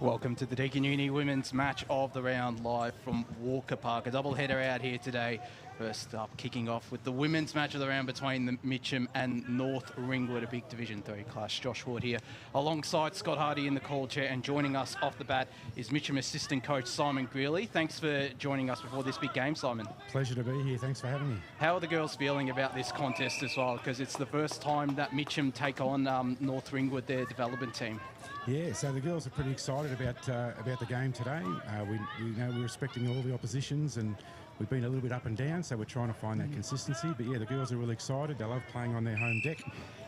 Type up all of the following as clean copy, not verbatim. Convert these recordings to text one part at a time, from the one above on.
Welcome to the Deakin Uni Women's Match of the Round, live from Walker Park. A double header out here today. First up, kicking off with the Women's Match of the Round between the Mitcham and North Ringwood, a big Division 3 clash. Josh Ward here alongside Scott Hardy in the call chair, and joining us off the bat is Mitcham assistant coach Simon Greeley. Thanks for joining us before this big game, Simon. Pleasure to be here. Thanks for having me. How are the girls feeling about this contest as well? Because it's the first time that Mitcham take on North Ringwood, their development team. Yeah, so the girls are pretty excited about the game today. We know we're respecting all the oppositions, and we've been a little bit up and down, so we're trying to find that consistency. But yeah, the girls are really excited. They love playing on their home deck,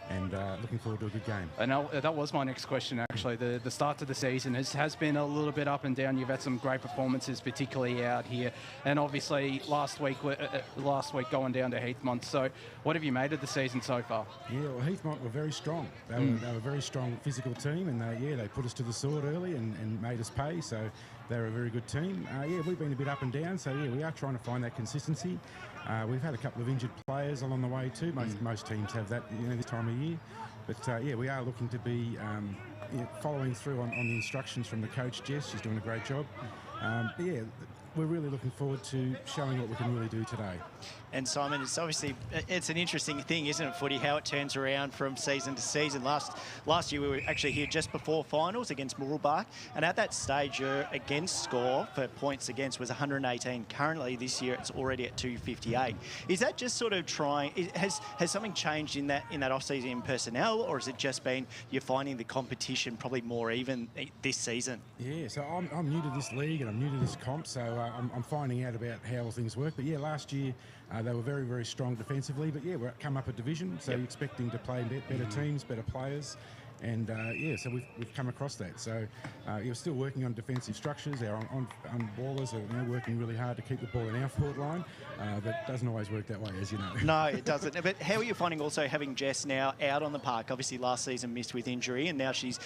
and looking forward to a good game. And that was my next question, actually. The start to the season has been a little bit up and down. You've had some great performances, particularly out here, and obviously last week going down to Heathmont. So what have you made of the season so far? Yeah, well, Heathmont were very strong. They were a very strong physical team, and they put us to the sword early and made us pay. So they're a very good team. Yeah, we've been a bit up and down, so yeah, we are trying to find that consistency. We've had a couple of injured players along the way too. Most teams have that, this time of year. But yeah, we are looking to be following through on the instructions from the coach, Jess. She's doing a great job. Yeah, we're really looking forward to showing what we can really do today. And Simon, it's an interesting thing, isn't it, footy, how it turns around from season to season. Last year we were actually here just before finals against Mooroolbark, and at that stage your against score for points against was 118. Currently this year it's already at 258. Is that just sort of trying, has something changed in that off-season in personnel, or has it just been you're finding the competition probably more even this season? Yeah, so I'm new to this league and I'm new to this comp, so I'm finding out about how things work. But yeah, last year they were very, very strong defensively. But yeah, we're come up a division, so you're expecting to play better teams, better players. And yeah, so we've come across that. So you're still working on defensive structures. Our on-ballers are working really hard to keep the ball in our forward line, but it doesn't always work that way, as you know. No, it doesn't. But how are you finding also having Jess now out on the park? Obviously last season missed with injury, and now she's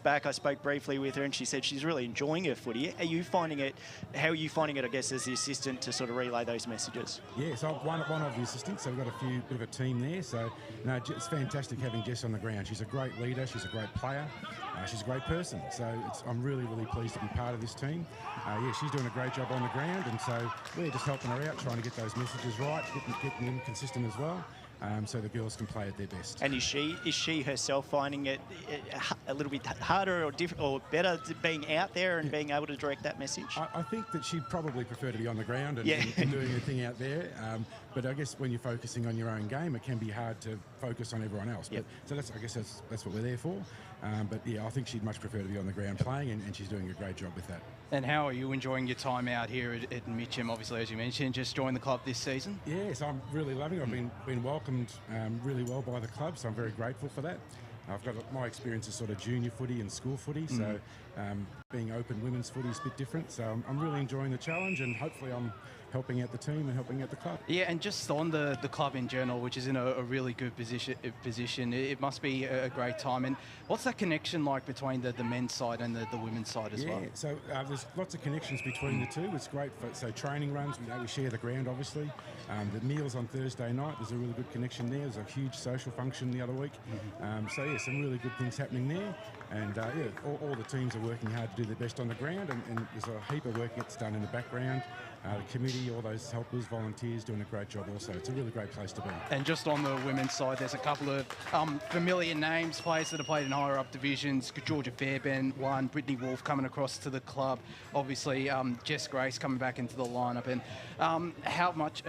back. I spoke briefly with her, and she said she's really enjoying her footy. Are you finding it? How are you finding it, I guess, as the assistant to sort of relay those messages? Yeah, so one of the assistants, so we've got a bit of a team there. So no, it's fantastic having Jess on the ground. She's a great leader. She's a great player. She's a great person. So I'm really, really pleased to be part of this team. Yeah, she's doing a great job on the ground, and so we're just helping her out, trying to get those messages right, getting them consistent as well. So the girls can play at their best. And is she herself finding it a little bit harder or different or better being out there and being able to direct that message? I think that she'd probably prefer to be on the ground and doing her thing out there. But I guess when you're focusing on your own game, it can be hard to focus on everyone else. Yep. But, so I guess that's what we're there for. But yeah, I think she'd much prefer to be on the ground playing, and she's doing a great job with that. And how are you enjoying your time out here at Mitcham? Obviously, as you mentioned, just joined the club this season. Yes, I'm really loving it. I've been welcomed really well by the club, so I'm very grateful for that. I've got my experience is sort of junior footy and school footy, so being open women's footy is a bit different. So I'm really enjoying the challenge, and hopefully I'm helping out the team and helping out the club. Yeah, and just on the club in general, which is in a really good position, it must be a great time. And what's that connection like between the men's side and the women's side as well? Yeah, so there's lots of connections between the two. It's great so training runs, we share the ground obviously. The meals on Thursday night, there's a really good connection there. There's a huge social function the other week. So yeah, some really good things happening there. And yeah, all the teams are working hard to do their best on the ground, and there's a heap of work gets done in the background. The committee, all those helpers, volunteers doing a great job also. It's a really great place to be. And just on the women's side, there's a couple of familiar names, players that have played in higher up divisions. Georgia Fairbairn won, Brittany Wolfe coming across to the club. Obviously, Jess Grace coming back into the lineup. And how much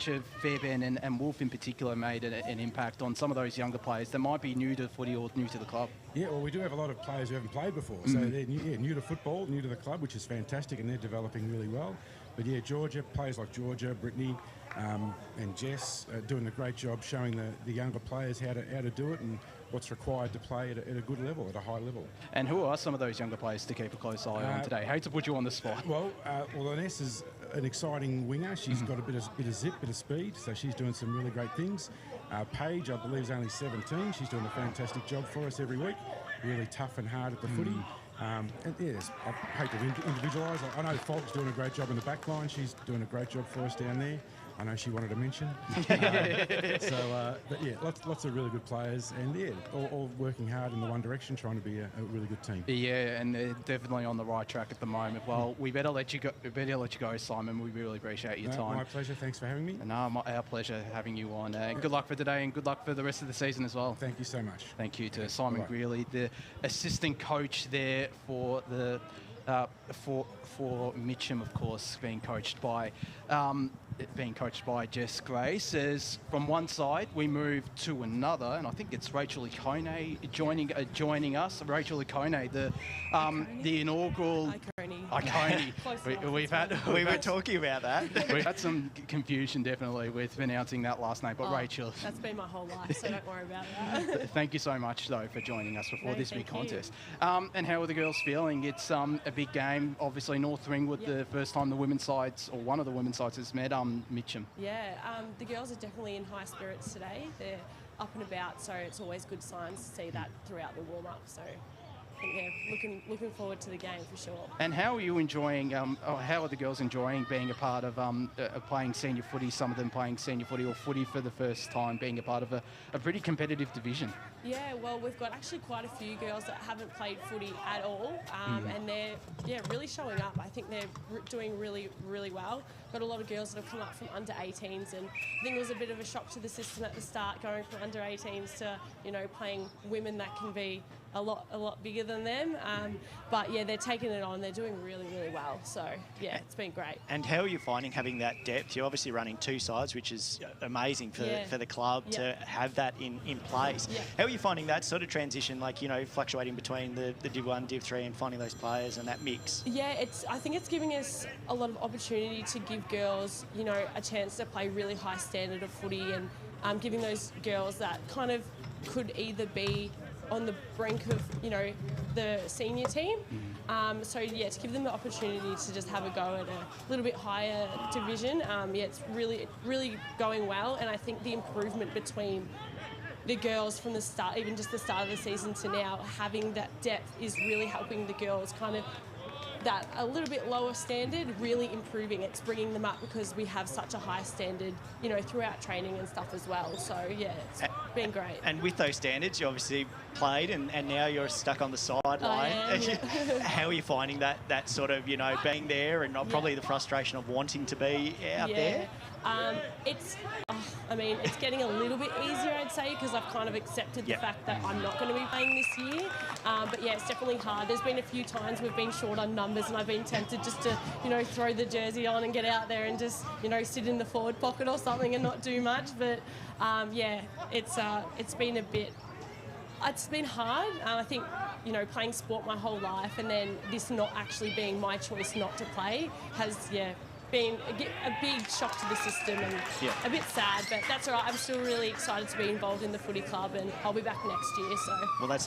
have Fairbairn and Wolfe in particular made an impact on some of those younger players that might be new to footy or new to the club? Yeah, well, we do have a lot of players who haven't played before. So they're new to football, new to the club, which is fantastic, and they're developing really well. But yeah, players like Georgia, Brittany, and Jess are doing a great job showing the younger players how to do it and what's required to play at a good level, at a high level. And who are some of those younger players to keep a close eye on today? Hate to put you on the spot. Well, Ines is an exciting winger. She's got a bit of zip, bit of speed, so she's doing some really great things. Paige, I believe, is only 17. She's doing a fantastic job for us every week. Really tough and hard at the footy. And yes, I hate to individualise. I know Fogg's doing a great job in the back line. She's doing a great job for us down there. I know she wanted to mention. But yeah, lots of really good players, and yeah, all working hard in the one direction, trying to be a really good team. Yeah, and they're definitely on the right track at the moment. Well, we better let you go, Simon. We really appreciate your time. My pleasure. Thanks for having me. No, our pleasure having you on. Good luck for today, and good luck for the rest of the season as well. Thank you so much. Thank you to Simon Greeley, the assistant coach there for the for Mitcham, of course, being coached by Jess Grace. As from one side we move to another, and I think it's Rachel Ikone joining us. Rachel Ikone, the inaugural Ikone. We were talking about that. We've had some confusion definitely with pronouncing that last name, but Rachel. That's been my whole life, so don't worry about that. Thank you so much though for joining us before this big contest. And how are the girls feeling? It's a big game. Obviously, North Ringwood, the first time the women's sides, or one of the women's sides, has met Mitcham. Yeah, the girls are definitely in high spirits today. They're up and about, so it's always good signs to see that throughout the warm-up. So I think looking forward to the game for sure. And how are you enjoying, how are the girls enjoying being a part of playing senior footy, some of them playing senior footy or footy for the first time, being a part of a pretty competitive division? Yeah, well, we've got actually quite a few girls that haven't played footy at all, and they're really showing up. I think they're doing really, really well. Got a lot of girls that have come up from under 18s, and I think it was a bit of a shock to the system at the start, going from under 18s to playing women that can be a lot bigger than them. But yeah, they're taking it on. They're doing really, really well. So yeah, it's been great. And how are you finding having that depth? You're obviously running two sides, which is amazing for the club to have that in place. Yeah. How are you finding that sort of transition, fluctuating between the Div 1, Div 3 and finding those players and that mix? Yeah, I think it's giving us a lot of opportunity to give girls, a chance to play really high standard of footy, and giving those girls that kind of could either be on the brink of, the senior team. So yeah, to give them the opportunity to just have a go at a little bit higher division. It's really, really going well, and I think the improvement between the girls from the start, even just the start of the season to now, having that depth is really helping the girls kind of that a little bit lower standard really improving. It's bringing them up because we have such a high standard, throughout training and stuff as well. So yeah, it's been great. And with those standards, you obviously played, and now you're stuck on the sideline. How are you finding that sort of, being there, and not probably the frustration of wanting to be out there? It's getting a little bit easier, I'd say, because I've kind of accepted the fact that I'm not going to be playing this year. But yeah, it's definitely hard. There's been a few times we've been short on numbers, and I've been tempted just to, throw the jersey on and get out there and just, sit in the forward pocket or something and not do much. But it's been a bit. It's been hard. I think, playing sport my whole life, and then this not actually being my choice not to play has, been a big shock to the system, and a bit sad, but that's all right. I'm still really excited to be involved in the footy club, and I'll be back next year. So well, that's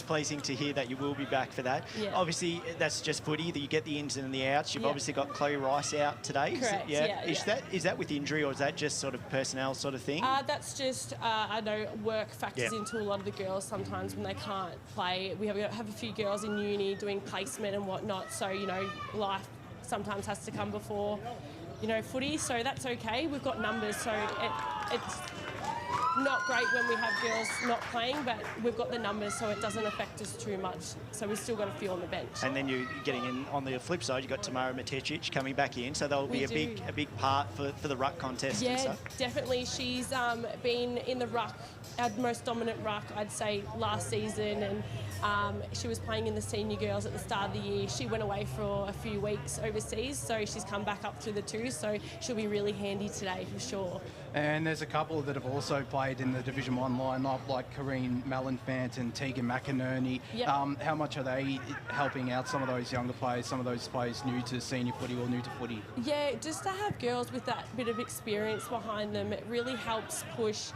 pleasing to hear that you will be back for that. Yeah. Obviously, that's just footy, that you get the ins and the outs. You've obviously got Chloe Rice out today. Correct. Is that with injury, or is that just sort of personnel sort of thing? That's just I know work factors into a lot of the girls sometimes when they can't play. We have a few girls in uni doing placement and whatnot, so life sometimes has to come before, footy, so that's okay. We've got numbers, so it's not great when we have girls not playing, but we've got the numbers, so it doesn't affect us too much. So we've still got a few on the bench. And then you're getting in on the flip side. You've got Tamara Matecic coming back in, so that'll be a big part for the ruck contest. Yeah, and stuff. Definitely. She's been in the ruck, our most dominant ruck, I'd say, last season, and she was playing in the senior girls at the start of the year. She went away for a few weeks overseas, so she's come back up through the two, so she'll be really handy today for sure. And there's a couple that have also played in the Division 1 lineup, like Corrine Malenfant and Tegan McInerney. Yep. How much are they helping out some of those younger players, some of those players new to senior footy or new to footy? Yeah, just to have girls with that bit of experience behind them, it really helps push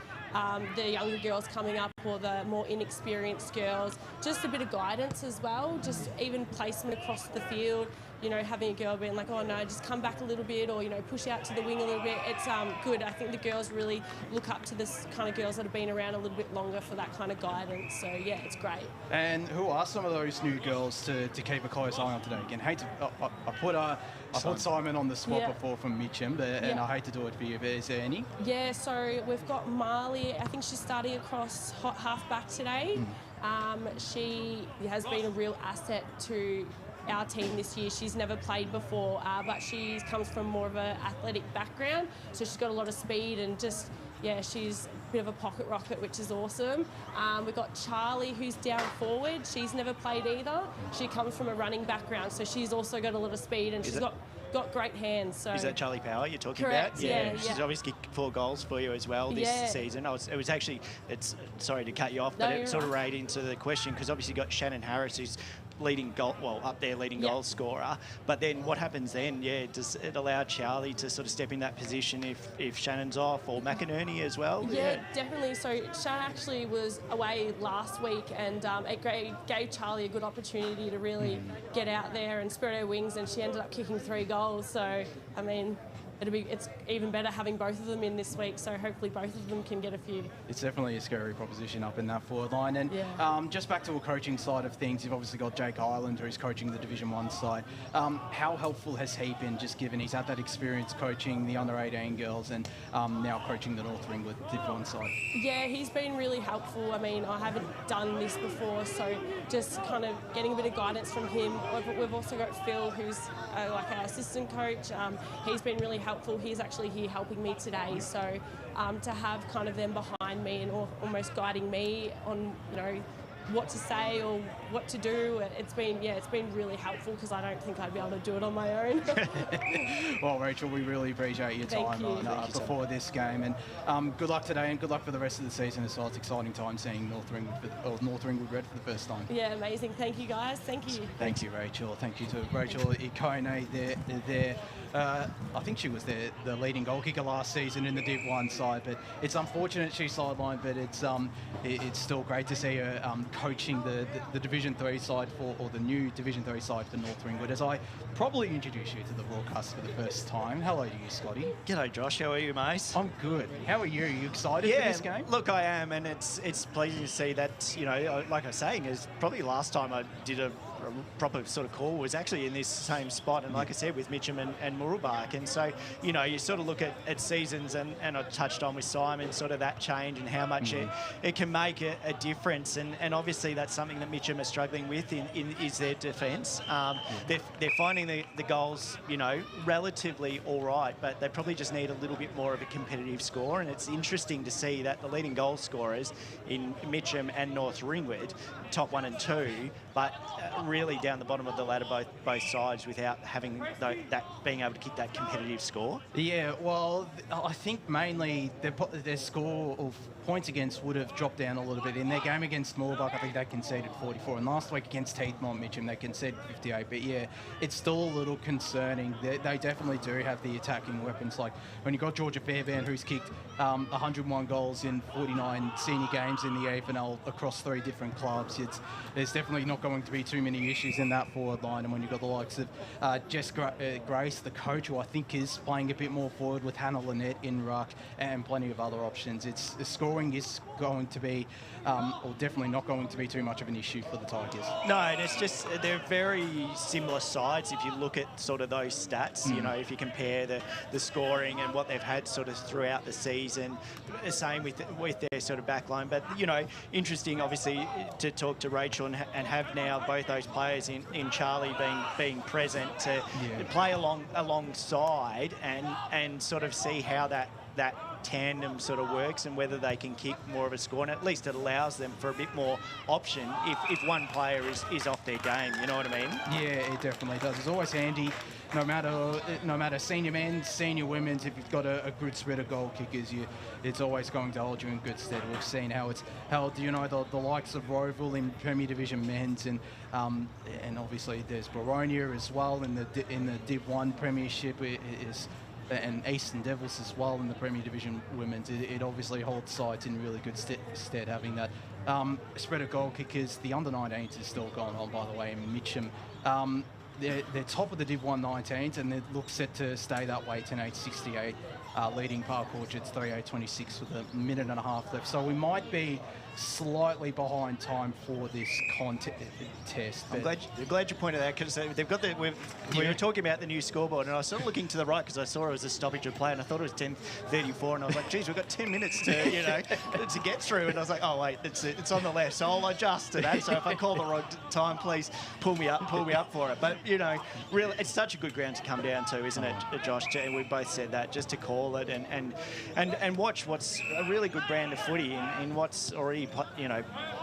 the younger girls coming up, or the more inexperienced girls. Just a bit of guidance as well, just even placement across the field, you know, having a girl being like, oh no, just come back a little bit, or, you know, push out to the wing a little bit. It's good. I think the girls really look up to this kind of girls that have been around a little bit longer for that kind of guidance. So yeah, it's great. And who are some of those new girls to keep a close eye on today? Again, I put Simon on the spot before from Mitcham, and I hate to do it for you, but is there any? Yeah, so we've got Marley. I think she's starting across half back today. She has been a real asset to our team this year. She's never played before, but she comes from more of an athletic background, so she's got a lot of speed and just, yeah, she's a bit of a pocket rocket, which is awesome. We've got Charlie, who's down forward. She's never played either. She comes from a running background, so she's also got a lot of speed, and she's got great hands. So is that Charlie Power you're talking Correct, about? yeah. She's obviously kicked 4 goals for you as well this season. It was actually, sorry to cut you off, but it sort of right into the question, because obviously you've got Shannon Harris, who's leading goal, up there leading goal scorer. But then what happens then? Yeah, does it allow Charlie to sort of step in that position if Shannon's off, or McInerney as well? Yeah, definitely. So Shannon actually was away last week, and it gave Charlie a good opportunity to really get out there and spread her wings, and she ended up kicking 3 goals. So, I mean, it's even better having both of them in this week, so hopefully both of them can get a few. It's definitely a scary proposition up in that forward line. And just back to a coaching side of things, you've obviously got Jake Ireland, who's coaching the Division 1 side. How helpful has he been, just given he's had that experience coaching the under-18 girls and now coaching the North Ringwood Div 1 side? Yeah, he's been really helpful. I mean, I haven't done this before, so just kind of getting a bit of guidance from him. We've also got Phil, who's like our assistant coach. He's been really helpful. He's actually here helping me today, so to have kind of them behind me and almost guiding me on, you know, what to say or what to do, it's been really helpful, because I don't think I'd be able to do it on my own. Well, Rachel, we really appreciate your time before this game, and good luck today, and good luck for the rest of the season as well. It's an exciting time seeing North Ringwood Red for the first time. Yeah, amazing. Thank you, guys. Thank you. Thank you, Rachel. Thank you to Rachel Ikone there. I think she was the leading goal kicker last season in the Div 1 side, but it's unfortunate she's sidelined, but it's still great to see her coaching the Division 3 side or the new Division 3 side for North Ringwood, as I probably introduce you to the broadcast for the first time. Hello to you, Scotty. G'day, Josh. How are you, mate? I'm good. How are you? Are you excited for this game? Look, I am, and it's pleasing to see that, you know, like I was saying, is probably last time I did a proper sort of call was actually in this same spot, and like I said, with Mitcham and Murrelbach. And so, you know, you sort of look at seasons, and I touched on with Simon sort of that change and how much it can make a difference, and obviously that's something that Mitcham are struggling with is their defence. They're finding the goals, you know, relatively all right, but they probably just need a little bit more of a competitive score. And it's interesting to see that the leading goal scorers in Mitcham and North Ringwood, top 1 and 2, but really down the bottom of the ladder both sides, without having that being able to kick that competitive score. Yeah, well, I think mainly their score of points against would have dropped down a little bit. In their game against Moorbuck, I think they conceded 44, and last week against Heathmont Mitcham they conceded 58. But yeah, it's still a little concerning. They definitely do have the attacking weapons. Like when you got Georgia Fairbairn, who's kicked 101 goals in 49 senior games in the AFNL across 3 different clubs. There's definitely not going to be too many issues in that forward line. And when you've got the likes of Jess Grace, the coach, who I think is playing a bit more forward, with Hannah Lynette in ruck and plenty of other options, the scoring is going to be, or definitely not going to be too much of an issue for the Tigers. No, and it's just, they're very similar sides if you look at sort of those stats. You know, if you compare the scoring and what they've had sort of throughout the season, the same with their sort of backline. But, you know, interesting obviously to talk to Rachel and have now both those players in Charlie being present to play alongside and sort of see how that tandem sort of works, and whether they can kick more of a score, and at least it allows them for a bit more option if one player is off their game, you know what I mean? Yeah, it definitely does. It's always handy, no matter senior men's, senior women's, if you've got a good spread of goal kickers, it's always going to hold you in good stead. We've seen how it's held, you know, the likes of Roval in Premier Division men's, and obviously there's Baronia as well in the Div 1 Premiership. And Eastern Devils as well in the Premier Division Women's. It obviously holds sides in really good stead having that spread of goal kickers. The under-19s is still going on, by the way, in Mitcham. they're top of the Div 119s, and they look set to stay that way, 10.8.68, leading Park Orchards 3.8.26 with a minute and a half left. So we might be slightly behind time for this contest. I'm glad you pointed that, because they've got we were talking about the new scoreboard, and I was sort of looking to the right because I saw it was a stoppage of play, and I thought it was 10:34, and I was like, geez, we've got 10 minutes to to get through, and I was like, oh wait, it's on the left, so I'll adjust to that. So if I call the wrong time, please pull me up for it. But really, it's such a good ground to come down to, isn't it, Josh? And we both said that, just to call it and watch what's a really good brand of footy in what's already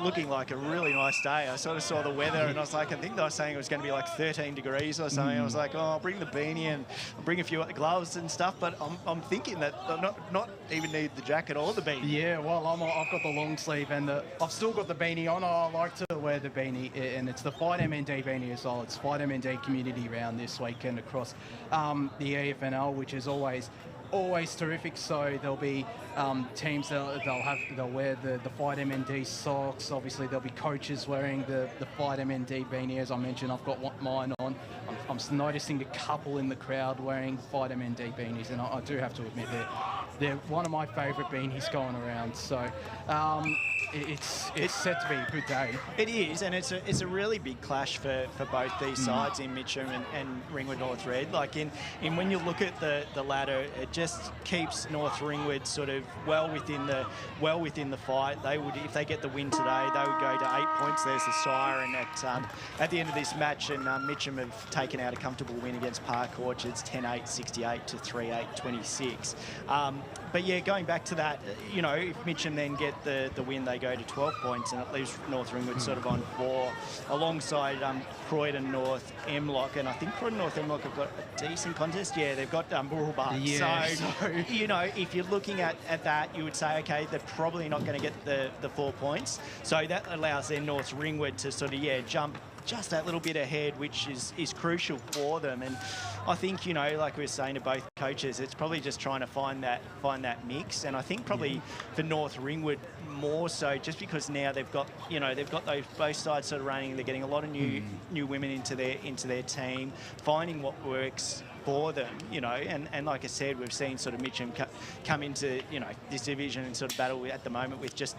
looking like a really nice day. I sort of saw the weather, and I was like, I think they were saying it was going to be like 13 degrees or something. I was like, oh, I'll bring the beanie and I'll bring a few gloves and stuff, but I'm thinking that I'm not even need the jacket or the beanie. Yeah, well, I've got the long sleeve, and I've still got the beanie on. I like to wear the beanie, and it's the Fight MND beanie as well. It's Fight MND community round this weekend across the EFNL, which is always terrific. So there'll be teams they'll wear the Fight MND socks. Obviously there'll be coaches wearing the Fight MND beanie. As I mentioned, I've got mine on. I'm noticing a couple in the crowd wearing Fight MND beanies, and I do have to admit they're one of my favourite beanies going around. So it's set to be a good day. It is, and it's a really big clash for both these sides in Mitcham and Ringwood North Red. Like in when you look at the ladder, it just keeps North Ringwood sort of well within the fight. They would, if they get the win today, they would go to 8 points. There's the siren at the end of this match, and Mitcham have taken out a comfortable win against Park Orchards, 10.8.68 to 3.8.26. But yeah, going back to that, if Mitcham then get the win, they go to 12 points, and it leaves North Ringwood sort of on 4, alongside Croydon North Emlock, and I think Croydon North Emlock have got a decent contest. Yeah, they've got Burrelbach. Yeah, so if you're looking at that, you would say, okay, they're probably not going to get the 4 points. So that allows then North Ringwood to sort of jump just that little bit ahead, which is crucial for them. And I think, like we were saying to both coaches, it's probably just trying to find that mix. And I think probably for North Ringwood more so, just because now they've got those both sides sort of running. They're getting a lot of new women into their team, finding what works for them, and like I said, we've seen sort of Mitcham come into this division and sort of battle at the moment with just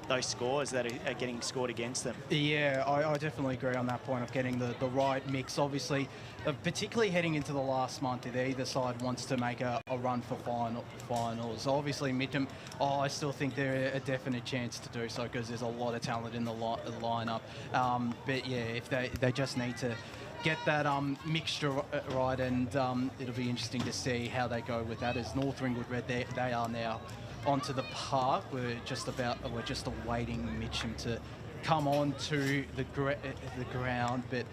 those scores that are getting scored against them. Yeah, I definitely agree on that point of getting the right mix. Obviously, particularly heading into the last month, if either side wants to make a run for finals. Obviously, Mitcham, I still think they're a definite chance to do so, because there's a lot of talent in the lineup. But yeah, if they just need to get that mixture right, and it'll be interesting to see how they go with that. As North Ringwood Red, they are now onto the park. We're just awaiting Mitcham to come on to the ground, but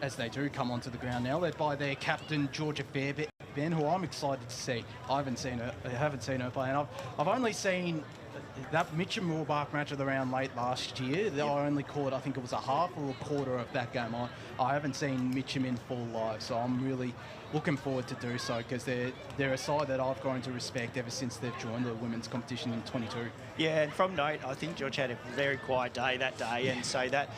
as they do come onto the ground now, led by their captain Georgia Fairbairn, who I'm excited to see. I haven't seen her play, and I've only seen that Mitcham Moorbark match of the round late last year. I only caught, I think it was a half or a quarter of that game. I haven't seen Mitcham in full live, so I'm really looking forward to do so, because they're a side that I've grown to respect ever since they've joined the women's competition in 22. Yeah, and from note, I think George had a very quiet day that day, and so that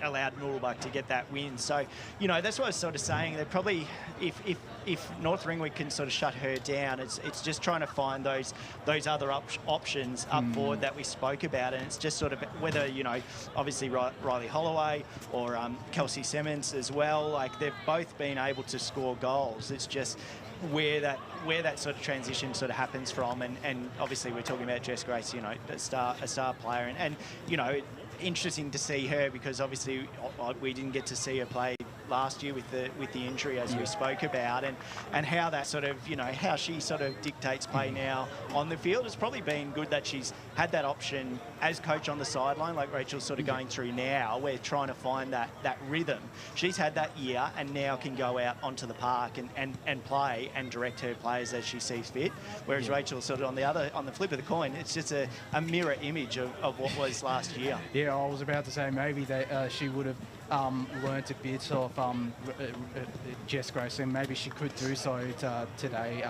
allowed Moorbark to get that win. So, that's what I was sort of saying. They're probably, if North Ringwood can sort of shut her down, it's just trying to find those other options up forward that we spoke about, and it's just sort of whether, obviously Riley Holloway or Kelsey Simmons as well, like they've both been able to score goals. It's just where that sort of transition sort of happens from, and obviously we're talking about Jess Grace, a star player, and interesting to see her, because obviously we didn't get to see her play last year with the injury, as we spoke about, and how that sort of how she sort of dictates play now on the field. It's probably been good that she's had that option as coach on the sideline, like Rachel's sort of going through now. We're trying to find that rhythm. She's had that year, and now can go out onto the park and play and direct her players as she sees fit. Whereas Rachel sort of on the flip of the coin, it's just a mirror image of what was last year. Yeah, I was about to say maybe she would have learnt a bit of Jess Grace, and maybe she could do so today,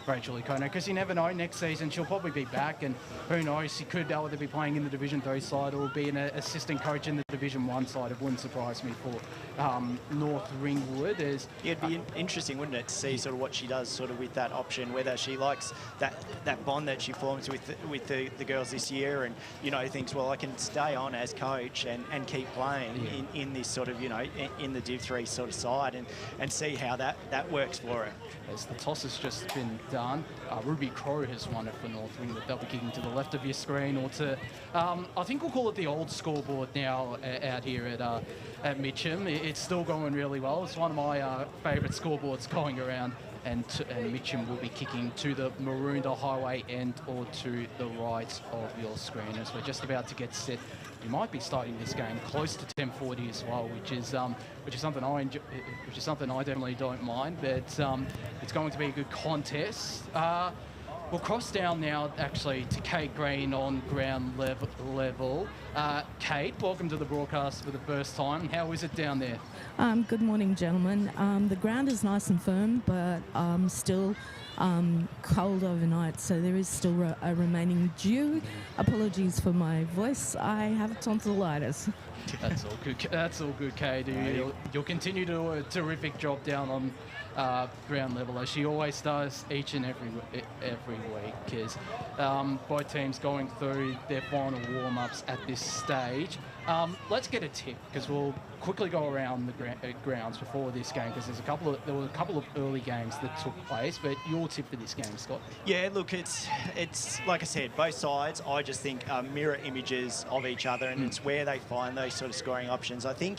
Rachel Ikone, because you never know, next season she'll probably be back, and who knows, she could either be playing in the Division 3 side or be an assistant coach in the Division 1 side. It wouldn't surprise me for North Ringwood. It'd be interesting, wouldn't it, to see sort of what she does sort of with that option, whether she likes that bond that she forms with the girls this year, and, you know, thinks, well, I can stay on as coach and keep playing in this sort of, you know, in the Div 3 sort of side, and see how that works for her. As the toss has just been done, Ruby Crow has won it for North Ringwood. They'll be kicking to the left of your screen, or to, I think we'll call it the old scoreboard now out here at Mitcham. It's still going really well. It's one of my favourite scoreboards going around. And Mitcham will be kicking to the Maroondah Highway end or to the right of your screen as we're just about to get set. We might be starting this game close to 10:40 as well, which is something I enjoy, which is something I definitely don't mind. But it's going to be a good contest. We'll cross down now, actually, to Kate Green on ground level. Kate, welcome to the broadcast for the first time. How is it down there? Good morning, gentlemen. The ground is nice and firm, but still cold overnight, so there is still a remaining dew. Apologies for my voice. I have tonsillitis. That's all good. That's all good, Kate. You'll continue to do a terrific job down on ground level, as she always does each and every week, because both teams going through their final warm-ups at this stage. Let's get a tip, because we'll quickly go around the grounds before this game, because there were a couple of early games that took place. But your tip for this game, Scott? Yeah, look, it's like I said, both sides I just think are mirror images of each other, and it's where they find those sort of scoring options. I think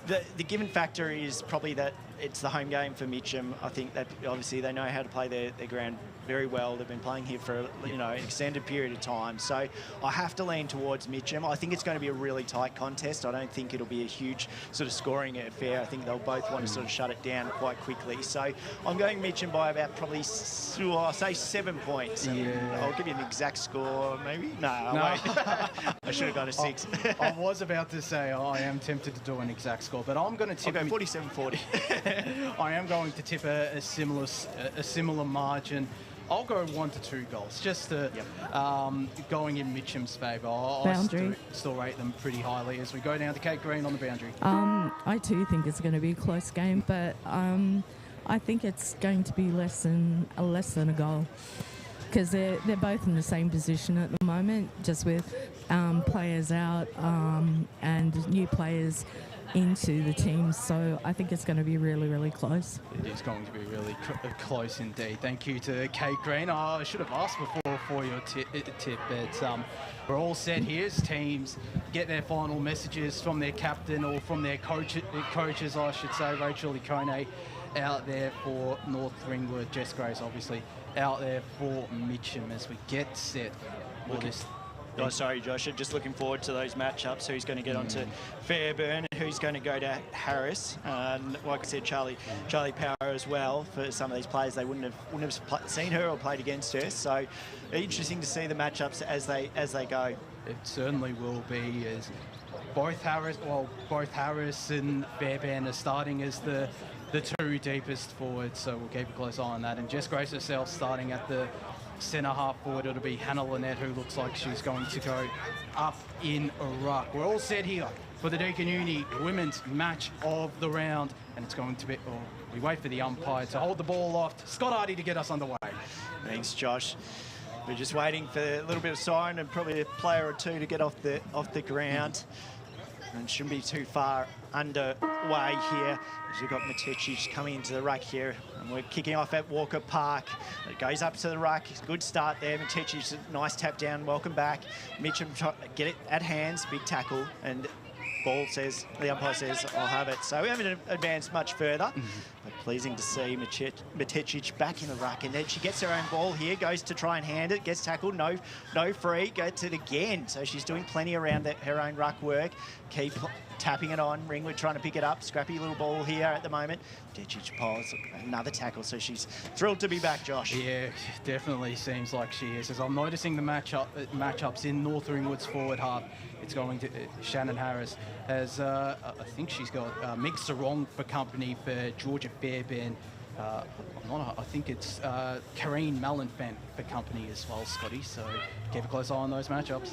the given factor is probably that it's the home game for Mitcham. I think that obviously they know how to play their ground very well. They've been playing here for an extended period of time. So I have to lean towards Mitcham. I think it's going to be a really tight contest. I don't think it'll be a huge sort of scoring affair. I think they'll both want to sort of shut it down quite quickly. So I'm going Mitcham by about probably, I'll say 7 points. Yeah. I'll give you an exact score, maybe? No. I should have gone to 6. I was about to say I am tempted to do an exact score, but I'm going to tip. I'll go 47-40. I am going to tip a similar margin. I'll go 1 to 2 goals, just to, going in Mitcham's favour. I still rate them pretty highly as we go down to Kate Green on the boundary. I too think it's going to be a close game, but I think it's going to be less than a goal, because they're both in the same position at the moment, just with players out and new players into the team. So I think it's going to be really, really close. It is going to be really close indeed. Thank you to Kate Green. I should have asked before for your tip, but we're all set here as teams get their final messages from their captain, or from their coaches, I should say. Rachel Ikone out there for North Ringwood. Jess Grace obviously out there for Mitcham as we get set for this. Oh, sorry, Josh. Just looking forward to those matchups. Who's going to get onto Fairburn? Who's going to go to Harris? Like I said, Charlie Power as well. For some of these players, they wouldn't have seen her or played against her. So interesting to see the matchups as they go. It certainly will be, as both Harris and Fairbairn are starting as the two deepest forwards. So we'll keep a close eye on that. And Jess Grace herself starting at the centre half forward. It'll be Hannah Lynette, who looks like she's going to go up in a ruck. We're all set here for the Deakin Uni women's match of the round, and it's going to be, we wait for the umpire to hold the ball aloft. Scott Hardy to get us underway. Thanks, Josh. We're just waiting for a little bit of siren and probably a player or two to get off the ground. And shouldn't be too far underway here, as we've got Maticic coming into the ruck here, and we're kicking off at Walker Park. It goes up to the ruck. Good start there. Maticic, nice tap down. Welcome back. Mitcham get it at hands. Big tackle, and the umpire says, I'll have it. So we haven't advanced much further, but pleasing to see Maticic back in the ruck. And then she gets her own ball here, goes to try and hand it, gets tackled, no free, gets it again. So she's doing plenty around her own ruck work. Keep tapping it on. Ringwood trying to pick it up. Scrappy little ball here at the moment. Maticic pulls another tackle, so she's thrilled to be back, Josh. Yeah, definitely seems like she is. As I'm noticing the matchups in North Ringwood's forward half, It's going to Shannon Harris. Has I think she's got Meg Sarong for company for Georgia Fairbairn. I think it's Kareen Malenfant for company as well, Scotty. So keep a close eye on those matchups.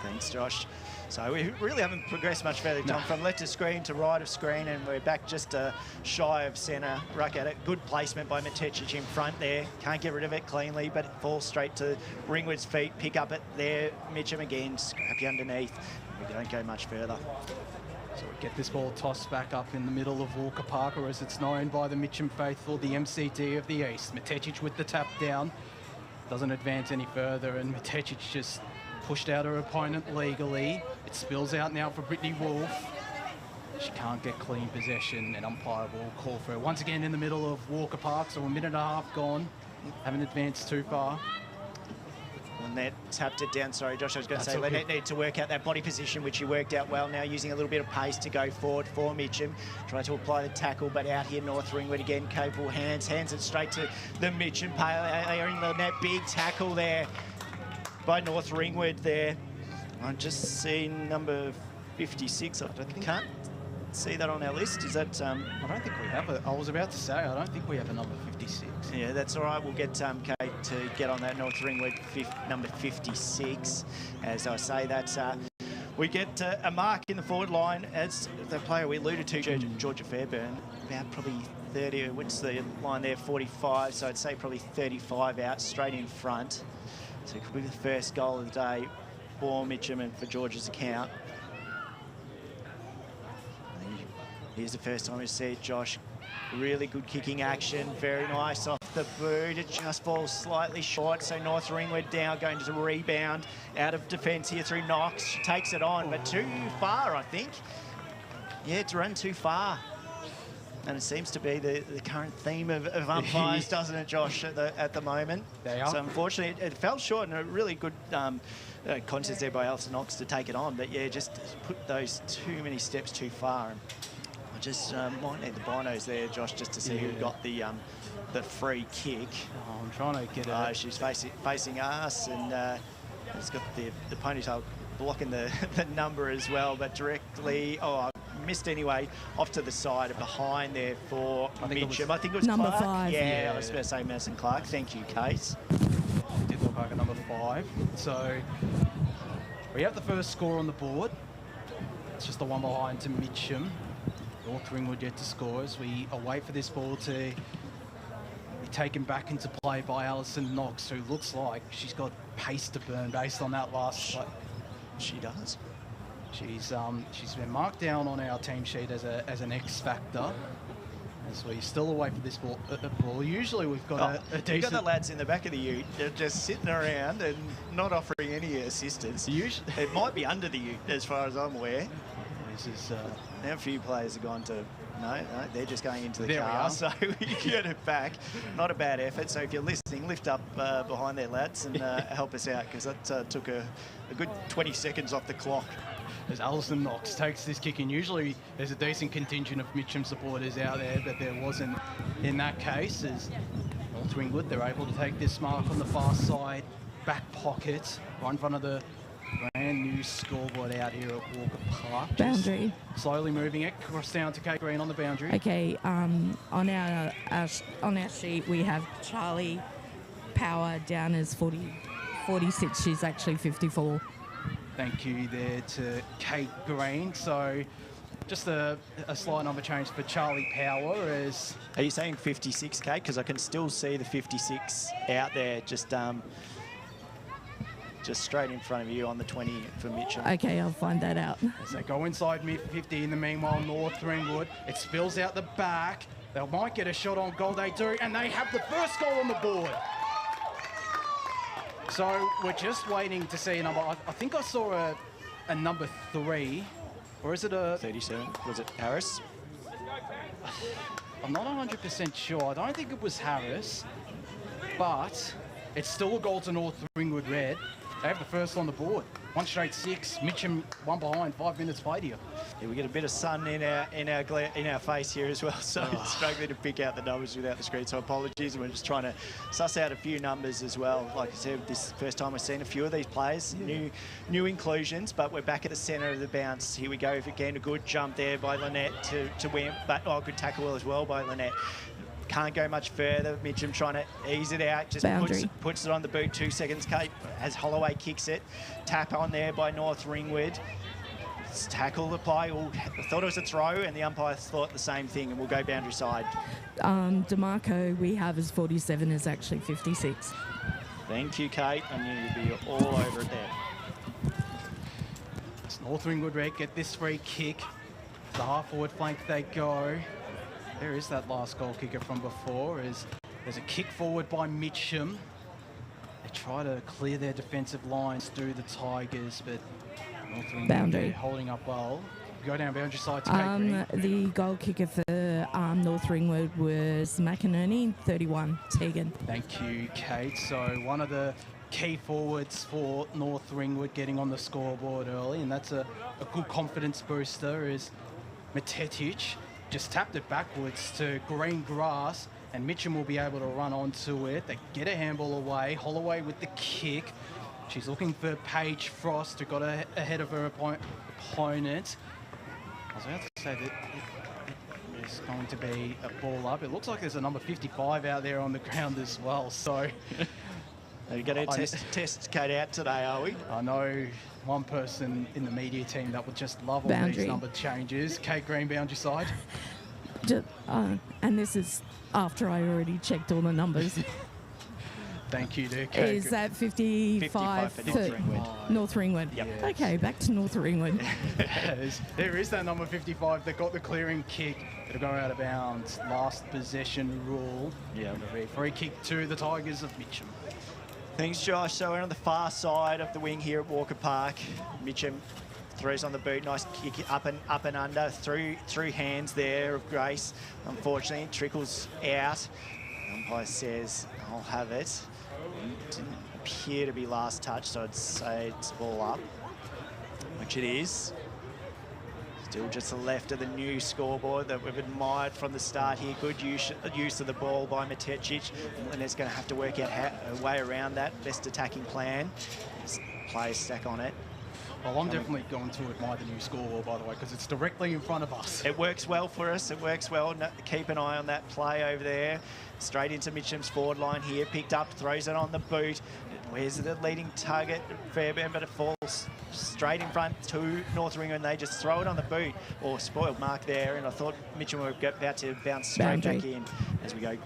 Thanks, Josh. So we really haven't progressed much further, Tom, from left of screen to right of screen, and we're back just shy of centre. Ruck at it. Good placement by Matetic in front there. Can't get rid of it cleanly, but it falls straight to Ringwood's feet. Pick up it there. Mitcham again, scrappy underneath. We don't go much further. So we get this ball tossed back up in the middle of Walker Park, or as it's known by the Mitcham faithful, the MCT of the East. Matetic with the tap down. Doesn't advance any further, and Matetic just pushed out her opponent legally. It spills out now for Brittany Wolf. She can't get clean possession, and umpire will call for her. Once again in the middle of Walker Park, so a minute and a half gone. Haven't advanced too far. Lynette tapped it down. Sorry, Josh, I was going to say Lynette needed to work out that body position, which she worked out well now, using a little bit of pace to go forward for Mitcham. Trying to apply the tackle, but out here, North Ringwood again, capable hands it straight to the Mitcham player. Lynette, big tackle there by North Ringwood there. I'm just seeing number 56. I can't see that on our list. Is that... I don't think we have it. I was about to say, I don't think we have a number 56. Yeah, that's all right. We'll get Kate to get on that. North Ringwood number 56. As I say, that's... we get a mark in the forward line as the player we alluded to, Georgia Fairbairn, about probably 30, what's the line there, 45, so I'd say probably 35 out, straight in front. So it could be the first goal of the day for Mitcham and for Georgia's account. Here's the first time we see it, Josh. Really good kicking action, very nice off the boot. It just falls slightly short, so North Ringwood now going to rebound out of defence here through Knox. She takes it on, but too far, I think. Yeah, it's run too far. And it seems to be the current theme of umpires, doesn't it, Josh, at the moment? They are. So unfortunately, it fell short, and a really good contest there by Alison Knox to take it on. But yeah, just put those too many steps too far. And I just might need the binos there, Josh, just to see who got the free kick. Oh, I'm trying to get it. She's facing us, and it's got the ponytail blocking the number as well, but directly... missed anyway, off to the side and behind there for Mitcham. I think it was number Clark. 5. Yeah, I was going to say Madison Clark. Thank you, Case. It did look like a number 5. So we have the first score on the board. It's just the one behind to Mitcham. North Ringwood yet to score as we await for this ball to be taken back into play by Alison Knox, who looks like she's got pace to burn based on that last play. She does. She's been marked down on our team sheet as an X factor. As we still await for this ball. Usually we've got a decent... You've got the lads in the back of the ute. They're just sitting around and not offering any assistance. Usually it might be under the ute, as far as I'm aware. This is... Now a few players have gone to... No, they're just going into the there car, so we get it back. Not a bad effort. So if you're listening, lift up behind there, lads, and help us out, because that took a good 20 seconds off the clock. As Alison Knox takes this kick in. Usually there's a decent contingent of Mitcham supporters out there, but there wasn't in that case. As North Ringwood, they're able to take this mark on the far side, back pocket, right in front of the brand new scoreboard out here at Walker Park. Boundary. Just slowly moving it across down to Kate Green on the boundary. Okay, on our sheet we have Charlie Power down as 46. She's actually 54. Thank you there to Kate Green. So just a slight number change for Charlie Power. As Are you saying 56, Kate? Because I can still see the 56 out there, just straight in front of you on the 20 for Mitcham. Okay, I'll find that out. As they go inside mid-50, in the meanwhile, North Ringwood, it spills out the back. They might get a shot on goal, they do, and they have the first goal on the board. So we're just waiting to see a number. I think I saw a number 3, or is it a... 37, was it Harris? I'm not 100% sure. I don't think it was Harris, but it's still a goal to North Ringwood Red. They have the first on the board. 1 straight 6. Mitcham 1 behind, 5 minutes played here. Yeah, we get a bit of sun in our face here as well, so it's struggling to pick out the numbers without the screen. So apologies. We're just trying to suss out a few numbers as well. Like I said, this is the first time we've seen a few of these players, new inclusions, but we're back at the centre of the bounce. Here we go again. A good jump there by Lynette to win, but good tackle as well by Lynette. Can't go much further. Mitcham trying to ease it out. Just puts it on the boot. 2 seconds. Kate as Holloway kicks it. Tap on there by North Ringwood. It's tackle apply. I thought it was a throw, and the umpire thought the same thing, and we'll go boundary side. DeMarco we have as 47 is actually 56. Thank you, Kate. I knew you'd be all over it there. It's North Ringwood Red get this free kick. The half-forward flank they go. There is that last goal kicker from before. There's a kick forward by Mitcham. They try to clear their defensive lines through the Tigers, but North Ringwood holding up well. Go down boundary side to Kate Green. The goal kicker for North Ringwood was McInerney, 31, Tegan. Thank you, Kate. So one of the key forwards for North Ringwood getting on the scoreboard early, and that's a good confidence booster is Matetic. Just tapped it backwards to green grass, and Mitcham will be able to run onto it. They get a handball away. Holloway with the kick. She's looking for Paige Frost, who got ahead of her opponent. I was about to say that it's going to be a ball up. It looks like there's a number 55 out there on the ground as well. So you're going to test Kate out today, are we? I know one person in the media team that would just love all these number changes. Kate Green, boundary side. And this is after I already checked all the numbers. Thank you to Kate. Is that 55 for North Ringwood? North Ringwood. Yep. Yes. Okay, back to North Ringwood. There is that number 55 that got the clearing kick. It'll go out of bounds. Last possession rule. Yeah. It'll be a free kick to the Tigers of Mitcham. Thanks, Josh. So we're on the far side of the wing here at Walker Park. Mitcham throws on the boot. Nice kick up and under. Through hands there of Grace. Unfortunately, it trickles out. The umpire says, I'll have it. It didn't appear to be last touch, so I'd say it's ball up, which it is. Still just the left of the new scoreboard that we've admired from the start here. Good use of the ball by Matetic. And it's going to have to work out a way around that. Best attacking plan. Play a stack on it. Well, I'm definitely going to admire the new scoreboard, by the way, because it's directly in front of us. It works well for us. It works well. Keep an eye on that play over there. Straight into Mitcham's forward line here. Picked up, throws it on the boot. Where's the leading target? Fairbairn, but it falls straight in front to North Ringwood, and they just throw it on the boot. Or spoiled mark there, and I thought Mitcham were about to bounce straight back in as we go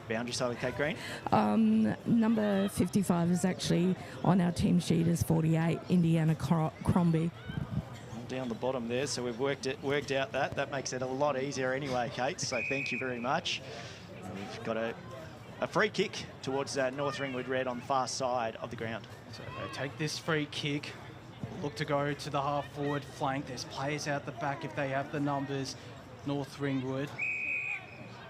boundary side with Kate Green. Number 55 is actually on our team sheet as 48, Indiana Crombie. Down the bottom there, so we've worked out that. That makes it a lot easier anyway, Kate, so thank you very much. And we've got a free kick towards North Ringwood Red on the far side of the ground. So they take this free kick, look to go to the half-forward flank. There's players out the back if they have the numbers. North Ringwood.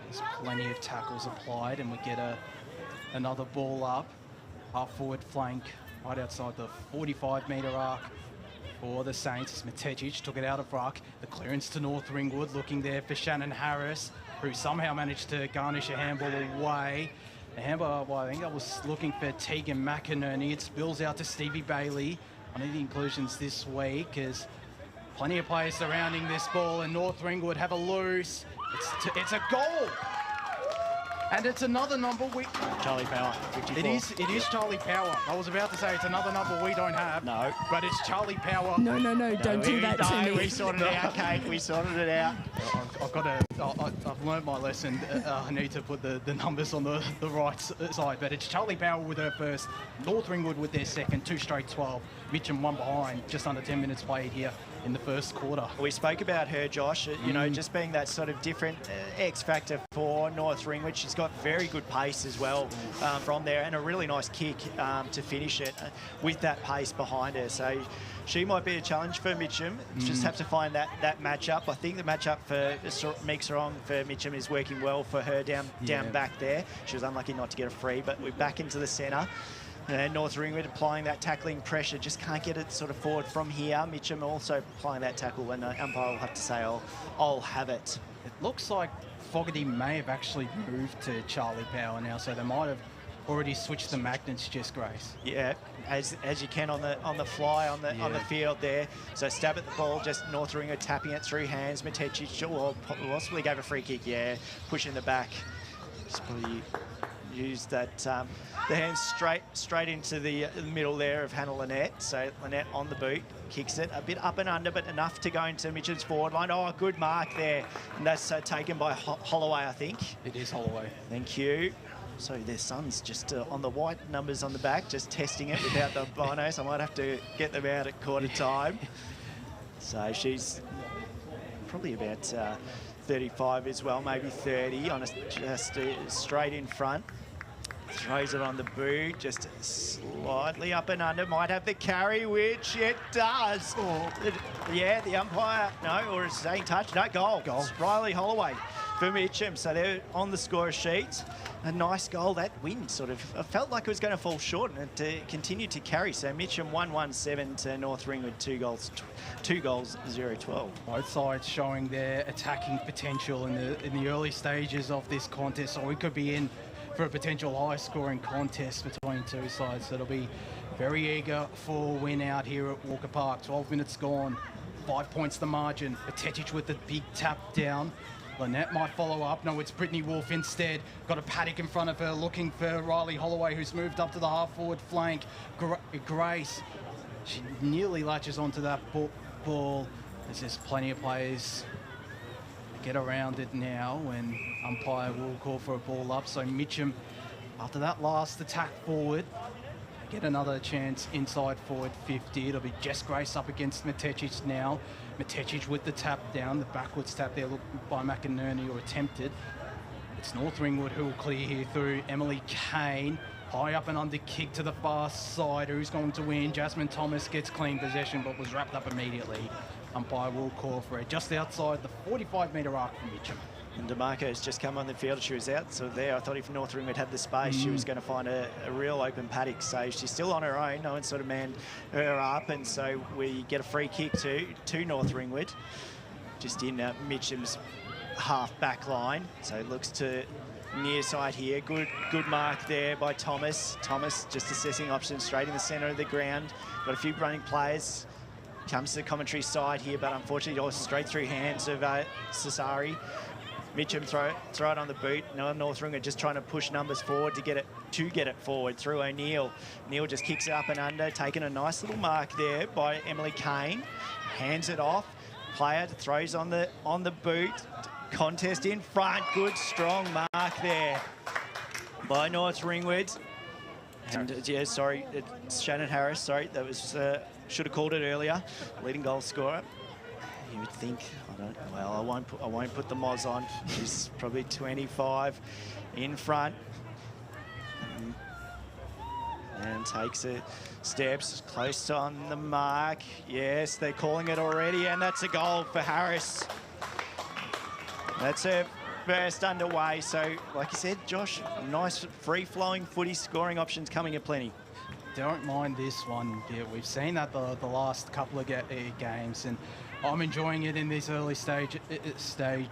There's plenty of tackles applied, and we get another ball up. Half-forward flank right outside the 45-metre arc for the Saints. Matetic took it out of ruck. The clearance to North Ringwood, looking there for Shannon Harris, who somehow managed to garnish a handball away. The handball, well, I think I was looking for Tegan McInerney. It spills out to Stevie Bailey. One of the inclusions this week is plenty of players surrounding this ball, and North Ringwood have a loose. It's a goal! And it's another number Charlie Power, 54. It is Charlie Power. I was about to say it's another number we don't have. No. But it's Charlie Power. No, don't do that to me. We sorted it out, Kate. We sorted it out. I've learned my lesson. I need to put the numbers on the right side. But it's Charlie Power with her first. North Ringwood with their second. 2 straight 12. Mitcham 1 behind. Just under 10 minutes played here in the first quarter. We spoke about her, Josh, you know, just being that sort of different X factor for North Ringwood. She's got very good pace as well from there, and a really nice kick to finish it with that pace behind her. So she might be a challenge for Mitcham. Just have to find that matchup. I think the matchup for Meek Sarong for Mitcham is working well for her down back there. She was unlucky not to get a free, but we're back into the centre. And North Ringwood applying that tackling pressure, just can't get it sort of forward from here. Mitcham also applying that tackle, and the umpire will have to say, I'll have it. It looks like Fogarty may have actually moved to Charlie Power now, so they might have already switched the magnets, just Grace. Yeah, as you can on the fly on the field there. So stab at the ball, just North Ringwood tapping it through hands. Matetic will possibly gave a free kick, yeah, pushing the back. Just probably used that the hands straight into the middle there of Hannah Lynette. So Lynette on the boot, kicks it a bit up and under, but enough to go into Mitcham's forward line. Oh, good mark there, and that's taken by Holloway, I think. It is Holloway. Thank you. So their son's just on the white numbers on the back, just testing it without the binos. I might have to get them out at quarter time. So she's probably about 35 as well, maybe 30, on just straight in front. Throws it on the boot, just slightly up and under. Might have the carry, which it does. Yeah, the umpire, no, or is saying touch? No, goal. Riley Holloway for Mitcham. So they're on the score sheet. A nice goal. That win sort of felt like it was going to fall short, and it continued to carry. So Mitcham 1-1-7 to North Ringwood, 2 goals 0-12. Both sides showing their attacking potential in the early stages of this contest, so we could be in for a potential high-scoring contest between two sides. So it'll be very eager for a win out here at Walker Park. 12 minutes gone, 5 points the margin. Matetic with the big tap down. Lynette might follow up. No, it's Brittany Wolf instead. Got a Paddock in front of her, looking for Riley Holloway, who's moved up to the half-forward flank. Grace, she nearly latches onto that ball. There's just plenty of players get around it now, and umpire will call for a ball up. So Mitcham, after that last attack forward, get another chance inside forward 50. It'll be Jess Grace up against Matetic now. Matetic with the tap down, the backwards tap there by McInerney, or attempted. It's North Ringwood who will clear here through Emily Kane. High up and under kick to the far side. Who's going to win? Jasmine Thomas gets clean possession, but was wrapped up immediately. Umpire will call for it just outside the 45-metre arc from Mitcham. And DeMarco has just come on the field. She was out, so there I thought if North Ringwood had the space, she was going to find a real open paddock. So she's still on her own. No one sort of manned her up, and so we get a free kick to North Ringwood, just in Mitcham's half back line. So it looks to near side here. Good mark there by Thomas. Thomas just assessing options straight in the centre of the ground. Got a few running players. Comes to the commentary side here, but unfortunately also straight through hands of Cesari. Mitcham throw it on the boot. Now North Ringwood just trying to push numbers forward to get it forward through O'Neill. Neil just kicks it up and under, taking a nice little mark there by Emily Kane. Hands it off. Player throws on the boot. Contest in front. Good strong mark there by North Ringwood. And yeah, sorry, it's Shannon Harris. Sorry, that was should have called it earlier. Leading goal scorer. You would think, I won't put the Moz on. She's probably 25 in front. And takes it, steps close on the mark. Yes, they're calling it already, and that's a goal for Harris. That's her first underway. So, like you said, Josh, nice free-flowing footy scoring options coming at plenty. Don't mind this one. Yeah, we've seen that the last couple of games, and I'm enjoying it in these early stages. It's 3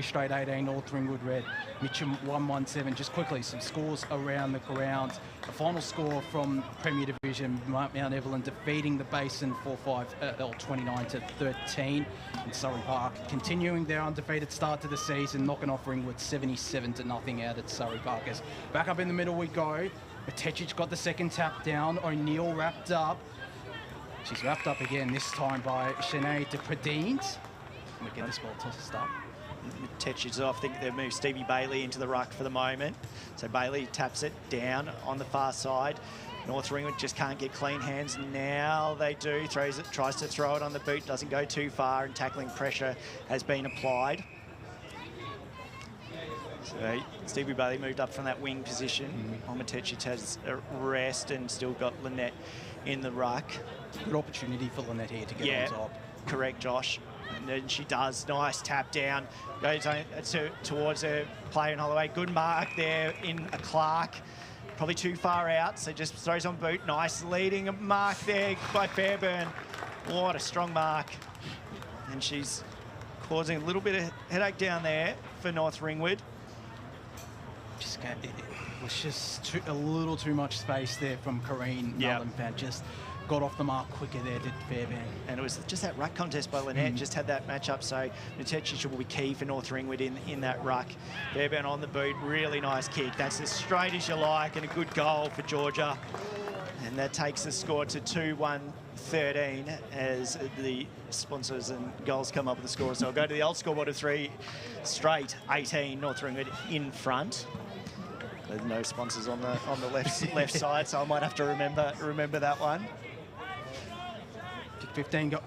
straight 18, North Ringwood red. Mitcham 1-1-7. Just quickly, some scores around the ground. The final score from Premier Division, Mount Evelyn defeating the Basin 29-13 in Surrey Park. Continuing their undefeated start to the season, knocking off Ringwood 77-0 out at Surrey Park. As back up in the middle we go. Matetic got the second tap down. O'Neill wrapped up. She's wrapped up again, this time by Sinead de Predines. We get this ball to stop. Tetch's off. I think they've moved Stevie Bailey into the ruck for the moment. So Bailey taps it down on the far side. North Ringwood just can't get clean hands. Now they do. Throws it, tries to throw it on the boot, doesn't go too far, and tackling pressure has been applied. So Stevie Bailey moved up from that wing position. Omatechich has a rest and still got Lynette in the ruck. Good opportunity for Lynette here to get on top. Correct, Josh. And then she does. Nice tap down. Goes towards her player in Holloway. Good mark there in a Clark. probably too far out, so just throws on boot. Nice leading mark there by Fairbairn. What a strong mark. And she's causing a little bit of headache down there for North Ringwood. It was just a little too much space there from Corrine Mullenfant. Just got off the mark quicker there, did Fairbairn. And it was just that ruck contest by Lynette, just had that matchup, so Mitcham will be key for North Ringwood in that ruck. Fairbairn on the boot, really nice kick. That's as straight as you like, and a good goal for Georgia. And that takes the score to 2-1-13 as the sponsors and goals come up with the score. So I'll go to the old scoreboard of 3 straight, 18, North Ringwood in front. There's no sponsors on the left side, so I might have to remember that one.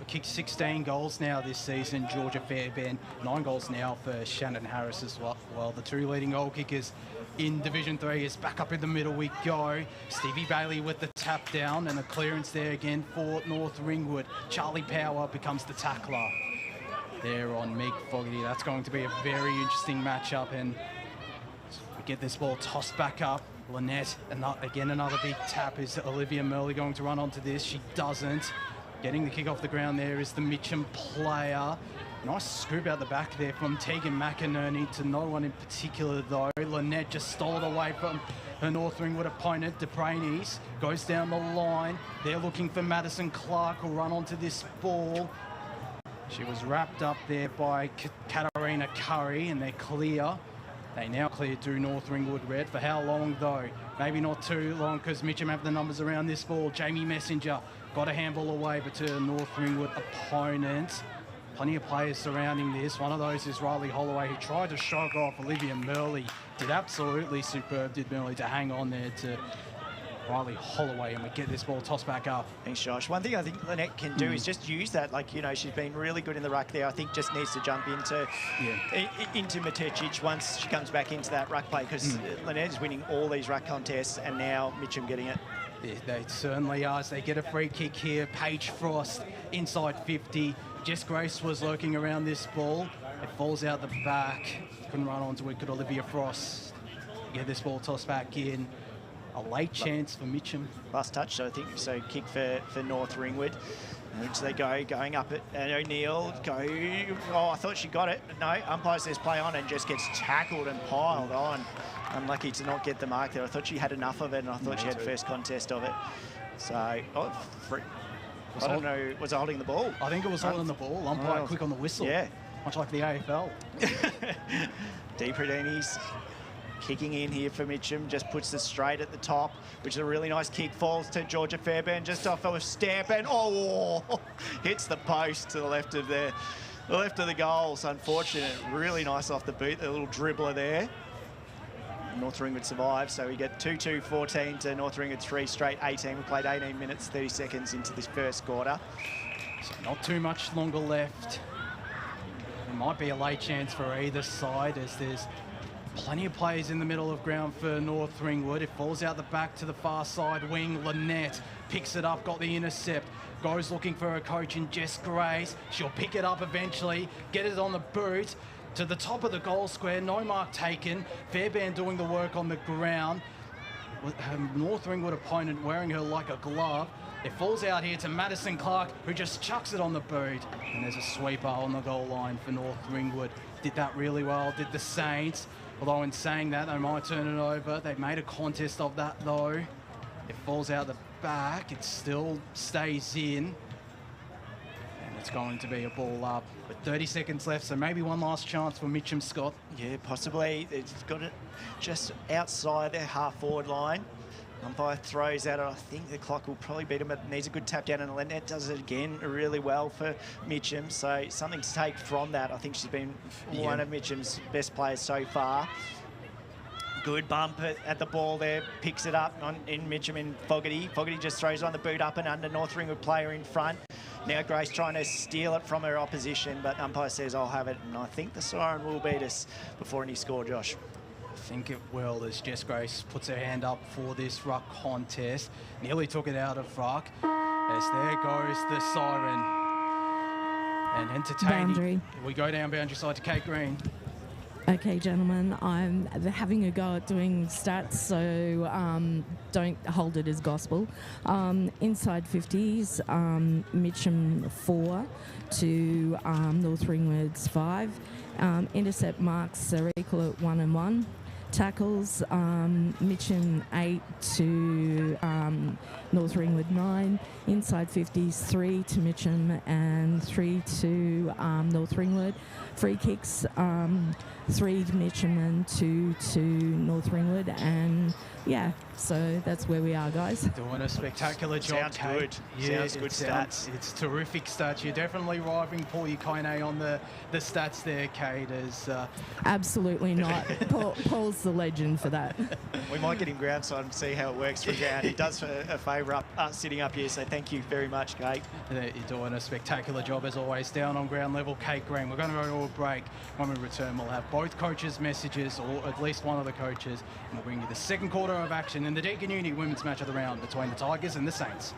Kicked 16 goals now this season, Georgia Fairbairn. 9 goals now for Shannon Harris as well. The 2 leading goal kickers in Division 3 is back up in the middle we go. Stevie Bailey with the tap down and a clearance there again for North Ringwood. Charlie Power becomes the tackler there on Meek Fogarty. That's going to be a very interesting matchup, and we get this ball tossed back up. Lynette, again another big tap. Is Olivia Murley going to run onto this? She doesn't. Getting the kick off the ground there is the Mitcham player. Nice scoop out the back there from Tegan McInerney to no one in particular though. Lynette just stole it away from her North Ringwood opponent. DePrainies goes down the line. They're looking for Madison Clark, who'll run onto this ball. She was wrapped up there by Katarina Curry, and they're clear. They now clear to North Ringwood red. For how long though? Maybe not too long, because Mitcham have the numbers around this ball. Jamie Messenger got a handball away, but to North Ringwood opponent. Plenty of players surrounding this. One of those is Riley Holloway, who tried to shrug off Olivia Murley. Did absolutely superb, did Murley, to hang on there to Riley Holloway, and we get this ball tossed back up. Thanks, Josh. One thing I think Lynette can do is just use that. Like, you know, she's been really good in the ruck there. I think just needs to jump into Matejic once she comes back into that ruck play, because Lynette is winning all these ruck contests, and now Mitcham getting it. Yeah, they certainly are. As they get a free kick here. Paige Frost inside 50. Jess Grace was lurking around this ball. It falls out the back. Couldn't run onto it. Could Olivia Frost get this ball tossed back in? A late chance for Mitcham. Last touch, so I think, so kick for North Ringwood. Which they going up at O'Neill. Oh, I thought she got it. No, umpire says play on, and just gets tackled and piled on. Unlucky to not get the mark there. I thought she had enough of it, and I thought she had first contest of it. So, I don't know, was it holding the ball? I think it was holding the ball. Umpire quick on the whistle. Yeah. Much like the AFL. DePradini's kicking in here for Mitcham, just puts it straight at the top, which is a really nice kick. Falls to Georgia Fairbairn just off of a step, and hits the post to the left of the goals. Unfortunate. Really nice off the boot, the little dribbler there. North Ringwood survives, so we get 2-2-14 to North Ringwood 3 straight 18. We played 18 minutes, 30 seconds into this first quarter. So not too much longer left. There might be a late chance for either side, as there's plenty of players in the middle of ground for North Ringwood. It falls out the back to the far side wing. Lynette picks it up, got the intercept, goes looking for a coach in Jess Grace. She'll pick it up eventually, get it on the boot to the top of the goal square. No mark taken. Fairbairn doing the work on the ground. With her North Ringwood opponent wearing her like a glove. It falls out here to Madison Clark, who just chucks it on the boot. And there's a sweeper on the goal line for North Ringwood. Did that really well, did the Saints. Although in saying that, they might turn it over. They made a contest of that though. It falls out the back. It still stays in. And it's going to be a ball up. With 30 seconds left, so maybe one last chance for Mitcham, Scott. Yeah, possibly. It's got it just outside their half-forward line. Umpire throws out it. I think the clock will probably beat him, but needs a good tap down, and Lynette does it again really well for Mitcham. So something to take from that. I think she's been one of Mitcham's best players so far. Good bump at the ball there, picks it up in Mitcham in Fogarty. Fogarty just throws on the boot up and under. North Ringwood player in front. Now Grace trying to steal it from her opposition, but umpire says I'll have it, and I think the siren will beat us before any score, Josh. I think it will, as Jess Grace puts her hand up for this ruck contest. Nearly took it out of ruck, as there goes the siren. And entertaining. Boundary. We go down boundary side to Kate Green. Okay, gentlemen, I'm having a go at doing stats, so don't hold it as gospel. Inside 50s, Mitcham 4 to North Ringwood's 5. Intercept marks are equal at 1 and 1. Tackles, Mitcham 8 to North Ringwood 9. Inside 50s, 3 to Mitcham and 3 to North Ringwood. Free kicks, 3 to Mitcham and 2 to North Ringwood. And yeah, so that's where we are, guys. Doing a spectacular job. Sounds Kate. good. Yeah, Sounds good stats. It's terrific stats. You're definitely rivaling Paul Ukaine on the stats there, Kate. As Absolutely not. Paul's the legend for that. We might get him groundside and see how it works from ground. He does a favour sitting up here, so thank you very much, Kate. You're doing a spectacular job as always. Down on ground level, Kate Green. We're going to go to a break. When we return, we'll have both coaches' messages, or at least one of the coaches, and we'll bring you the second quarter of action in the Deakin Uni women's match of the round between the Tigers and the Saints.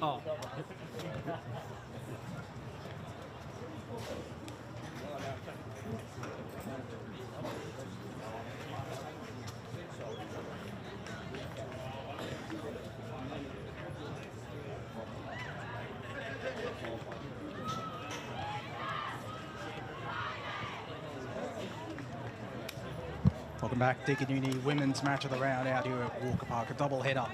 Oh. Welcome back, Deakin Uni women's match of the round out here at Walker Park, a double header.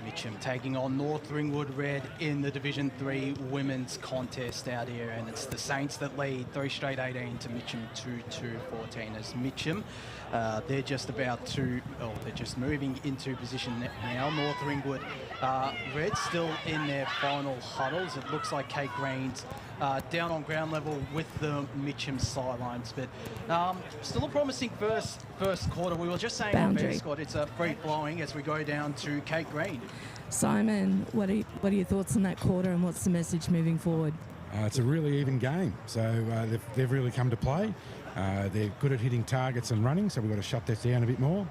Mitcham taking on North Ringwood Red in the Division 3 women's contest out here, and it's the Saints that lead 3 straight 18 to Mitcham 2-2-14 as Mitcham. They're just moving into position now. North Ringwood Red still in their final huddles. It looks like Kate Green's down on ground level with the Mitcham sidelines. But still a promising first quarter. We were just saying on Boundary. Bear Scott, it's a free-flowing as we go down to Kate Green. Simon, what are your thoughts on that quarter, and what's the message moving forward? It's a really even game, so they've really come to play. They're good at hitting targets and running, so we've got to shut that down a bit more.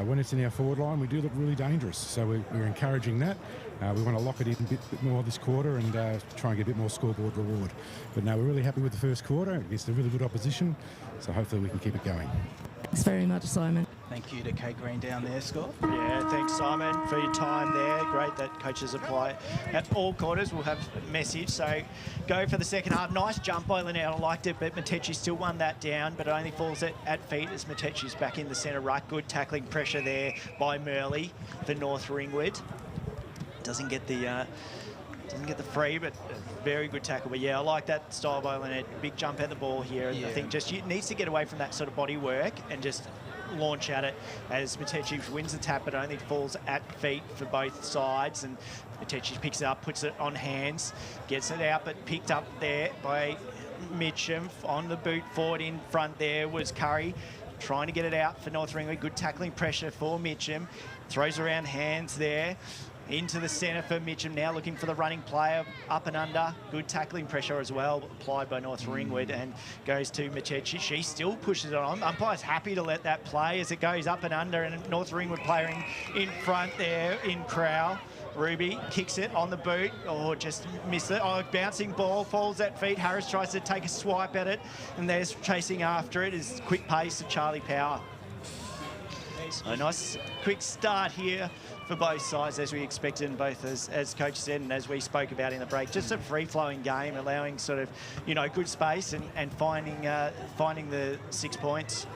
When it's in our forward line, we do look really dangerous, so we're encouraging that. We want to lock it in a bit more this quarter and try and get a bit more scoreboard reward. But no, we're really happy with the first quarter against a really good opposition, so hopefully we can keep it going. Thanks very much, Simon. Thank you to Kate Green down there, Scott. Yeah, thanks, Simon, for your time there. Great that coaches apply at all quarters. We'll have a message. So go for the second half. Nice jump by Linnell. I liked it, but Matechi still won that down, but it only falls at feet as Matechi's back in the centre ruck. Good tackling pressure there by Murley for North Ringwood. Doesn't get the free, but a very good tackle. But yeah, I like that style by Lynette. Big jump at the ball here. Yeah. I think just needs to get away from that sort of body work and just launch at it as Matechi wins the tap, but only falls at feet for both sides. And Matechi picks it up, puts it on hands, gets it out, but picked up there by Mitcham. On the boot forward in front there was Curry, trying to get it out for North Ringwood. Good tackling pressure for Mitcham. Throws around hands there. Into the centre for Mitcham now, looking for the running player, up and under. Good tackling pressure as well, applied by North Ringwood, and goes to Matechi. She still pushes it on. Umpire's happy to let that play as it goes up and under, and North Ringwood player in front there in Crow. Ruby kicks it on the boot, or just missed it. Oh, bouncing ball, falls at feet. Harris tries to take a swipe at it, and there's chasing after it is quick pace of Charlie Power. A nice quick start here for both sides, as we expected, and both as coach said and as we spoke about in the break. Just a free-flowing game, allowing sort of, good space and finding the 6 points.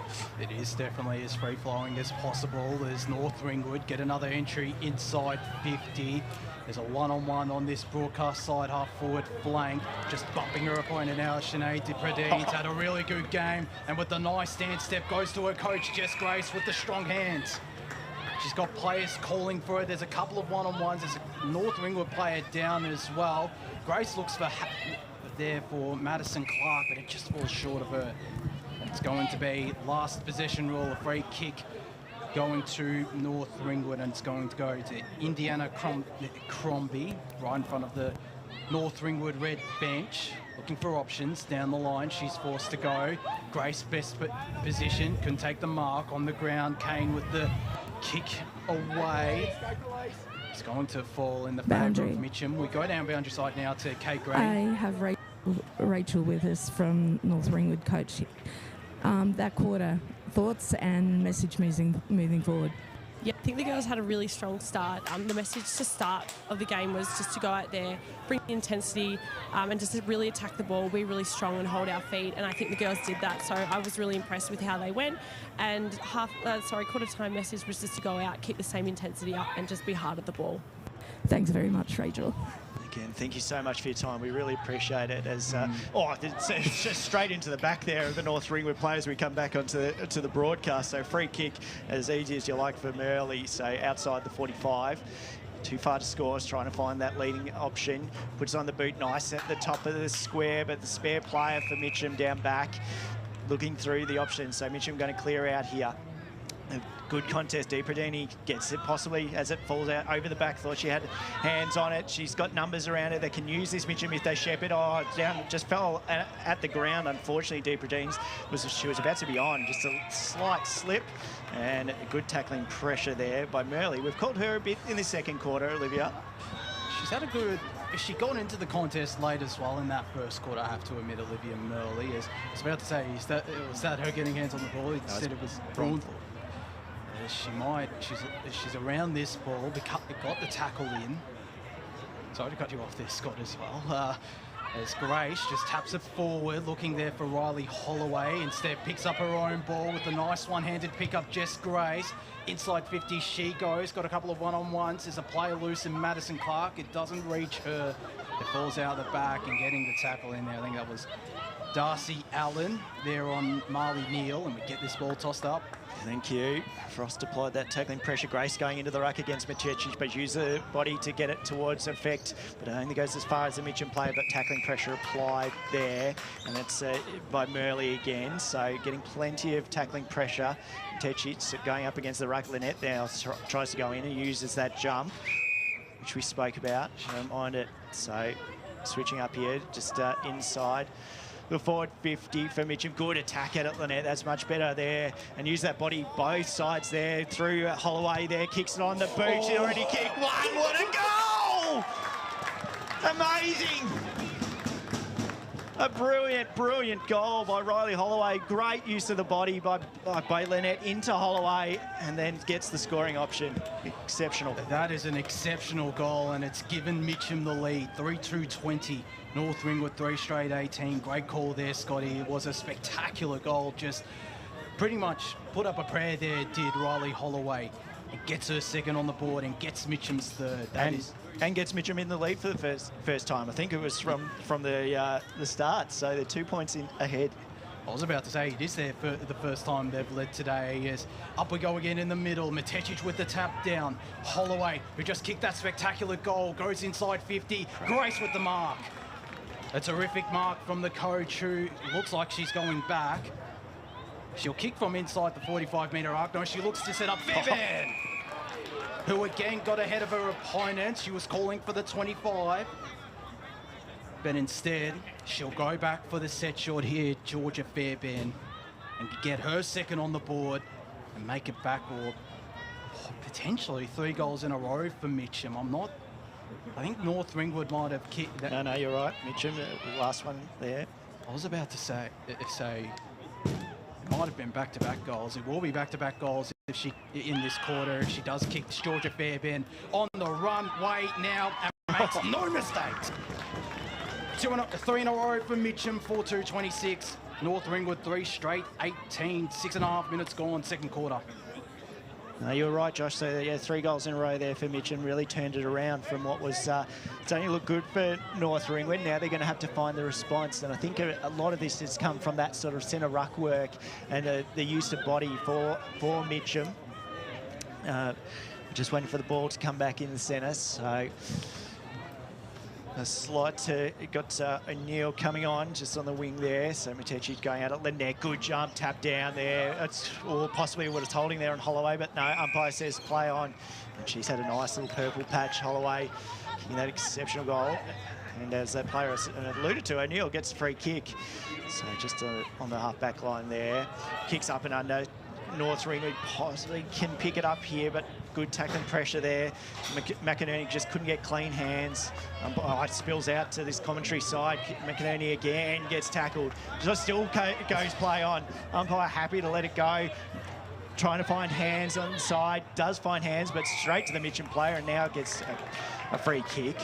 It is definitely as free-flowing as possible as North Ringwood get another entry inside 50. There's a one-on-one on this broadcast side, half-forward flank, just bumping her opponent now. Sinead Depredine's had a really good game, and with the nice stance step, goes to her coach, Jess Grace, with the strong hands. She's got players calling for it. There's a couple of one-on-ones. There's a North Ringwood player down as well. Grace looks there for Madison Clark, but it just falls short of her. It's going to be last possession rule, a free kick going to North Ringwood, and it's going to go to Indiana Crombie, right in front of the North Ringwood red bench, looking for options down the line. She's forced to go. Grace, best position, can take the mark on the ground. Kane with the kick away. It's going to fall in the favour of Mitcham. We go down boundary side now to Kate Gray. I have Rachel with us from North Ringwood coach. That quarter, thoughts and message moving forward? Yeah, I think the girls had a really strong start. The message to start of the game was just to go out there, bring intensity, and just to really attack the ball, be really strong and hold our feet. And I think the girls did that. So I was really impressed with how they went. And quarter time message was just to go out, keep the same intensity up, and just be hard at the ball. Thanks very much, Rachel. Again, thank you so much for your time. We really appreciate it. As it's just straight into the back there of the North Ringwood players. We come back onto the broadcast. So free kick, as easy as you like for Murley. So outside the 45. Too far to score, is trying to find that leading option. Puts on the boot nice at the top of the square, but the spare player for Mitcham down back, looking through the options. So Mitcham going to clear out here. A good contest. Deepradini gets it possibly as it falls out over the back. Thought she had hands on it. She's got numbers around it. They can use this Mitcham if they shepherd. Oh, down, just fell at the ground. Unfortunately, Deepradini she was about to be on. Just a slight slip and a good tackling pressure there by Murley. We've called her a bit in the second quarter, Olivia. She's had a good... She got into the contest late as well in that first quarter, I have to admit, Olivia Murley. I was about to say, was that her getting hands on the ball? Instead it was Braun. She's around this ball, got the tackle in. Sorry to cut you off there, Scott, as well. As Grace just taps it forward, looking there for Riley Holloway. Instead, picks up her own ball with a nice one-handed pick-up, Jess Grace. Inside 50, she goes. Got a couple of one-on-ones. There's a player loose in Madison Clark. It doesn't reach her. It falls out the back and getting the tackle in there. I think that was Darcy Allen there on Marley Neal, and we get this ball tossed up. Thank you. Frost applied that tackling pressure. Grace going into the ruck against Mitcham, but use the body to get it towards effect. But it only goes as far as the Mitcham player, but tackling pressure applied there. And that's by Murley again. So getting plenty of tackling pressure. Techic going up against the ruck. Lynette now tries to go in and uses that jump, which we spoke about. She don't mind it. So switching up here, just inside. The forward 50 for Mitcham. Good attack at it, Lynette. That's much better there. And use that body both sides there. Through Holloway there. Kicks it on the boot. She already kicked one. What a goal! Amazing! A brilliant, brilliant goal by Riley Holloway. Great use of the body by Lynette into Holloway, and then gets the scoring option. Exceptional. That is an exceptional goal, and it's given Mitcham the lead. 3-2-20. North Ringwood 3 straight 18. Great call there, Scotty. It was a spectacular goal. Just pretty much put up a prayer there, did Riley Holloway. It gets her second on the board and gets Mitcham's third. And gets Mitcham in the lead for the first time. I think it was from the start. So they're 2 points in ahead. I was about to say, it is the first time they've led today. Yes. Up we go again in the middle. Matetic with the tap down. Holloway, who just kicked that spectacular goal, goes inside 50. Grace with the mark. A terrific mark from the coach, who looks like she's going back. She'll kick from inside the 45-metre arc. No, she looks to set up Fairbairn, who again got ahead of her opponent. She was calling for the 25. But instead, she'll go back for the set shot here, Georgia Fairbairn, and get her second on the board and make it back, or potentially 3 goals in a row for Mitcham. I think North Ringwood might have kicked that. No, you're right. Mitcham, the last one there. I was about to say it might have been back-to-back goals. It will be back-to-back goals if she, in this quarter, if she does kick Georgia Fairbairn on the runway now and makes no mistakes. 3 in a row for Mitcham, 4-2-26. North Ringwood 3 straight 18, 6.5 minutes gone, second quarter. No, you were right, Josh. So, yeah, 3 goals in a row there for Mitcham. Really turned it around from what was it's only looked good for North Ringwood. Now they're going to have to find the response. And I think a lot of this has come from that sort of centre ruck work and the use of body for Mitcham. Just waiting for the ball to come back in the centre. So a slight, got O'Neill coming on just on the wing there. So Matetic going out at Lynette. Good jump, tap down there. Or possibly would have told him there on Holloway, but no, umpire says play on. And she's had a nice little purple patch, Holloway, kicking that exceptional goal. And as that player alluded to, O'Neill gets a free kick. So just on the half-back line there. Kicks up and under. North Ringwood possibly can pick it up here, but good tackling pressure there. McInerney just couldn't get clean hands. It spills out to this commentary side. McInerney again gets tackled. Just still goes play on. Umpire happy to let it go. Trying to find hands on the side. Does find hands, but straight to the Mitcham player, and now gets a free kick.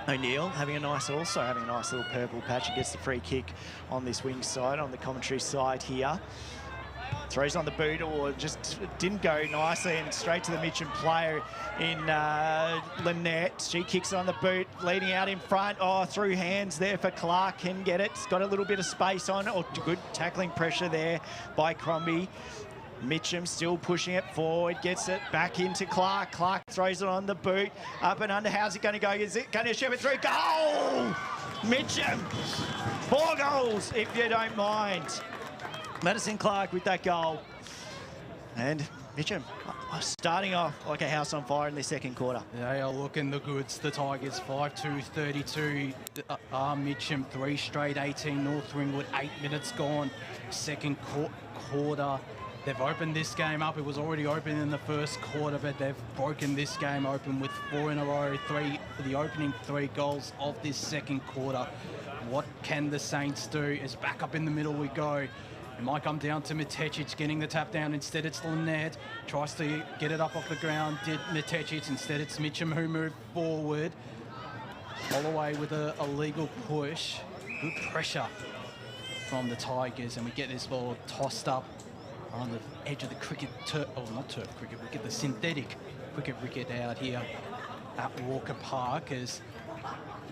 O'Neill having a nice little purple patch. He gets the free kick on this wing side, on the commentary side here. Throws on the boot, or just didn't go nicely, and straight to the Mitcham player in Lynette. She kicks it on the boot, leading out in front. Oh, through hands there for Clark. Can get it. It's got a little bit of space on. Oh, good tackling pressure there by Crombie. Mitcham still pushing it forward, gets it back into Clark. Clark throws it on the boot, up and under. How's it going to go? Is it going to shove it through? Goal! Mitcham! 4 goals, if you don't mind. Madison Clark with that goal. And Mitcham starting off like a house on fire in the second quarter. They are looking the goods. The Tigers 5-2-32. Mitcham 3 straight 18. North Ringwood 8 minutes gone. Second quarter. They've opened this game up. It was already open in the first quarter, but they've broken this game open with 4 in a row. The opening 3 goals of this second quarter. What can the Saints do? Is back up in the middle we go. It might come down to Matetic getting the tap down. Instead, it's Lynette. Tries to get it up off the ground. Did Matetic. Instead, it's Mitcham who moved forward. Holloway with a legal push. Good pressure from the Tigers. And we get this ball tossed up on the edge of the cricket turf. Oh, not turf cricket. We get the synthetic cricket wicket out here at Walker Park as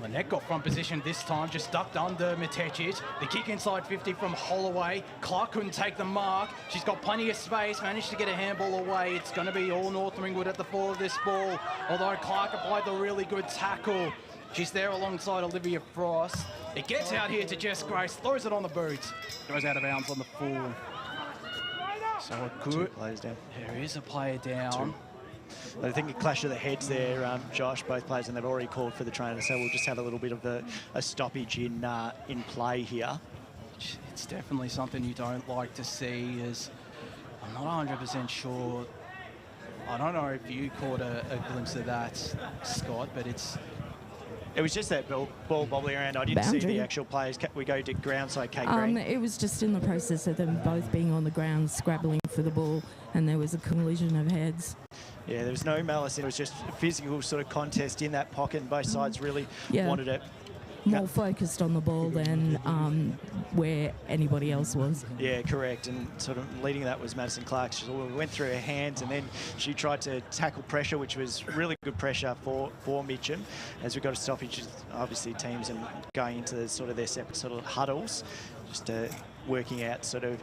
Lynette got front position this time, just ducked under Mitechic. The kick inside 50 from Holloway. Clark couldn't take the mark. She's got plenty of space, managed to get a handball away. It's going to be all North Ringwood at the fall of this ball, although Clark applied the really good tackle. She's there alongside Olivia Frost. It gets out here to Jess Grace, throws it on the boot. Goes out of bounds on the full. So a good... Two players down. There is a player down. I think a clash of the heads there, Josh, both players, and they've already called for the trainer, so we'll just have a little bit of a stoppage in play here. It's definitely something you don't like to see, as I'm not 100% sure. I don't know if you caught a glimpse of that, Scott, but it was just that ball bobbling around. I didn't see the actual players. We go to ground side, Kate Green. It was just in the process of them both being on the ground, scrabbling for the ball, and there was a collision of heads. Yeah, there was no malice. It was just a physical sort of contest in that pocket, and both sides really wanted it. More focused on the ball than where anybody else was. Yeah, correct. And sort of leading that was Madison Clark. She went through her hands, and then she tried to tackle pressure, which was really good pressure for Mitcham. As we got a stoppage, obviously teams and going into the, sort of their separate sort of huddles, just working out sort of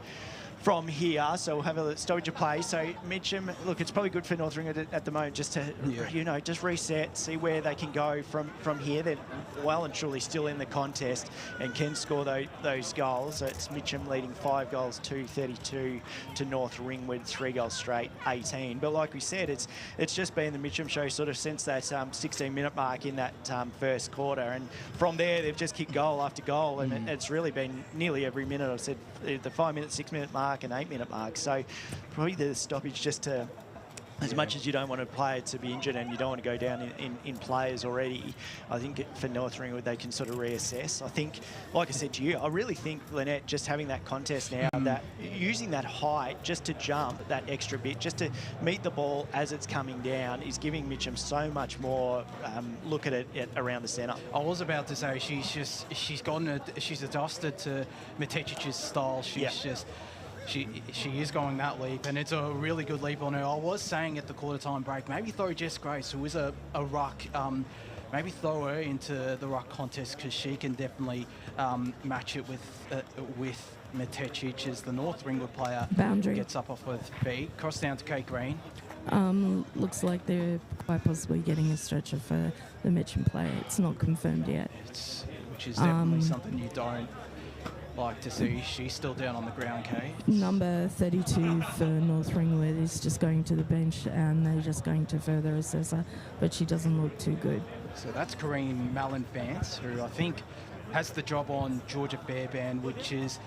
from here. So we'll have a stoppage of play. So Mitcham, look, it's probably good for North Ringwood at the moment just to, you know, just reset, see where they can go from here. They're well and truly still in the contest and can score those goals. So it's Mitcham leading 5 goals, 2-32 to North Ringwood, 3 goals straight, 18. But like we said, it's just been the Mitcham show sort of since that 16-minute mark in that first quarter. And from there, they've just kicked goal after goal. And it's really been nearly every minute. I've said the 5-minute, 6-minute mark, an 8-minute mark. So probably the stoppage just to, as much as you don't want a player to be injured and you don't want to go down in players already, I think for North Ringwood they can sort of reassess. I think, like I said to you, I really think Lynette just having that contest now, that using that height just to jump that extra bit, just to meet the ball as it's coming down, is giving Mitcham so much more look at it around the centre. I was about to say she's adjusted to Mitechic's style. She is going that leap, and it's a really good leap on her. I was saying at the quarter-time break, maybe throw Jess Grace, who is a ruck, maybe throw her into the ruck contest, because she can definitely match it with Mitechic as the North Ringwood player. Boundary. Gets up off both feet. Cross down to Kate Green. Looks like they're quite possibly getting a stretcher for the Mitcham player. It's not confirmed yet. Which is definitely something you don't like to see. She's still down on the ground, Kate. Number 32 for North Ringwood is just going to the bench, and they're just going to further assess her, but she doesn't look too good. So that's Corinne Mallon-Vance, who I think has the job on Georgia Fairbairn, which is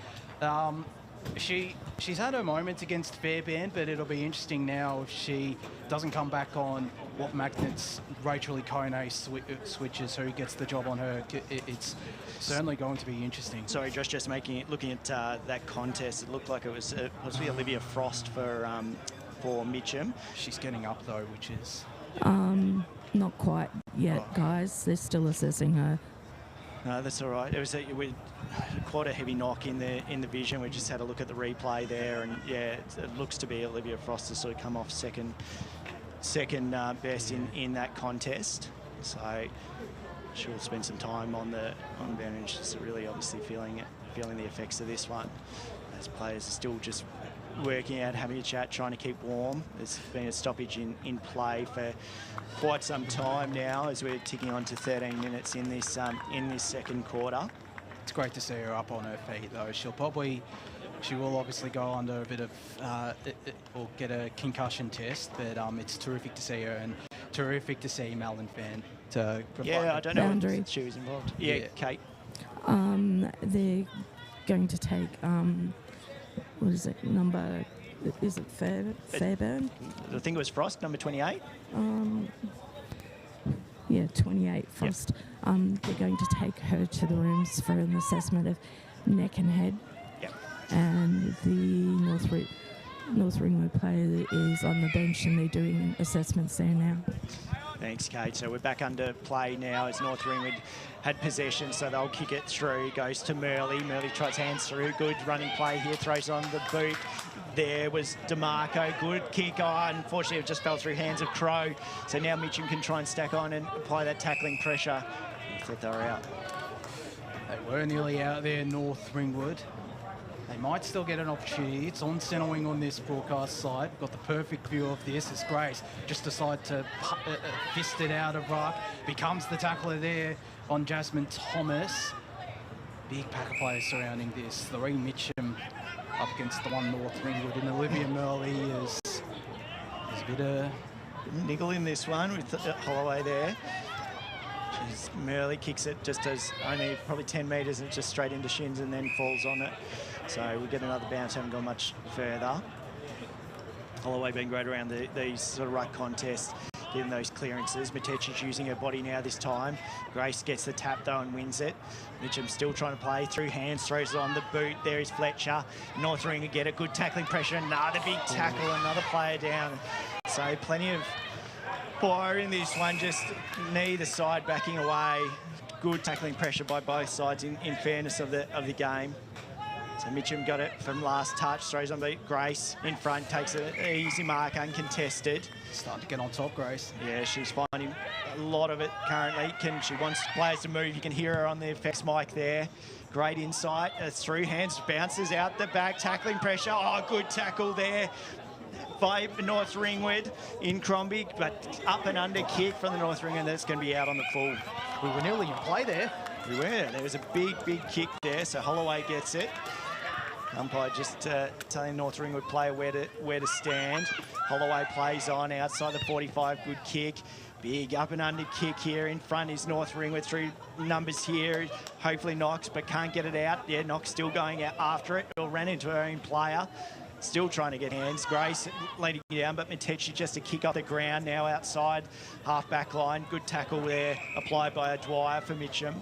she's had her moments against Fairbairn, but it'll be interesting now if she doesn't come back on what magnets Rachel Ikone switches, who gets the job on her. It's certainly going to be interesting. Sorry, Josh, just looking at that contest, it looked like it was possibly Olivia Frost for Mitcham. She's getting up though, which is not quite yet, guys. They're still assessing her. No, that's all right. It was quite a heavy knock in the vision. We just had a look at the replay there, and yeah, it looks to be Olivia Frost to sort of come off second best in that contest. So she'll spend some time on the bench, just really obviously feeling the effects of this one. As players are still just working out, having a chat, trying to keep warm. There's been a stoppage in play for quite some time now, as we're ticking on to 13 minutes in this second quarter. It's great to see her up on her feet though. She will obviously go under a bit of or get a concussion test, but it's terrific to see her, and terrific to see Melbourne fan to provide. Yeah, I don't know Boundary. if she was involved. Yeah, Kate. They're going to take what is it? Is it Fairbairn? I think it was Frost, number 28. Yeah, 28 Frost. Yep. They're going to take her to the rooms for an assessment of neck and head. Yep. And the North Ringwood player is on the bench, and they're doing assessments there now. Thanks, Kate. So we're back under play now as North Ringwood had possession, so they'll kick it through. Goes to Murley. Murley tries hands through. Good running play here. Throws on the boot. There was DeMarco. Good kick on. Unfortunately, it just fell through hands of Crow. So now Mitcham can try and stack on and apply that tackling pressure. Thought they were out. They were nearly out there, North Ringwood. They might still get an opportunity. It's on centre wing on this broadcast side. Got the perfect view of this as Grace just decide to fist it out of ruck. Becomes the tackler there on Jasmine Thomas. Big pack of players surrounding this. 3 Mitcham up against the 1 North Ringwood. And Olivia Murley is a bit of niggle in this one with Holloway there. Murley kicks it just as only probably 10 metres and just straight into shins and then falls on it. So we get another bounce, haven't gone much further. Holloway been great around these sort of ruck contests, getting those clearances. Mateci's using her body now this time. Grace gets the tap though and wins it. Mitcham still trying to play through hands, throws it on the boot. There is Fletcher. North Ring get a good tackling pressure. Another big tackle, another player down. So plenty of fire in this one, just neither side backing away. Good tackling pressure by both sides in fairness of the game. So Mitcham got it from last touch, throws on the Grace in front, takes an easy mark, uncontested. starting to get on top, Grace. Yeah, she's finding a lot of it currently. She wants players to move. You can hear her on the effects mic there. Great insight, through hands, bounces out the back, tackling pressure. Oh, good tackle there by North Ringwood in Crombie, but up and under kick from the North Ringwood. That's going to be out on the full. We were nearly in play there. We were. There was a big kick there, so Holloway gets it. Umpire just telling North Ringwood player where to stand. Holloway plays on outside the 45. Good kick. Big up and under kick here. In front is North Ringwood through numbers here. Hopefully Knox, but can't get it out. Yeah, Knox still going out after it. Or ran into her own player. Still trying to get hands. Grace leading down, but Miteci just a kick off the ground now outside half back line. Good tackle there applied by a Dwyer for Mitcham.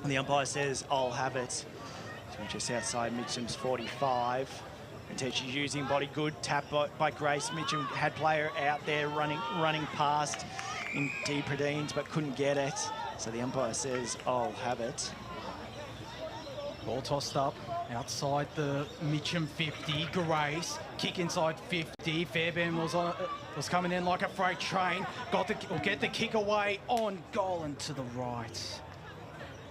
And the umpire says, I'll have it. So just outside Mitcham's 45. Miteci's using body. Good tap by Grace. Mitcham had player out there running past in Deepradines, but couldn't get it. So the umpire says, I'll have it. Ball tossed up outside the Mitcham 50. Grace kick inside 50. Fairbairn was coming in like a freight train. Will get the kick away on goal and to the right.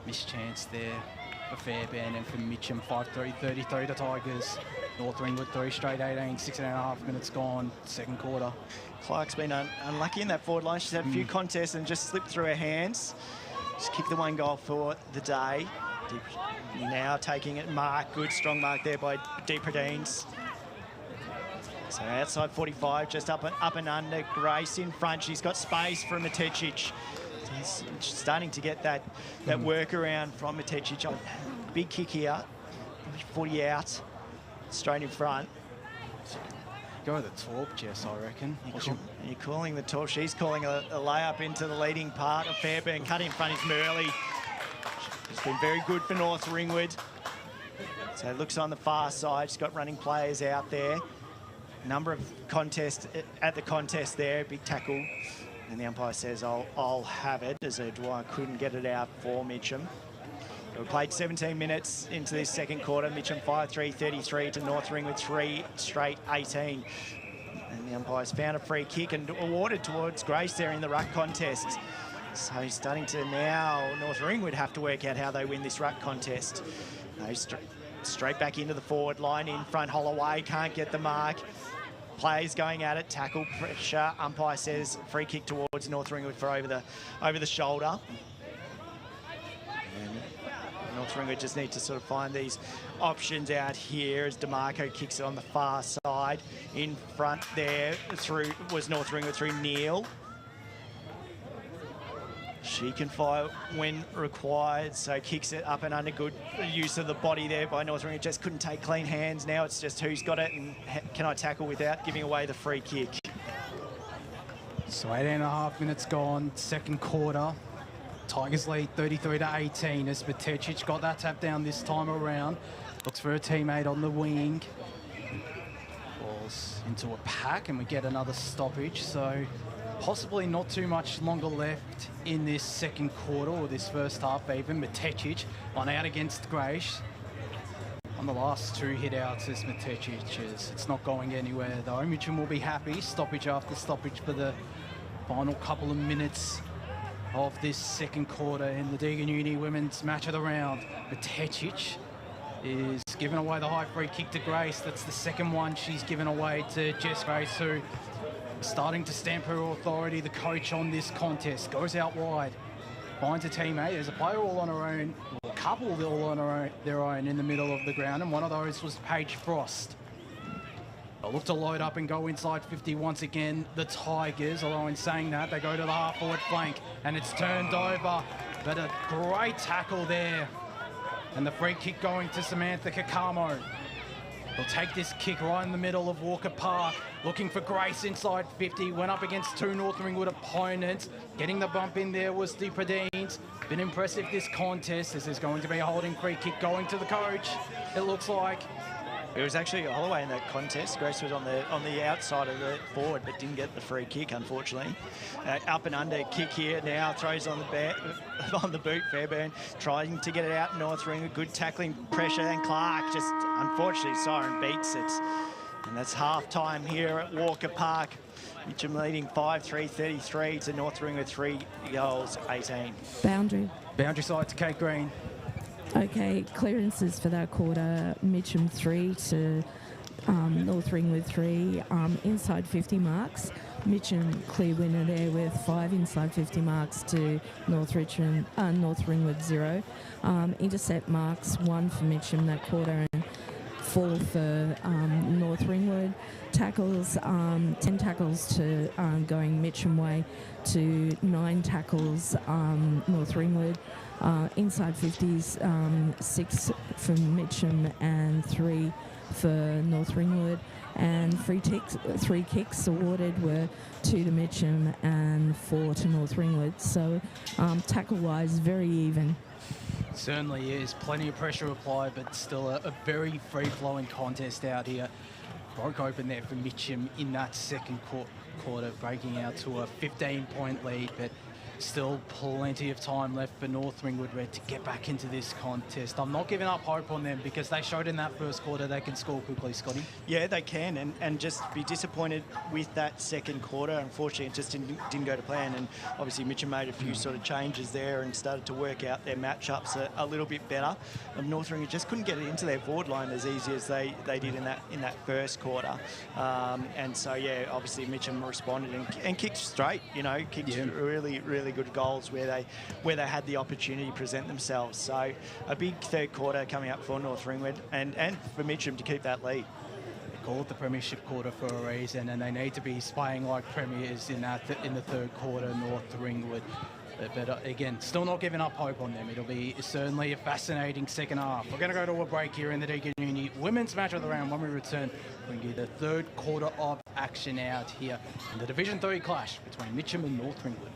Missed chance there for Fairbairn and for Mitcham. 5-3, 33 to Tigers. North Ringwood 3 straight 18. 6.5 minutes gone. Second quarter. Clark's been unlucky in that forward line. She's had a few contests and just slipped through her hands. Just kicked the 1 goal for the day. Now taking it, mark, good strong mark there by Deepradines. So outside 45, just up and under. Grace in front, she's got space from Matecic. She's starting to get that workaround from Matecic. Big kick here, 40 out, straight in front. Go the torp, Jess, I reckon. You're calling the torp. She's calling a layup into the leading part of Fairbairn. Cut in front is Murley. It's been very good for North Ringwood. So it looks on the far side. She's got running players out there. Number of contests at the contest there. Big tackle. And the umpire says, I'll have it, as Dwyer couldn't get it out for Mitcham. We played 17 minutes into this second quarter. Mitcham 5-3, 33 to North Ringwood 3 straight 18. And the umpire's found a free kick and awarded towards Grace there in the ruck contest. So he's starting to now, North Ringwood have to work out how they win this ruck contest. Straight back into the forward line in front. Holloway can't get the mark. Players going at it, tackle pressure. Umpire says free kick towards North Ringwood for over the shoulder. And North Ringwood just need to sort of find these options out here as DeMarco kicks it on the far side. In front there was North Ringwood through Neil. She can fire when required, so kicks it up and under. Good use of the body there by North Ringwood. Just couldn't take clean hands. Now it's just who's got it and can I tackle without giving away the free kick. So 18.5 minutes gone, second quarter. Tigers lead 33 to 18 as Matecic got that tap down this time around. Looks for a teammate on the wing. Balls into a pack and we get another stoppage. So possibly not too much longer left in this second quarter or this first half even. Matecic on out against Grace. On the last 2 hit outs is Matecic. It's not going anywhere though. Mitcham will be happy. Stoppage after stoppage for the final couple of minutes of this second quarter in the Deakin Uni Women's Match of the Round. Matetic is giving away the high free kick to Grace. That's the second one she's given away to Jess Grace, who is starting to stamp her authority. The coach on this contest goes out wide, finds a teammate. There's a player all on her own, or a couple all on their own in the middle of the ground, and one of those was Paige Frost. They'll look to load up and go inside 50 once again, the Tigers, although in saying that, they go to the half-forward flank, and it's turned over. But a great tackle there. And the free kick going to Samantha Kakamo. They'll take this kick right in the middle of Walker Park, looking for Grace inside 50, went up against two North Ringwood opponents. Getting the bump in there was the Pradines. Been impressive this contest. This is going to be a holding free kick going to the coach, it looks like. It was actually Holloway in that contest. Grace was on the outside of the forward, but didn't get the free kick, unfortunately. Up and under kick here now, throws on the boot. Fairbairn trying to get it out. North Ringwood, good tackling pressure, and Clark just unfortunately Siren beats it. And that's half time here at Walker Park. Mitcham leading 5-3-33 to North Ringwood 3 goals 18. Boundary. Boundary side to Kate Green. Okay, clearances for that quarter. Mitcham 3 to North Ringwood 3. Inside 50 marks. Mitcham clear winner there with 5 inside 50 marks to North Ringwood 0. Intercept marks 1 for Mitcham that quarter and 4 for North Ringwood. Tackles, 10 tackles to going Mitcham way to 9 tackles North Ringwood. Inside 50s, 6 from Mitcham and 3 for North Ringwood. And 3 kicks awarded were 2 to Mitcham and 4 to North Ringwood. So tackle-wise, very even. Certainly is. Plenty of pressure applied, but still a very free-flowing contest out here. Broke open there for Mitcham in that second quarter, breaking out to a 15-point lead, but still plenty of time left for North Ringwood Red to get back into this contest. I'm not giving up hope on them because they showed in that first quarter they can score quickly, Scotty. Yeah, they can, and just be disappointed with that second quarter. Unfortunately, it just didn't go to plan, and obviously Mitcham made a few sort of changes there and started to work out their matchups a little bit better. North Ringwood just couldn't get it into their forward line as easy as they did in that first quarter. And so, yeah, obviously Mitcham responded and kicked straight, kicked really good goals where they had the opportunity to present themselves. So a big third quarter coming up for North Ringwood and for Mitcham to keep that lead. They call it the premiership quarter for a reason, and they need to be playing like premiers in the third quarter, North Ringwood. But again, still not giving up hope on them. It'll be certainly a fascinating second half. We're going to go to a break here in the Deakin Uni Women's Match of the Round. When we return, bring you the third quarter of action out here in the Division 3 clash between Mitcham and North Ringwood.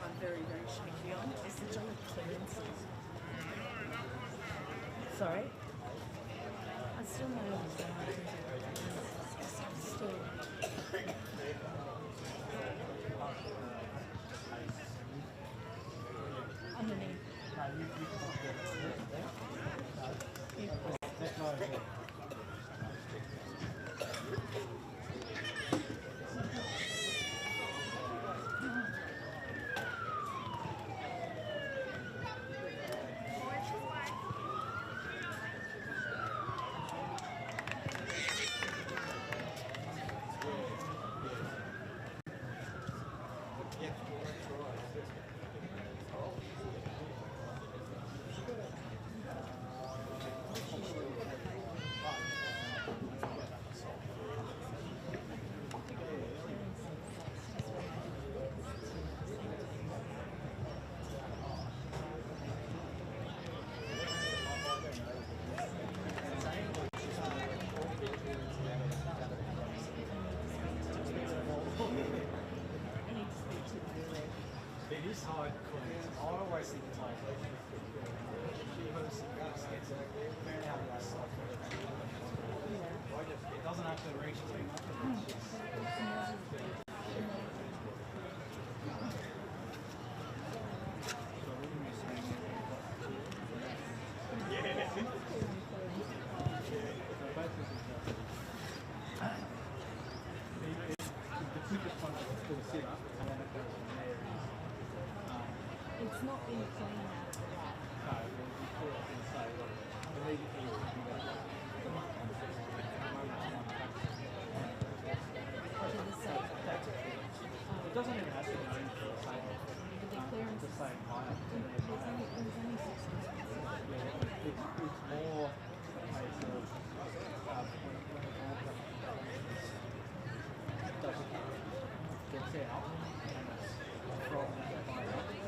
I'm very shaky on is the job of clearances. Sorry? I still know still. Underneath. It's not been clean It doesn't even have to be known for the same. The same height. It's more a case of it doesn't get out and it's from that height.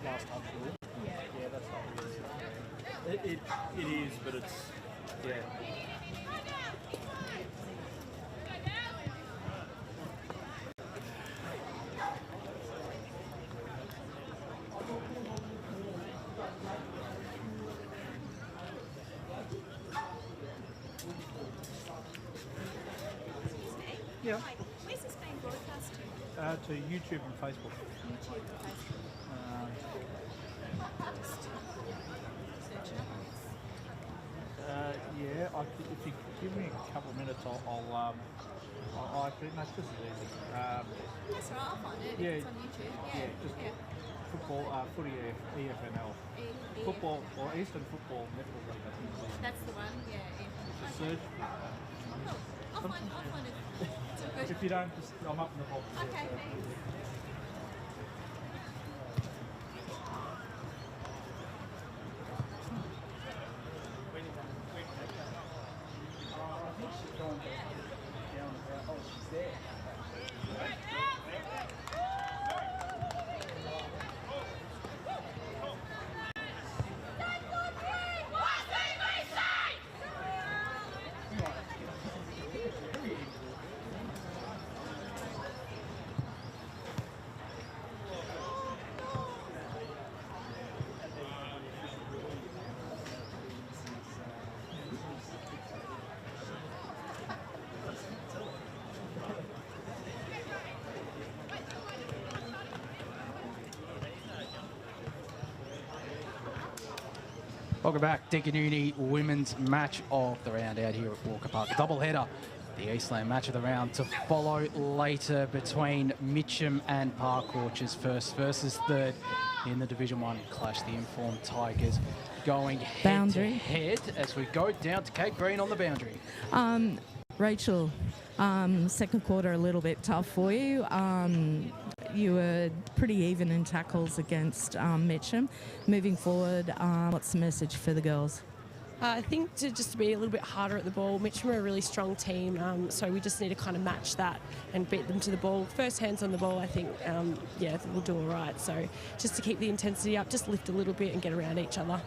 Last touch rule. Yeah, that's not really. It is, but it's yeah. Yeah. Where's this being broadcast to? To YouTube and Facebook. YouTube and Facebook. Yeah, if you give me a couple of minutes, I think that's just as easy. That's right, I'll find it. Yeah, It's on YouTube. Yeah, just football, footy EFNL. Football, or Eastern Football Netball League, I think it is. That's the one, yeah. Just Okay. search. I'll find it. It's all good. If you don't, just, I'm up in the box. Okay, thanks. Welcome back. Deakin Uni women's match of the round out here at Walker Park. Double header. The Eastland match of the round to follow later between Mitcham and Park Orchards, first versus third in the Division 1 clash. The informed Tigers going head to head as we go down to Kate Green on the boundary. Rachel, second quarter a little bit tough for you. You were pretty even in tackles against Mitcham. Moving forward, what's the message for the girls? I think to just be a little bit harder at the ball. Mitcham are a really strong team, so we just need to kind of match that and beat them to the ball. First hands on the ball, I think, we'll do all right. So just to keep the intensity up, just lift a little bit and get around each other.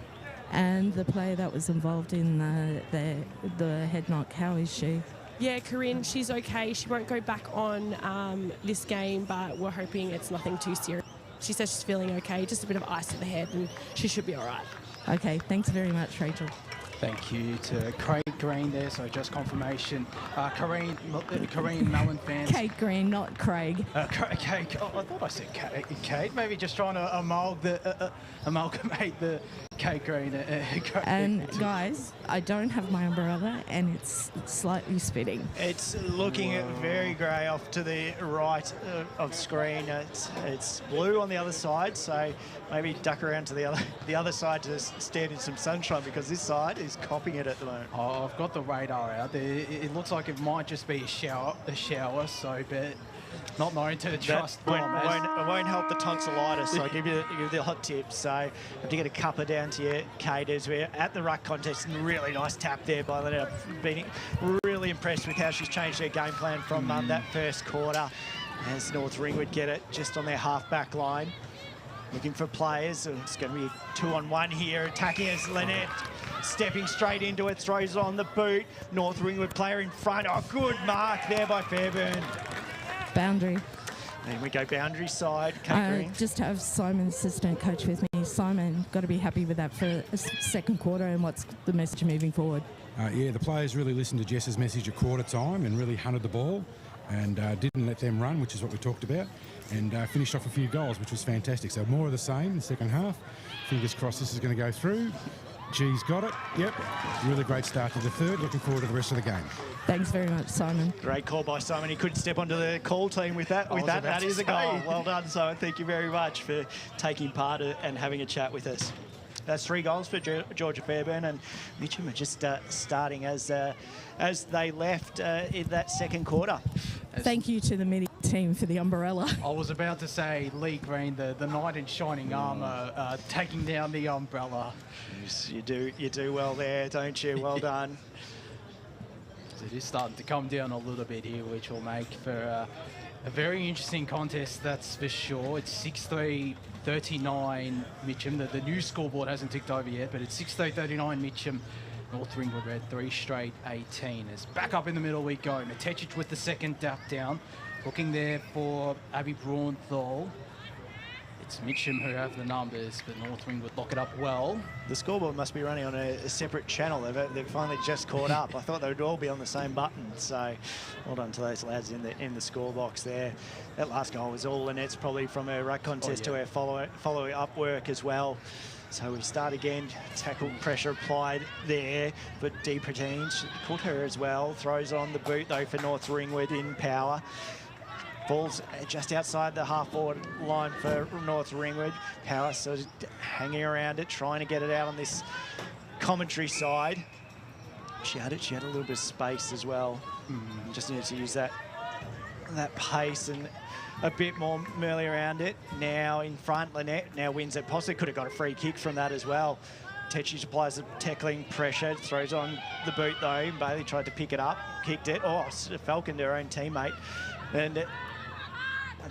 And the player that was involved in the head knock, how is she? Yeah, Corinne, she's okay. She won't go back on this game, but we're hoping it's nothing too serious. She says she's feeling okay, just a bit of ice to the head, and she should be all right. Okay, thanks very much, Rachel. Thank you to Craig Green there, so just confirmation. Korean Mellon fans. Kate Green, not Craig. Kate, I thought I said Kate. Maybe just trying to amalgamate the Kate Green. And guys, I don't have my umbrella and it's slightly spitting. It's looking very grey off to the right of screen. It's blue on the other side, so maybe duck around to the other side to stand in some sunshine, because this side is copying it at the moment. Oh, I've got the radar out there. It looks like it might just be a shower, so but not known to trust It won't help the tonsillitis, so I'll give you the hot tip. So have to get a cuppa down to you, Kate, as we're at the ruck contest. And really nice tap there by Lynette. Being really impressed with how she's changed her game plan from that first quarter. As North Ringwood get it just on their half-back line. Looking for players. It's going to be 2-on-1 here. Attacking as Lynette stepping straight into it, throws it on the boot. North Ringwood player in front. Oh, good mark there by Fairburn. Boundary. And we go boundary side. Kate Green. Just to have Simon, assistant coach, with me. Simon, got to be happy with that for a second quarter, and what's the message moving forward? Yeah, the players really listened to Jess's message at quarter time and really hunted the ball and didn't let them run, which is what we talked about, and finished off a few goals, which was fantastic. So more of the same in the second half. Fingers crossed this is going to go through. G's got it. Yep. Really great start to the third. Looking forward to the rest of the game. Thanks very much, Simon. Great call by Simon. He couldn't step onto the call team with that. That is a goal. Well done, Simon. Thank you very much for taking part and having a chat with us. That's 3 goals for Georgia Fairburn, and Mitcham are just starting as they left in that second quarter. Thank you to the midi team for the umbrella. I was about to say Lee Green, the knight in shining armour, taking down the umbrella. Yes, you do well there, don't you? Well done. It is starting to come down a little bit here, which will make for a very interesting contest, that's for sure. It's 6-3, 39 Mitcham. The new scoreboard hasn't ticked over yet, but it's 6-3, 39 Mitcham. North Ringwood Red, 3 straight 18. As back up in the middle we go. Matetic with the second dap down. Looking there for Abby Braunthal. It's Mitcham who have the numbers, but North Ringwood lock it up well. The scoreboard must be running on a separate channel. They've finally just caught up. I thought they would all be on the same button. So well done to those lads in the score box there. That last goal was all Lynette's, probably from her ruck contest to her follow up work as well. So we start again. Tackle pressure applied there, but Deakin caught her as well. Throws on the boot though for North Ringwood in power. Falls just outside the half-forward line for North Ringwood. Power sort of hanging around it, trying to get it out on this commentary side. She had a little bit of space as well. Just needed to use that pace and a bit more Merle around it. Now in front, Lynette now wins it. Possibly could have got a free kick from that as well. Tetchie applies the tackling pressure, throws on the boot though. Bailey tried to pick it up, kicked it. Oh, falconed her own teammate. And it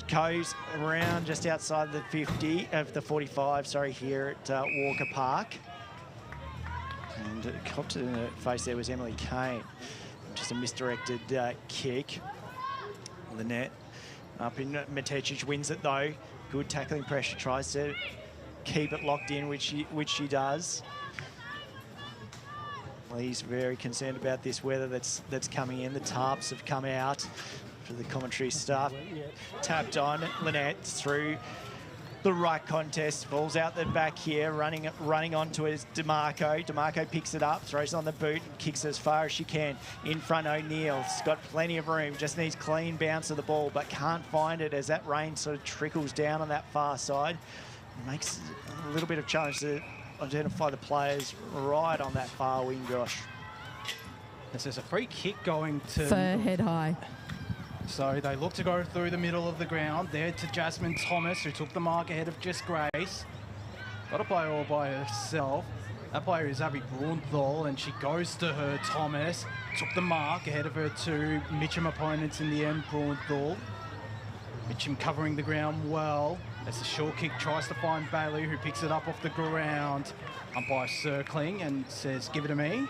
goes around just outside the 50 of the 45, sorry, here at Walker Park. And copped in the face there was Emily Kane. Just a misdirected kick. Lynette up in Matetic wins it though. Good tackling pressure, tries to keep it locked in, which she does. Lee's very concerned about this weather that's coming in. The tarps have come out for the commentary staff. Tapped on, Lynette through the right contest, falls out the back here, running onto it is DeMarco. DeMarco picks it up, throws on the boot, and kicks as far as she can. In front, O'Neill's got plenty of room, just needs clean bounce of the ball, but can't find it as that rain sort of trickles down on that far side. Makes a little bit of challenge to identify the players right on that far wing, Josh. There's a free kick going to... For head high. So they look to go through the middle of the ground. There to Jasmine Thomas, who took the mark ahead of Jess Grace. Got a player all by herself. That player is Abby Braunthal, and she goes to her, Thomas. Took the mark ahead of her two Mitcham opponents in the end, Braunthal. Mitcham covering the ground well. As the short kick tries to find Bailey, who picks it up off the ground. Umpire circling and says, give it to me.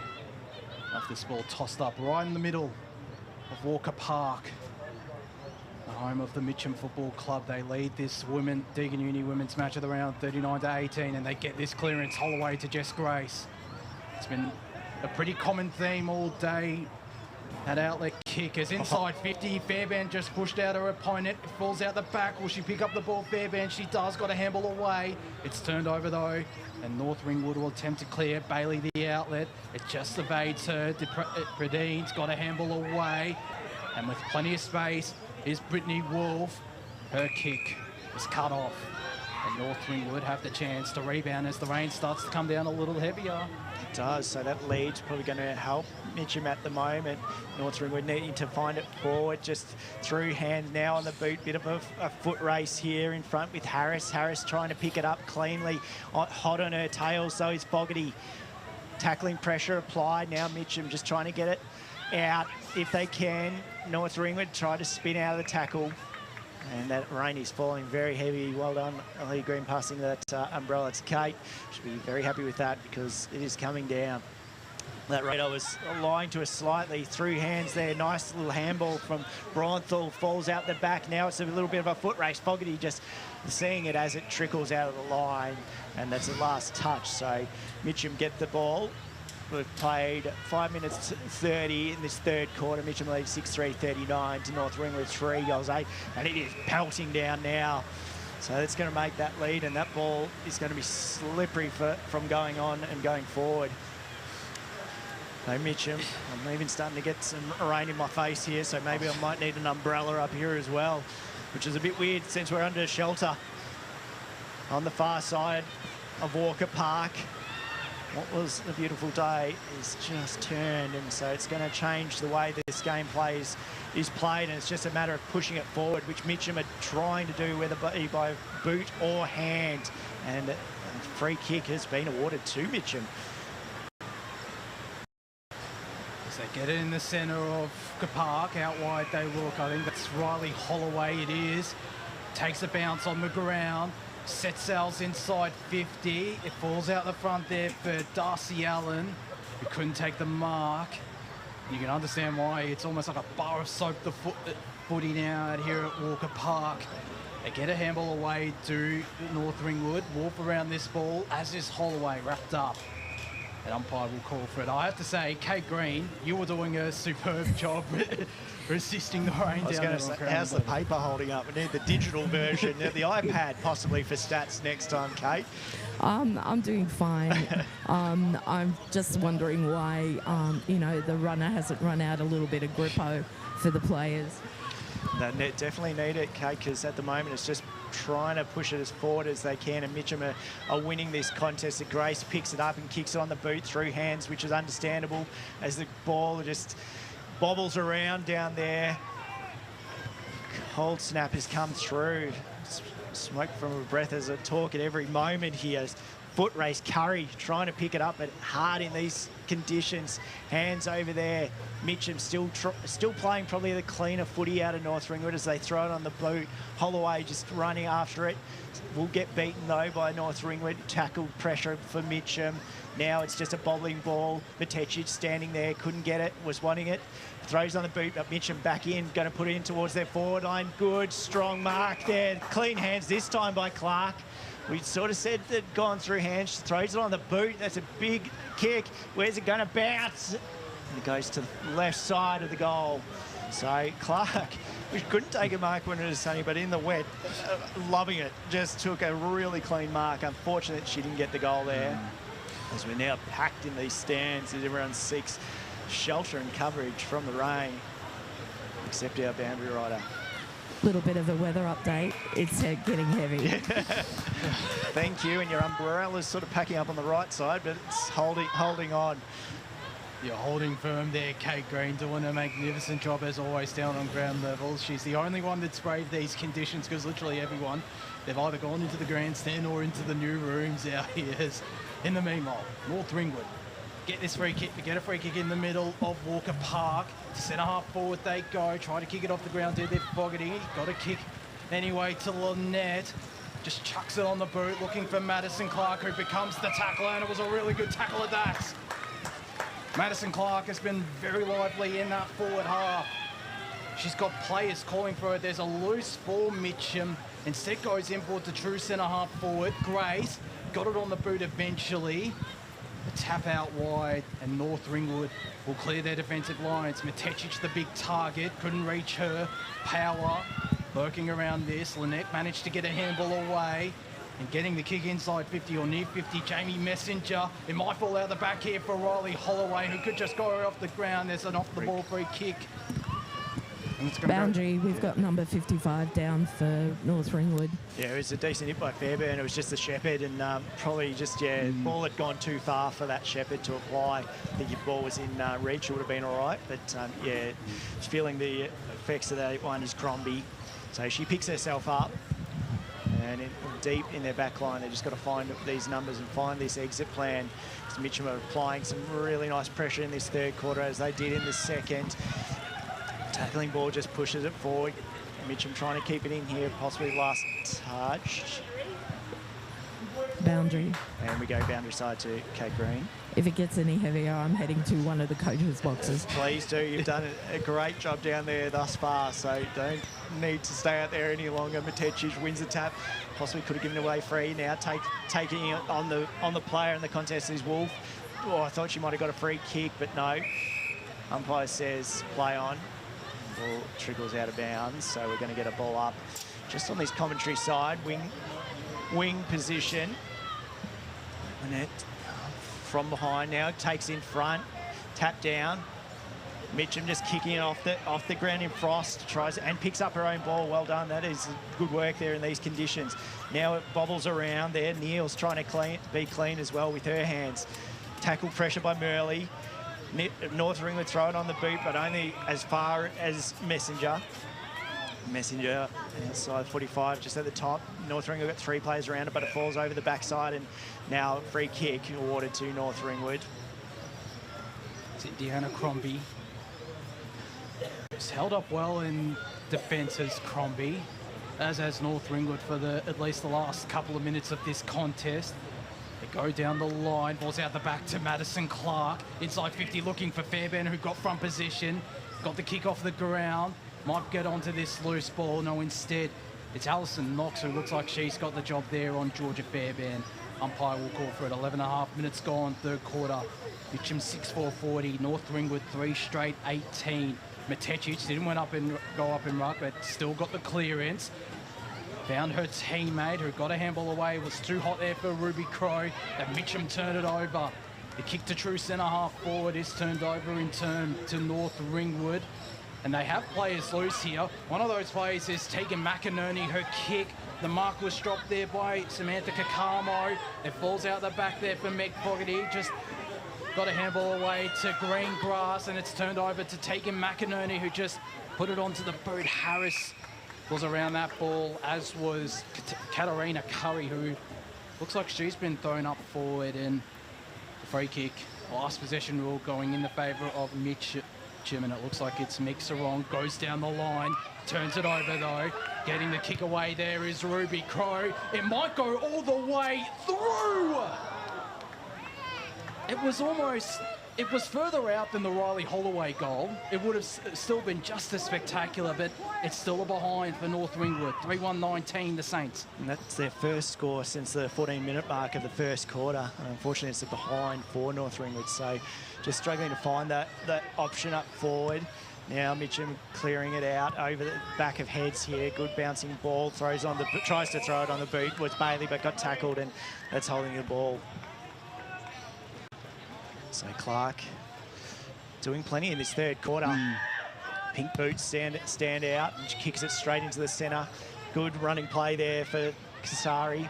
After this ball tossed up right in the middle of Walker Park. The home of the Mitcham Football Club. They lead this Deakin Uni women's match of the round 39-18, and they get this clearance Holloway to Jess Grace. It's been a pretty common theme all day. That outlet kick is inside 50. Fairbairn just pushed out her opponent. It falls out the back. Will she pick up the ball? Fairbairn, she does. Got a handball away. It's turned over though, and North Ringwood will attempt to clear. Bailey the outlet. It just evades her. Pradine's got a handball away, and with plenty of space is Brittany Wolf. Her kick is cut off. And North Ringwood have the chance to rebound as the rain starts to come down a little heavier. It does, so that lead's probably going to help Mitcham at the moment. North Ringwood needing to find it forward, just through hand now on the boot. Bit of a foot race here in front with Harris. Harris trying to pick it up cleanly, hot on her tail, so is Fogarty. Tackling pressure applied. Now Mitcham just trying to get it out if they can. North Ringwood try to spin out of the tackle. And that rain is falling very heavy. Well done, Ellie Green, passing that umbrella to Kate. Should be very happy with that because it is coming down. That radar was lying to us slightly through hands there. Nice little handball from Bronthal, falls out the back. Now it's a little bit of a foot race. Fogarty just seeing it as it trickles out of the line, and that's the last touch. So Mitcham get the ball. We've played 5 minutes 30 in this third quarter. Mitcham leads 6-3-39 to North Ringwood 3 goals 8, and it is pelting down now. So that's going to make that lead, and that ball is going to be slippery from going on and going forward. So Mitcham, I'm even starting to get some rain in my face here, so maybe I might need an umbrella up here as well, which is a bit weird since we're under shelter on the far side of Walker Park. What was a beautiful day is just turned, and so it's going to change the way this game is played, and it's just a matter of pushing it forward, which Mitcham are trying to do, whether by boot or hand, and a free kick has been awarded to Mitcham. As they get it in the centre of Park, out wide they look. I think that's Riley Holloway it is. Takes a bounce on the ground. Set sails inside 50. It falls out the front there for Darcy Allen, who couldn't take the mark. You can understand why. It's almost like a bar of soap, the footy now out here at Walker Park. They get a handball away to North Ringwood. Warp around this ball, as is Holloway, wrapped up. An umpire will call for it. I have to say, Kate Green, you were doing a superb job resisting the rain. I was going to say, how's the paper holding up? We need the digital version, the iPad possibly for stats next time, Kate. I'm doing fine. I'm just wondering why, the runner hasn't run out a little bit of grippo for the players. They definitely need it, Kate, because at the moment it's just trying to push it as forward as they can, and Mitcham are winning this contest. Grace picks it up and kicks it on the boot through hands, which is understandable as the ball just bobbles around down there. Cold snap has come through. Smoke from her breath as a talk at every moment here. Foot race, Curry trying to pick it up, but hard in these conditions. Hands over there. Mitcham still playing probably the cleaner footy out of North Ringwood as they throw it on the boot. Holloway just running after it. Will get beaten though by North Ringwood. Tackle pressure for Mitcham. Now it's just a bobbling ball. Matechic standing there, couldn't get it, was wanting it. Throws on the boot, but Mitcham back in, going to put it in towards their forward line. Good, strong mark there. Clean hands this time by Clark. We sort of said that gone through hands. Throws it on the boot. That's a big kick. Where's it going to bounce? And it goes to the left side of the goal. So Clark, we couldn't take a mark when it was sunny, but in the wet, loving it. Just took a really clean mark. Unfortunate she didn't get the goal there. As we're now packed in these stands, as everyone seeks shelter and coverage from the rain, except our boundary rider. Little bit of a weather update. It's getting heavy. Thank you. And your umbrella's sort of packing up on the right side, but it's holding on. You're holding firm there, Kate Green, doing a magnificent job as always down on ground level. She's the only one that's braved these conditions, because literally everyone, they've either gone into the grandstand or into the new rooms out here. In the meanwhile, North Ringwood get a free kick in the middle of Walker Park. Centre half forward they go, try to kick it off the ground. They're Fogarty, got a kick anyway to Lynette. Just chucks it on the boot, looking for Madison Clark, who becomes the tackler, and it was a really good tackle at that. Madison Clark has been very lively in that forward half. She's got players calling for it. There's a loose for Mitcham. Instead goes in for the true centre half forward. Grace got it on the boot eventually. A tap out wide, and North Ringwood will clear their defensive lines. Matechic, the big target, couldn't reach her. Power lurking around this. Lynette managed to get a handball away. And getting the kick inside 50 or near 50, Jamie Messenger. It might fall out the back here for Riley Holloway, who could just go off the ground. There's an off-the-ball free kick. And it's gonna Boundary, we've got number 55 down for North Ringwood. Yeah, it was a decent hit by Fairbairn. It was just the Shepherd, and probably just, ball had gone too far for that Shepherd to apply. I think if the ball was in reach, it would have been all right. But, feeling the effects of that one is Crombie. So she picks herself up, and deep in their back line, they just got to find these numbers and find this exit plan. So Mitcham are applying some really nice pressure in this third quarter, as they did in the second. Tackling ball just pushes it forward. Mitcham trying to keep it in here, possibly last touch. Boundary. And we go boundary side to Kate Green. If it gets any heavier, I'm heading to one of the coaches' boxes. Please do. You've done a great job down there thus far, so don't need to stay out there any longer. Matetic wins the tap. Possibly could have given away free. Now taking it on the player in the contest is Wolf. Oh, I thought she might have got a free kick, but no. Umpire says play on. Ball trickles out of bounds, so we're going to get a ball up just on this commentary side. Wing position. Annette from behind now, takes in front, tap down. Mitcham just kicking it off the ground in frost, tries and picks up her own ball. Well done. That is good work there in these conditions. Now it bobbles around there. Neil's trying to be clean as well with her hands. Tackle pressure by Murley. North Ringwood throw it on the boot, but only as far as Messenger. Messenger outside 45, just at the top. North Ringwood got 3 players around it, but it falls over the backside, and now free kick awarded to North Ringwood. It's Deanna Crombie. It's held up well in defence as Crombie, as has North Ringwood for at least the last couple of minutes of this contest. They go down the line, balls out the back to Madison Clark. Inside 50 looking for Fairbairn, who got front position. Got the kick off the ground. Might get onto this loose ball. No, instead, it's Alison Knox, who looks like she's got the job there on Georgia Fairbairn. Umpire will call for it. 11.5 minutes gone, third quarter. Mitcham 6-4-40. North Ringwood 3 straight 18. Matetic didn't go up in ruck, but still got the clearance. Found her teammate, who got a handball away. It was too hot there for Ruby Crow. And Mitcham turned it over. The kick to true centre half forward is turned over in turn to North Ringwood. And they have players loose here. One of those players is Tegan McInerney. Her kick, the mark was dropped there by Samantha Kakamo. It falls out the back there for Meg Fogarty. Just got a handball away to green grass, and it's turned over to Tegan McInerney, who just put it onto the boot. Harris was around that ball, as was Katarina Curry, who looks like she's been thrown up forward. And the free kick, last possession rule going in the favour of Mitcham, and it looks like it's Mixerong, goes down the line, turns it over though. Getting the kick away there is Ruby Crow. It might go all the way through. It was further out than the Riley Holloway goal. It would have still been just as spectacular, but it's still a behind for North Ringwood. 3-1-19, the Saints. And that's their first score since the 14-minute mark of the first quarter. Unfortunately, it's a behind for North Ringwood, so just struggling to find that option up forward. Now Mitcham clearing it out over the back of heads here. Good bouncing ball, tries to throw it on the boot. Was Bailey, but got tackled, and that's holding the ball. So Clark doing plenty in this third quarter. Pink boots stand out, and she kicks it straight into the centre. Good running play there for Kasari.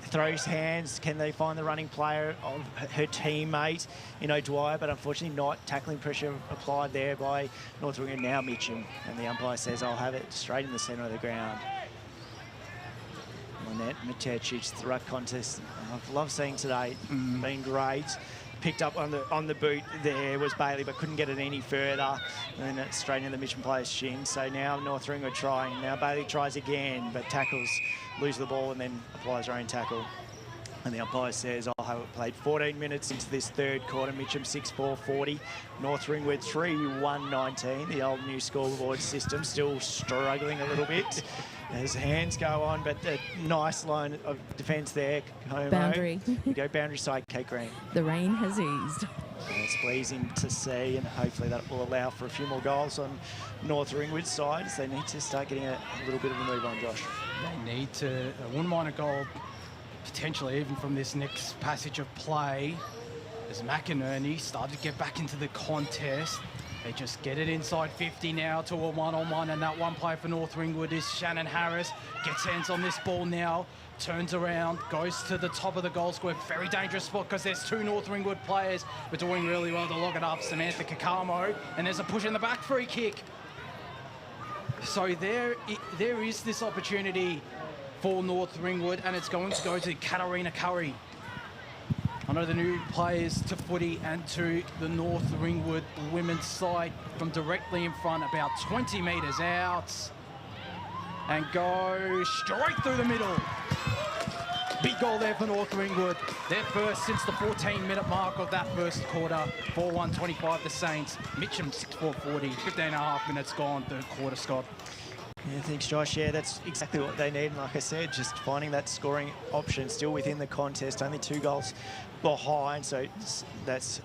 Throws hands. Can they find the running player of her teammate in O'Dwyer? But unfortunately not. Tackling pressure applied there by North Ringwood. Now Mitcham, and the umpire says I'll have it straight in the centre of the ground. Lynette Matetic, the ruck contest. I've loved seeing today. Been great. Picked up on the boot there was Bailey, but couldn't get it any further. And then it's straight into the Mitcham player's shin. So now North Ringwood trying. Now Bailey tries again, but tackles, loses the ball, and then applies her own tackle. And the umpire says, I'll have it played. 14 minutes into this third quarter. Mitcham 6-4-40. North Ringwood 3-1-19. The old new scoreboard system still struggling a little bit as hands go on, but a nice line of defence there. Boundary. We go boundary side, Kate Green. The rain has eased. It's pleasing to see, and hopefully that will allow for a few more goals on North Ringwood's side, as they need to start getting a little bit of a move on, Josh. They need to, wouldn't mind a goal, potentially even from this next passage of play, as McInerney started to get back into the contest. They just get it inside 50 now to a one-on-one, and that one player for North Ringwood is Shannon Harris. Gets hands on this ball now, turns around, goes to the top of the goal square. Very dangerous spot because there's two North Ringwood players, but doing really well to lock it up. Samantha Kakamo, and there's a push in the back, free kick. So there is this opportunity for North Ringwood, and it's going to go to Katarina Curry. I know the new players to footy and to the North Ringwood women's side from directly in front, about 20 metres out, and go straight through the middle. Big goal there for North Ringwood. Their first since the 14-minute mark of that first quarter. 4-1-25 the Saints. Mitcham 6-4-40. 15.5 minutes gone, third quarter, Scott. Yeah, thanks, Josh. Yeah, that's exactly what they need. And like I said, just finding that scoring option still within the contest. Only 2 goals behind. So that's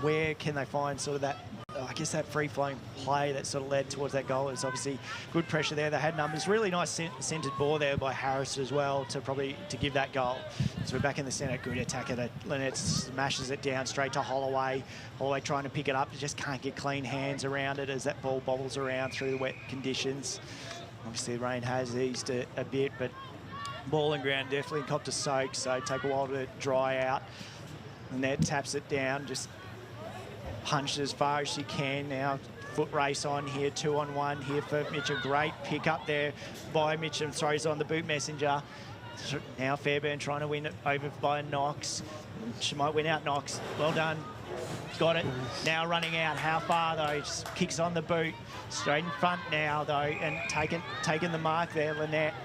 where can they find sort of that, I guess, that free-flowing play that sort of led towards that goal. It's obviously good pressure there. They had numbers. Really nice centred ball there by Harris as well to give that goal. So we're back in the centre. Good attack. Lynette smashes it down straight to Holloway. Holloway trying to pick it up. Just can't get clean hands around it as that ball bobbles around through the wet conditions. Obviously, the rain has eased a bit, but ball and ground definitely copped a soak, so take a while to dry out. Lynette taps it down, just punched as far as she can now. Foot race on here, 2-on-1 here for Mitcham. Great pick up there by Mitcham. Throws on the boot messenger. Now Fairbairn trying to win it over by Knox. She might win out Knox. Well done. Got it. Now running out. How far though? Just kicks on the boot. Straight in front now though, and taking the mark there, Lynette.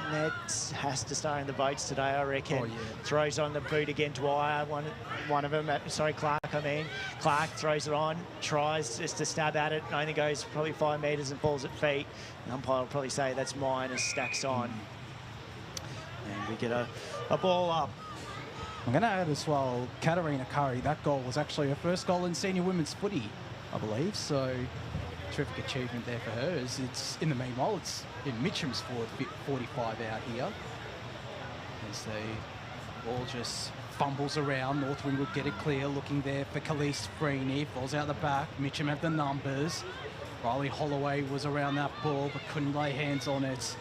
Lynette has to stay in the votes today, I reckon. Oh, yeah. Throws on the boot again, Dwyer, one of them, Clark, I mean. Clark throws it on, tries just to stab at it, only goes probably 5 metres and falls at feet. The umpire will probably say that's mine as stacks on. And we get a ball up. I'm going to add as well, Katarina Curry, that goal was actually her first goal in senior women's footy, I believe, so terrific achievement there for her. It's in the meanwhile, it's in Mitcham's forward 45 out here. As the ball just fumbles around, North Ringwood get it clear, looking there for Khalees Freeney, falls out the back. Mitcham have the numbers. Riley Holloway was around that ball but couldn't lay hands on it.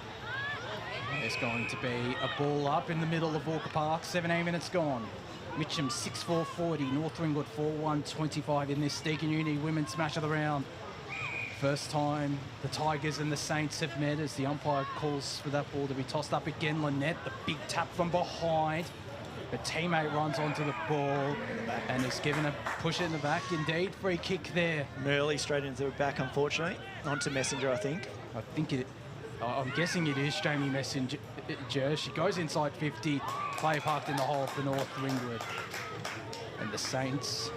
There's going to be a ball up in the middle of Walker Park, 17 minutes gone. Mitcham 6-4-40, North Ringwood 4-1-25 in this Deakin Uni women's match of the round. First time the Tigers and the Saints have met as the umpire calls for that ball to be tossed up again. Lynette, the big tap from behind. Her teammate runs onto the ball and is given a push in the back. Indeed, free kick there. Murley straight into the back, unfortunately. Onto Messenger, I think. I'm guessing it is Jamie Messenger. She goes inside 50, play parked in the hole for North Ringwood. And the Saints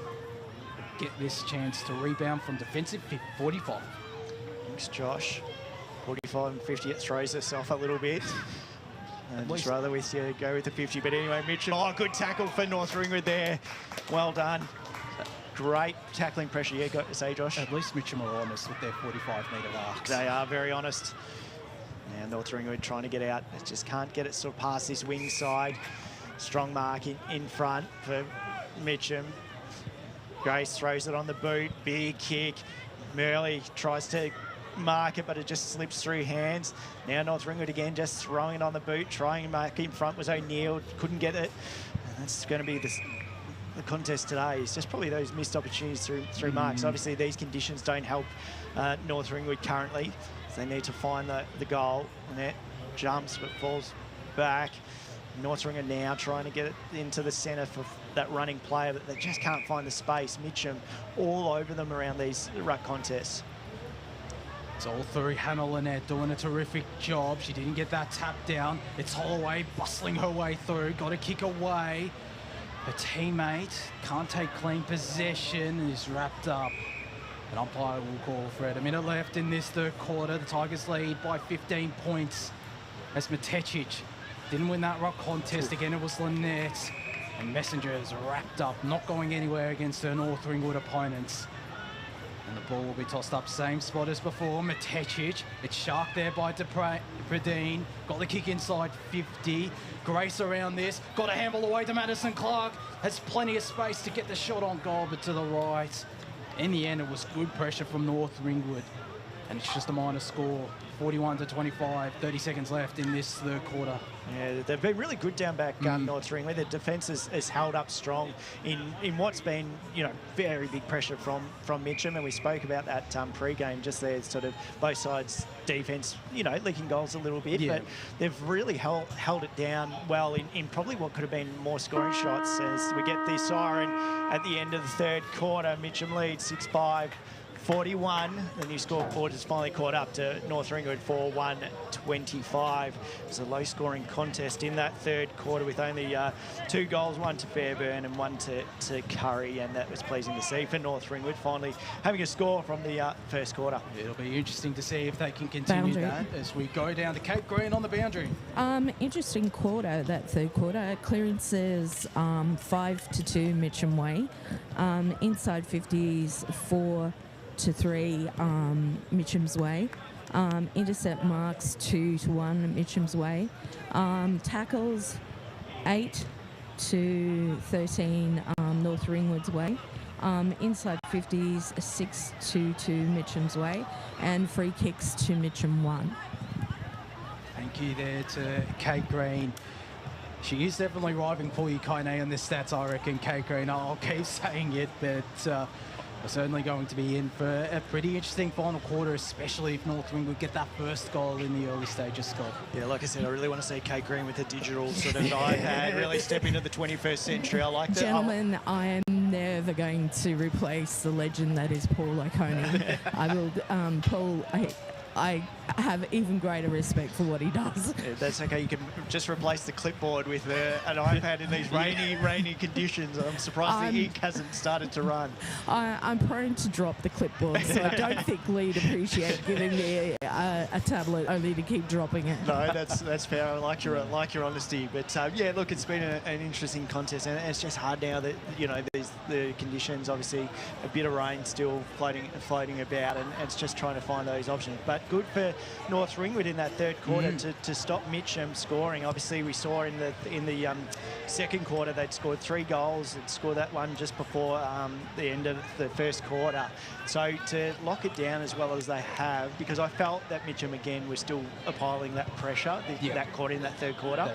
get this chance to rebound from defensive 45. Thanks, Josh. 45 and 50, it throws us off a little bit. I'd just rather with you go with the 50. But anyway, Mitchell, good tackle for North Ringwood there. Well done. Great tackling pressure, yeah, got to say, Josh. At least Mitcham are honest with their 45-metre marks. They are very honest. And North Ringwood trying to get out. They just can't get it sort of past this wing side. Strong mark in front for Mitcham. Grace throws it on the boot. Big kick. Murley tries to mark it, but it just slips through hands. Now North Ringwood again just throwing it on the boot. Trying to mark in front was O'Neill. Couldn't get it. And that's going to be the contest today. It's just probably those missed opportunities through marks. Obviously, these conditions don't help North Ringwood currently. So they need to find the goal. And that jumps but falls back. North Ringwood now trying to get it into the centre for that running player, but they just can't find the space. Mitcham all over them around these ruck contests. It's all through Hannah Lynette doing a terrific job. She didn't get that tap down. It's Holloway bustling her way through. Got to kick away. Her teammate can't take clean possession and is wrapped up. An umpire will call for it. A minute left in this third quarter. The Tigers lead by 15 points as Matecic didn't win that rock contest. Again, it was Lynette. And Messenger is wrapped up, not going anywhere against her North Ringwood opponents. And the ball will be tossed up, same spot as before. Matecic, it's sharked there by Pradine. Got the kick inside 50. Grace around this, got a handball away to Madison Clark. Has plenty of space to get the shot on goal, but to the right. in the end, it was good pressure from North Ringwood, and it's just a minor score, 41-25, 30 seconds left in this third quarter. Yeah, they've been really good down back North Ringwood. Their defence has held up strong in what's been, you know, very big pressure from Mitcham, and we spoke about that pre-game just there, sort of both sides defence, you know, leaking goals a little bit, but they've really held it down well in probably what could have been more scoring shots. As we get this siren at the end of the third quarter, Mitcham leads 6-5. 41. The new scoreboard has finally caught up to North Ringwood 4-1-25. It was a low-scoring contest in that third quarter with only 2 goals, one to Fairburn and one to Curry, and that was pleasing to see for North Ringwood finally having a score from the first quarter. It'll be interesting to see if they can continue that as we go down to Cape Green on the boundary. Interesting quarter, that third quarter. Clearances 5-2 Mitcham way. Inside 50s 4-3 Mitcham's way. Intercept marks 2-1 Mitcham's way. Tackles 8-13 North Ringwood's way. Inside 50s 6-2 Mitcham's way, and free kicks to Mitcham 1. Thank you there to Kate Green. She is definitely rivaling for you, Kaine, on this stats, I reckon, Kate Green. I'll keep saying it, but we're certainly going to be in for a pretty interesting final quarter, especially if North Ringwood get that first goal in the early stages, Scott. Yeah, like I said, I really want to see Kate Green with a digital sort of iPad really step into the 21st century. I like that. Gentlemen, I am never going to replace the legend that is Paul Oconee. I will, Paul, I have even greater respect for what he does. Yeah, that's okay. You can just replace the clipboard with an iPad in these rainy conditions. I'm surprised the ink hasn't started to run. I'm prone to drop the clipboard, so I don't think Lee'd appreciate giving me a tablet only to keep dropping it. No, that's fair. I like your honesty. But yeah, look, it's been an interesting contest, and it's just hard now that, you know, there's the conditions. Obviously, a bit of rain still floating about, and it's just trying to find those options. But good for North Ringwood in that third quarter to stop Mitcham scoring. Obviously, we saw in the second quarter they'd scored 3 goals. They'd scored that one just before the end of the first quarter. So to lock it down as well as they have, because I felt that Mitcham again was still applying that pressure that quarter in that third quarter.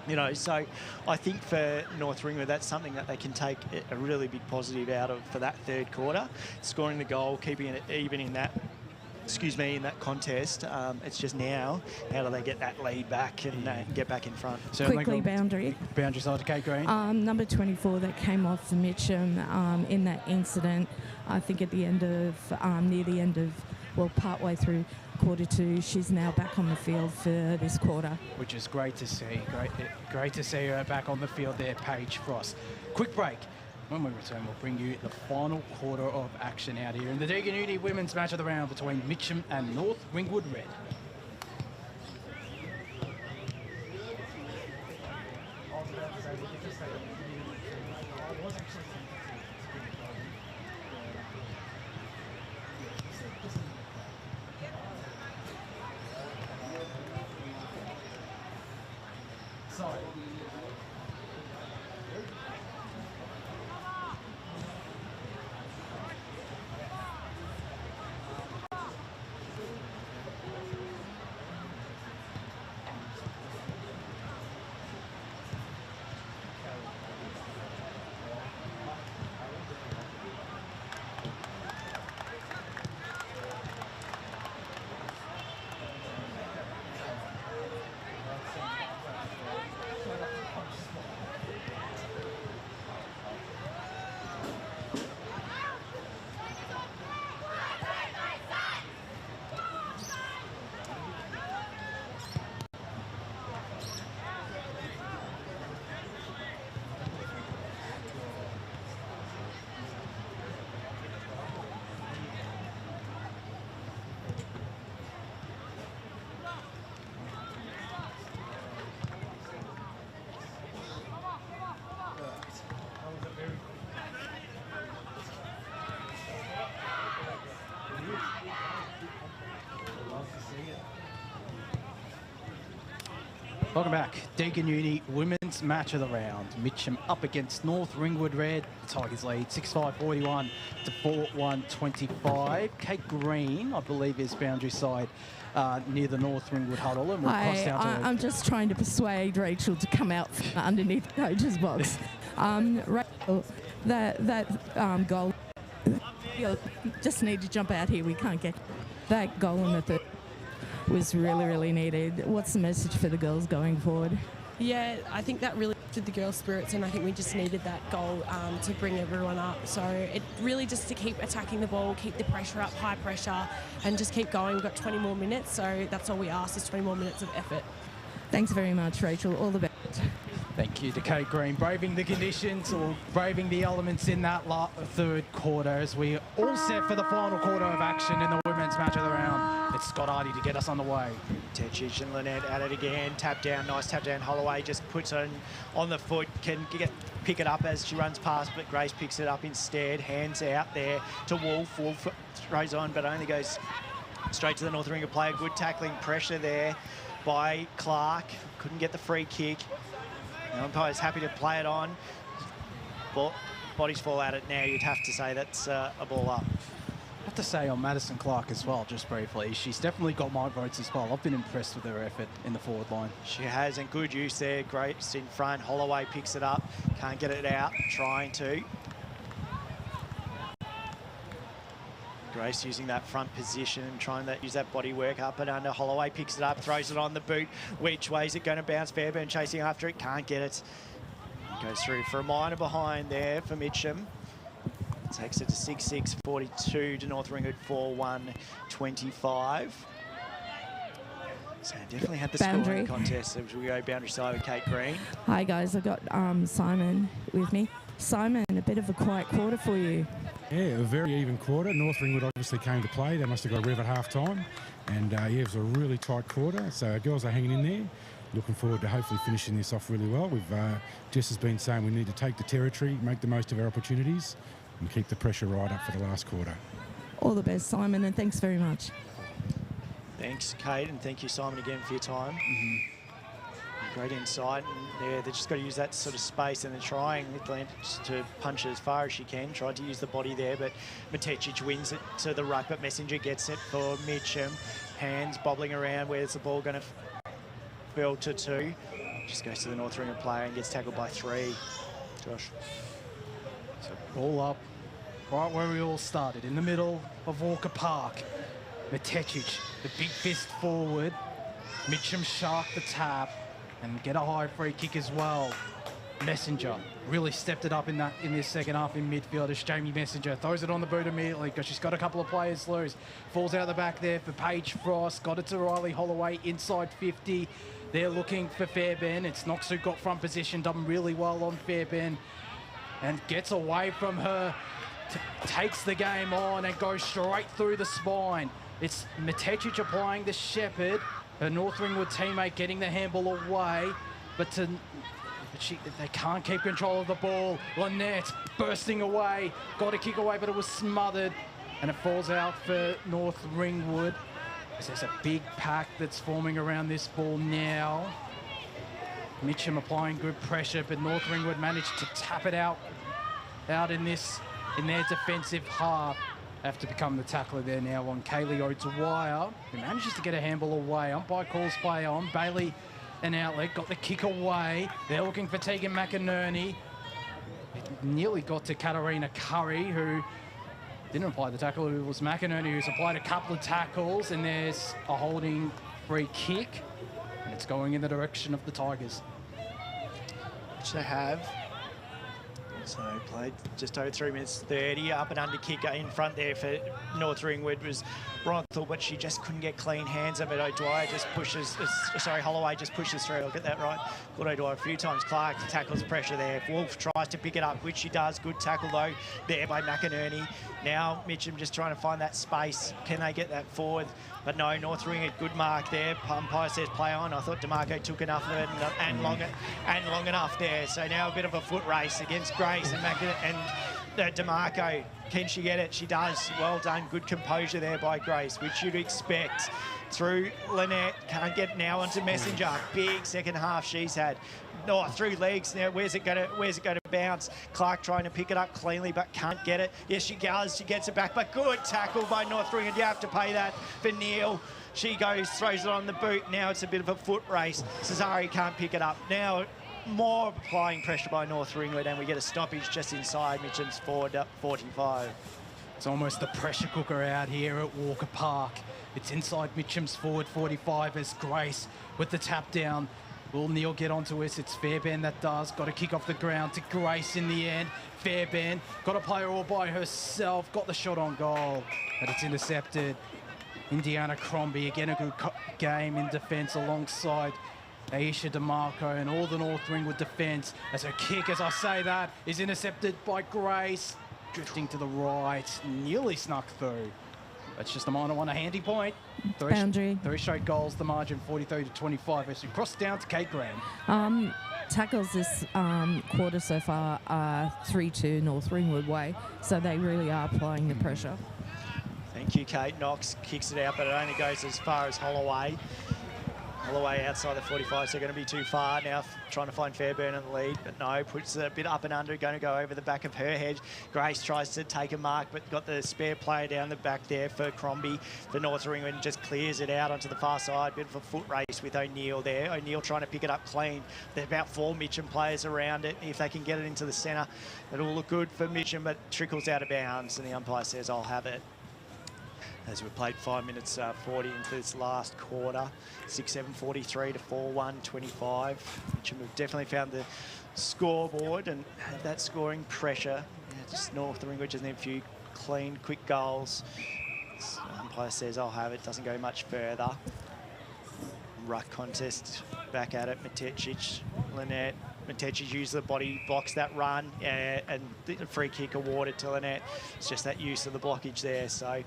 You know, so I think for North Ringwood, that's something that they can take a really big positive out of for that third quarter. Scoring the goal, keeping it even in that in that contest. It's just now, how do they get that lead back and get back in front? Quickly, boundary side to Kate Green. Number 24 that came off for Mitcham in that incident, I think at the end of, near the end of, well, partway through quarter 2, she's now back on the field for this quarter. Which is great to see. Great to see her back on the field there, Paige Frost. Quick break. When we return, we'll bring you the final quarter of action out here in the Deakin Uni women's match of the round between Mitcham and North Ringwood Red. Welcome back. Deakin Uni women's Match of the round. Mitcham up against North Ringwood Red. The Tigers lead 6-5-41 to 4-1-25. Kate Green, I believe, is boundary side near the North Ringwood huddle, and we'll cross down to I'm just trying to persuade Rachel to come out from underneath the coach's box. Rachel, that goal, you just need to jump out here. We can't get that goal in the third. Was really needed. What's the message for the girls going forward? Yeah, I think that really lifted the girls' spirits, and I think we just needed that goal to bring everyone up. So it really just to keep attacking the ball, keep the pressure up, high pressure, and just keep going. We've got 20 more minutes, so that's all we ask is 20 more minutes of effort. Thanks very much, Rachel. All the best. Thank you to Kate Green, braving the conditions or braving the elements in that third quarter as we all set for the final quarter of action in the women's match of the round. It's Scott Hardy to get us on the way. Techic and Lynette at it again. Tap down, nice tap down. Holloway just puts on the foot, can pick it up as she runs past, but Grace picks it up instead. Hands out there to Wolf. Wolf throws on, but only goes straight to the North Ringer player. Good tackling pressure there by Clark. Couldn't get the free kick. The umpire's happy to play it on. Bodies fall at it now. You'd have to say that's a ball up. I have to say on Madison Clark as well, just briefly, she's definitely got my votes as well. I've been impressed with her effort in the forward line. She has, and good use there. Grace in front. Holloway picks it up. Can't get it out. Trying to. Grace using that front position and trying to use that body work up and under. Holloway picks it up, throws it on the boot. Which way is it going to bounce? Fairbairn chasing after it. Can't get it. Goes through for a minor behind there for Mitcham. Takes it to 6-6-42 to North Ringwood 4-1-25. So definitely had the Boundary. scoring contest as we go boundary side with Kate Green. Hi guys, I've got Simon with me. Simon, a bit of a quiet quarter for you. Yeah, a very even quarter. North Ringwood obviously came to play. They must have got a rev at half time. And yeah, it was a really tight quarter. So our girls are hanging in there. Looking forward to hopefully finishing this off really well. Jess has been saying we need to take the territory, make the most of our opportunities, and keep the pressure right up for the last quarter. All the best, Simon, and thanks very much. Thanks, Kate, and thank you, Simon, again for your time. Great insight, and yeah, they just got to use that sort of space, and they're trying to punch it as far as she can. Tried to use the body there, but Matecic wins it to the ruck, but Messenger gets it for Mitcham. Hands bobbling around. Where's the ball going to build to 2? Just goes to the North Ringer player and gets tackled by 3. Josh. So ball up, right where we all started, in the middle of Walker Park. Matecic, the big fist forward. Mitcham shark the tap and get a high free kick as well. Messenger really stepped it up in this second half in midfield as Jamie Messenger throws it on the boot immediately because she's got a couple of players loose. Falls out the back there for Paige Frost. Got it to Riley Holloway inside 50. They're looking for Fairbairn. It's Knox who got front position, done really well on Fairbairn and gets away from her. Takes the game on and goes straight through the spine. It's Matecic applying the shepherd. Her North Ringwood teammate getting the handball away, but they can't keep control of the ball. Lynette bursting away, got a kick away, but it was smothered, and it falls out for North Ringwood. There's a big pack that's forming around this ball now. Mitcham applying good pressure, but North Ringwood managed to tap it out in their defensive half. Have to become the tackler there now on Kaylee O'Dwyer, who manages to get a handball away. Umpire calls play on. Bailey, an outlet, got the kick away. They're looking for Tegan McInerney. It nearly got to Katarina Curry, who didn't apply the tackle. It was McInerney who's applied a couple of tackles, and there's a holding free kick, and it's going in the direction of the Tigers. Which they have. So played just over 3 minutes 30. Up and under kick in front there for North Ringwood was Bronthal, but she just couldn't get clean hands of it. O'Dwyer just pushes, Holloway just pushes through. I'll get that right. Got O'Dwyer a few times. Clark tackles the pressure there. Wolf tries to pick it up, which she does. Good tackle though there by McInerney. Now Mitcham just trying to find that space. Can they get that forward? But no, North Ringwood, good mark there. Umpire says play on. I thought DeMarco took enough of it and long enough there. So now a bit of a foot race against Grace and DeMarco Can she get it? She does. Well done. Good composure there by Grace, which you'd expect. Through Lynette. Can't get now onto Messenger. Big second half she's had. No, through legs now. Where's it going to bounce? Clark trying to pick it up cleanly, but can't get it. Yes, she does. She gets it back, but good tackle by North Ringwood. You have to pay that for Neil. She goes, throws it on the boot. Now it's a bit of a foot race. Cesare can't pick it up. Now more applying pressure by North Ringwood, and we get a stoppage just inside Mitcham's forward 45. It's almost the pressure cooker out here at Walker Park. It's inside Mitcham's forward 45 as Grace with the tap down. Will Neil get onto us? It's Fairbairn that does. Got to kick off the ground to Grace in the end. Fairbairn got to play her all by herself. Got the shot on goal, but it's intercepted. Indiana Crombie, again a good game in defence alongside Aisha DeMarco and all the North Ringwood defence. As her kick, as I say that, is intercepted by Grace. Drifting to the right, nearly snuck through. That's just a minor one, a handy point. Boundary. Three straight goals, the margin 43-25 as we cross down to Kate Graham. Tackles this quarter so far are 3-2 North Ringwood way, so they really are applying the pressure. Thank you, Kate. Knox kicks it out, but it only goes as far as Holloway. Holloway outside the 45, so going to be too far now, trying to find Fairbairn in the lead, but no, puts it a bit up and under, going to go over the back of her head. Grace tries to take a mark, but got the spare player down the back there for Crombie. The North Ringwood and just clears it out onto the far side. Bit of a foot race with O'Neill there. O'Neill trying to pick it up clean. There's about 4 Mitcham players around it. If they can get it into the centre, it'll look good for Mitcham, but trickles out of bounds, and the umpire says, I'll have it. As we played 5 minutes 40 into this last quarter, 6-7, 43 to 4-1, 25. Mitcham have definitely found the scoreboard and had that scoring pressure. Yeah, just North Ringwood just need a few clean, quick goals. The umpire says, I'll have it. Doesn't go much further. Ruck contest back at it. Matecic, Lynette. Matecic used the body, blocks that run, and the free kick awarded to Lynette. It's just that use of the blockage there. So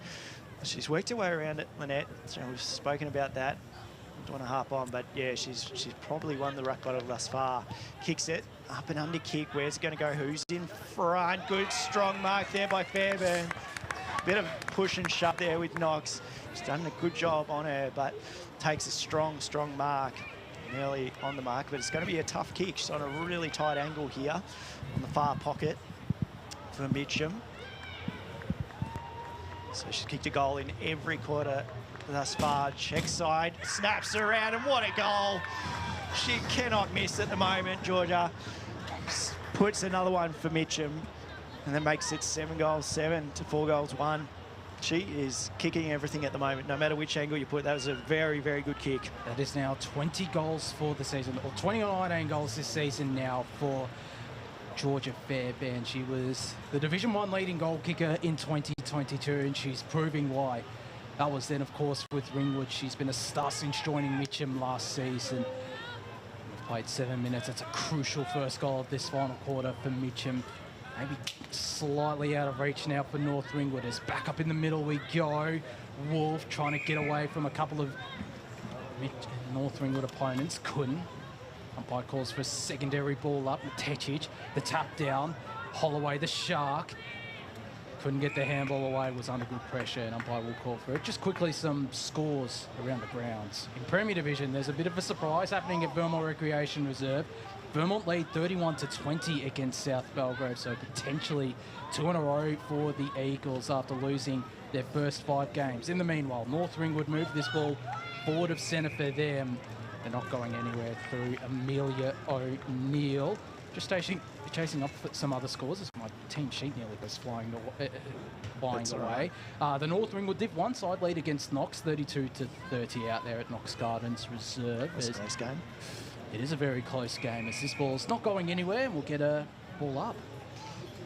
she's worked her way around it, Lynette. So we've spoken about that. Don't want to harp on, but yeah, she's probably won the ruck battle thus far. Kicks it, up and under kick. Where's it going to go? Who's in front? Good, strong mark there by Fairbairn. Bit of push and shove there with Knox. She's done a good job on her, but takes a strong mark. Nearly on the mark, but it's going to be a tough kick. She's on a really tight angle here on the far pocket for Mitcham. So she's kicked a goal in every quarter thus far. Check side, snaps around, and what a goal. She cannot miss at the moment, Georgia. Puts another one for Mitcham, and then makes it 7 to 4 goals 1. She is kicking everything at the moment, no matter which angle you put. That was a very, very good kick. That is now 20 goals for the season, or 29 goals this season now for Georgia Fairbairn. She was the Division 1 leading goal kicker in 2022, and she's proving why. That was then, of course, with Ringwood. She's been a star since joining Mitcham last season. We've played 7 minutes. That's a crucial first goal of this final quarter for Mitcham. Maybe slightly out of reach now for North Ringwood. As back up in the middle we go. Wolf trying to get away from a couple of North Ringwood opponents. Couldn't. Umpire calls for a secondary ball up. Matecic, the tap down. Holloway, the shark. Couldn't get the handball away, was under good pressure, and umpire will call for it. Just quickly, some scores around the grounds. In Premier Division, there's a bit of a surprise happening at Vermont Recreation Reserve. Vermont lead 31-20 against South Belgrave, so potentially 2 in a row for the Eagles after losing their first 5 games. In the meanwhile, North Ringwood moved this ball forward of centre for them. They're not going anywhere through Amelia O'Neill. Just chasing up for some other scores as my team sheet nearly goes flying away. The North Ringwood Div 1 side lead against Knox, 32-30 out there at Knox Gardens Reserve. That's a close game. It is a very close game as this ball's not going anywhere, and we'll get a ball up.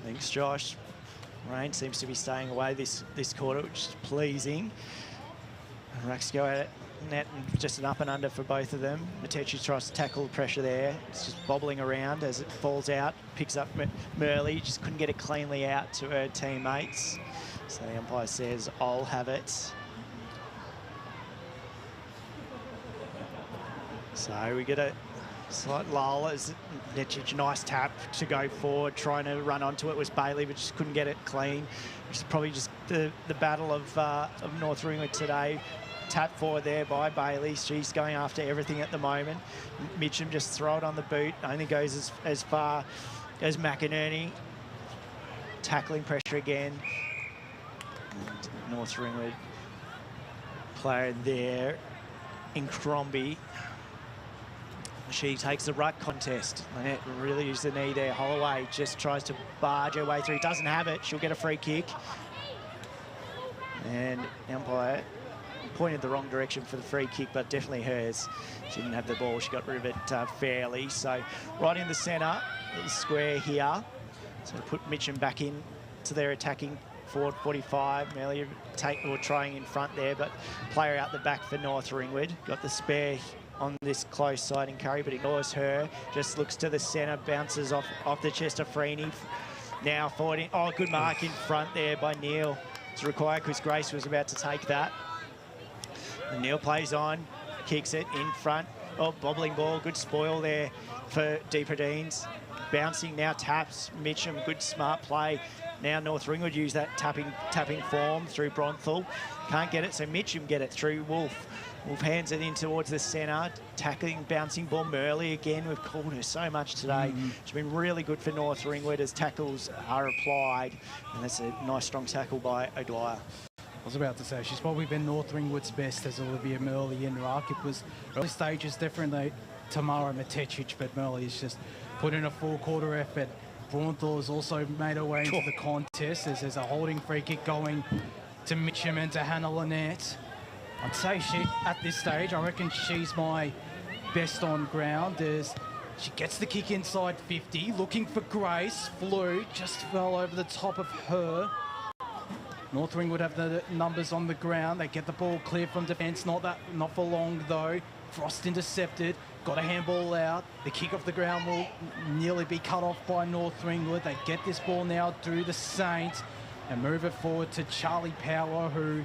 Thanks, Josh. Rain seems to be staying away this quarter, which is pleasing. And Racks go at it. Net and just an up and under for both of them. Matecic tries to tackle the pressure there. It's just bobbling around as it falls out. Picks up Murley. Just couldn't get it cleanly out to her teammates. So the umpire says, I'll have it. So we get a Slight lull as Netchich, nice tap to go forward, trying to run onto it was Bailey, but just couldn't get it clean. It's probably just the battle of North Ringwood today. Tap forward there by Bailey. She's going after everything at the moment. Mitcham just throw it on the boot. Only goes as far as McInerney. Tackling pressure again. And North Ringwood player there in Crombie. She takes the ruck contest. Lynette really used the knee there. Holloway just tries to barge her way through. Doesn't have it. She'll get a free kick. And umpire pointed the wrong direction for the free kick, but definitely hers. She didn't have the ball. She got rid of it fairly. So right in the centre, the square here. So put Mitcham back in to their attacking forward 45. Merely trying in front there, but player out the back for North Ringwood. Got the spare on this close side in Curry, but ignores her. Just looks to the centre, bounces off the chest of Freeney. Now forward in. Oh, good mark in front there by Neil. It's required because Grace was about to take that. And Neil plays on, kicks it in front. Oh, bobbling ball, good spoil there for Deepadines. Bouncing now, taps Mitcham, good smart play. Now North Ringwood use that tapping form through Bronthal. Can't get it, so Mitcham get it through Wolf. Wolf hands it in towards the centre, tackling, bouncing ball. Murley again, we've called her so much today. She's been really good for North Ringwood as tackles are applied. And that's a nice strong tackle by O'Dwyer. I was about to say, she's probably been North Ringwood's best as Olivia Murley in ruck. It was early stages differently, Tamara Matetic, but Murley has just put in a full quarter effort. Braunthal has also made her way into the contest as there's a holding free kick going to Mitcham and to Hannah Lynette. I'd say at this stage, I reckon she's my best on ground as she gets the kick inside 50, looking for Grace, flew, just fell over the top of her. North Ringwood have the numbers on the ground. They get the ball clear from defence, not for long though. Frost intercepted, got a handball out. The kick off the ground will nearly be cut off by North Ringwood. They get this ball now through the Saints and move it forward to Charlie Power, who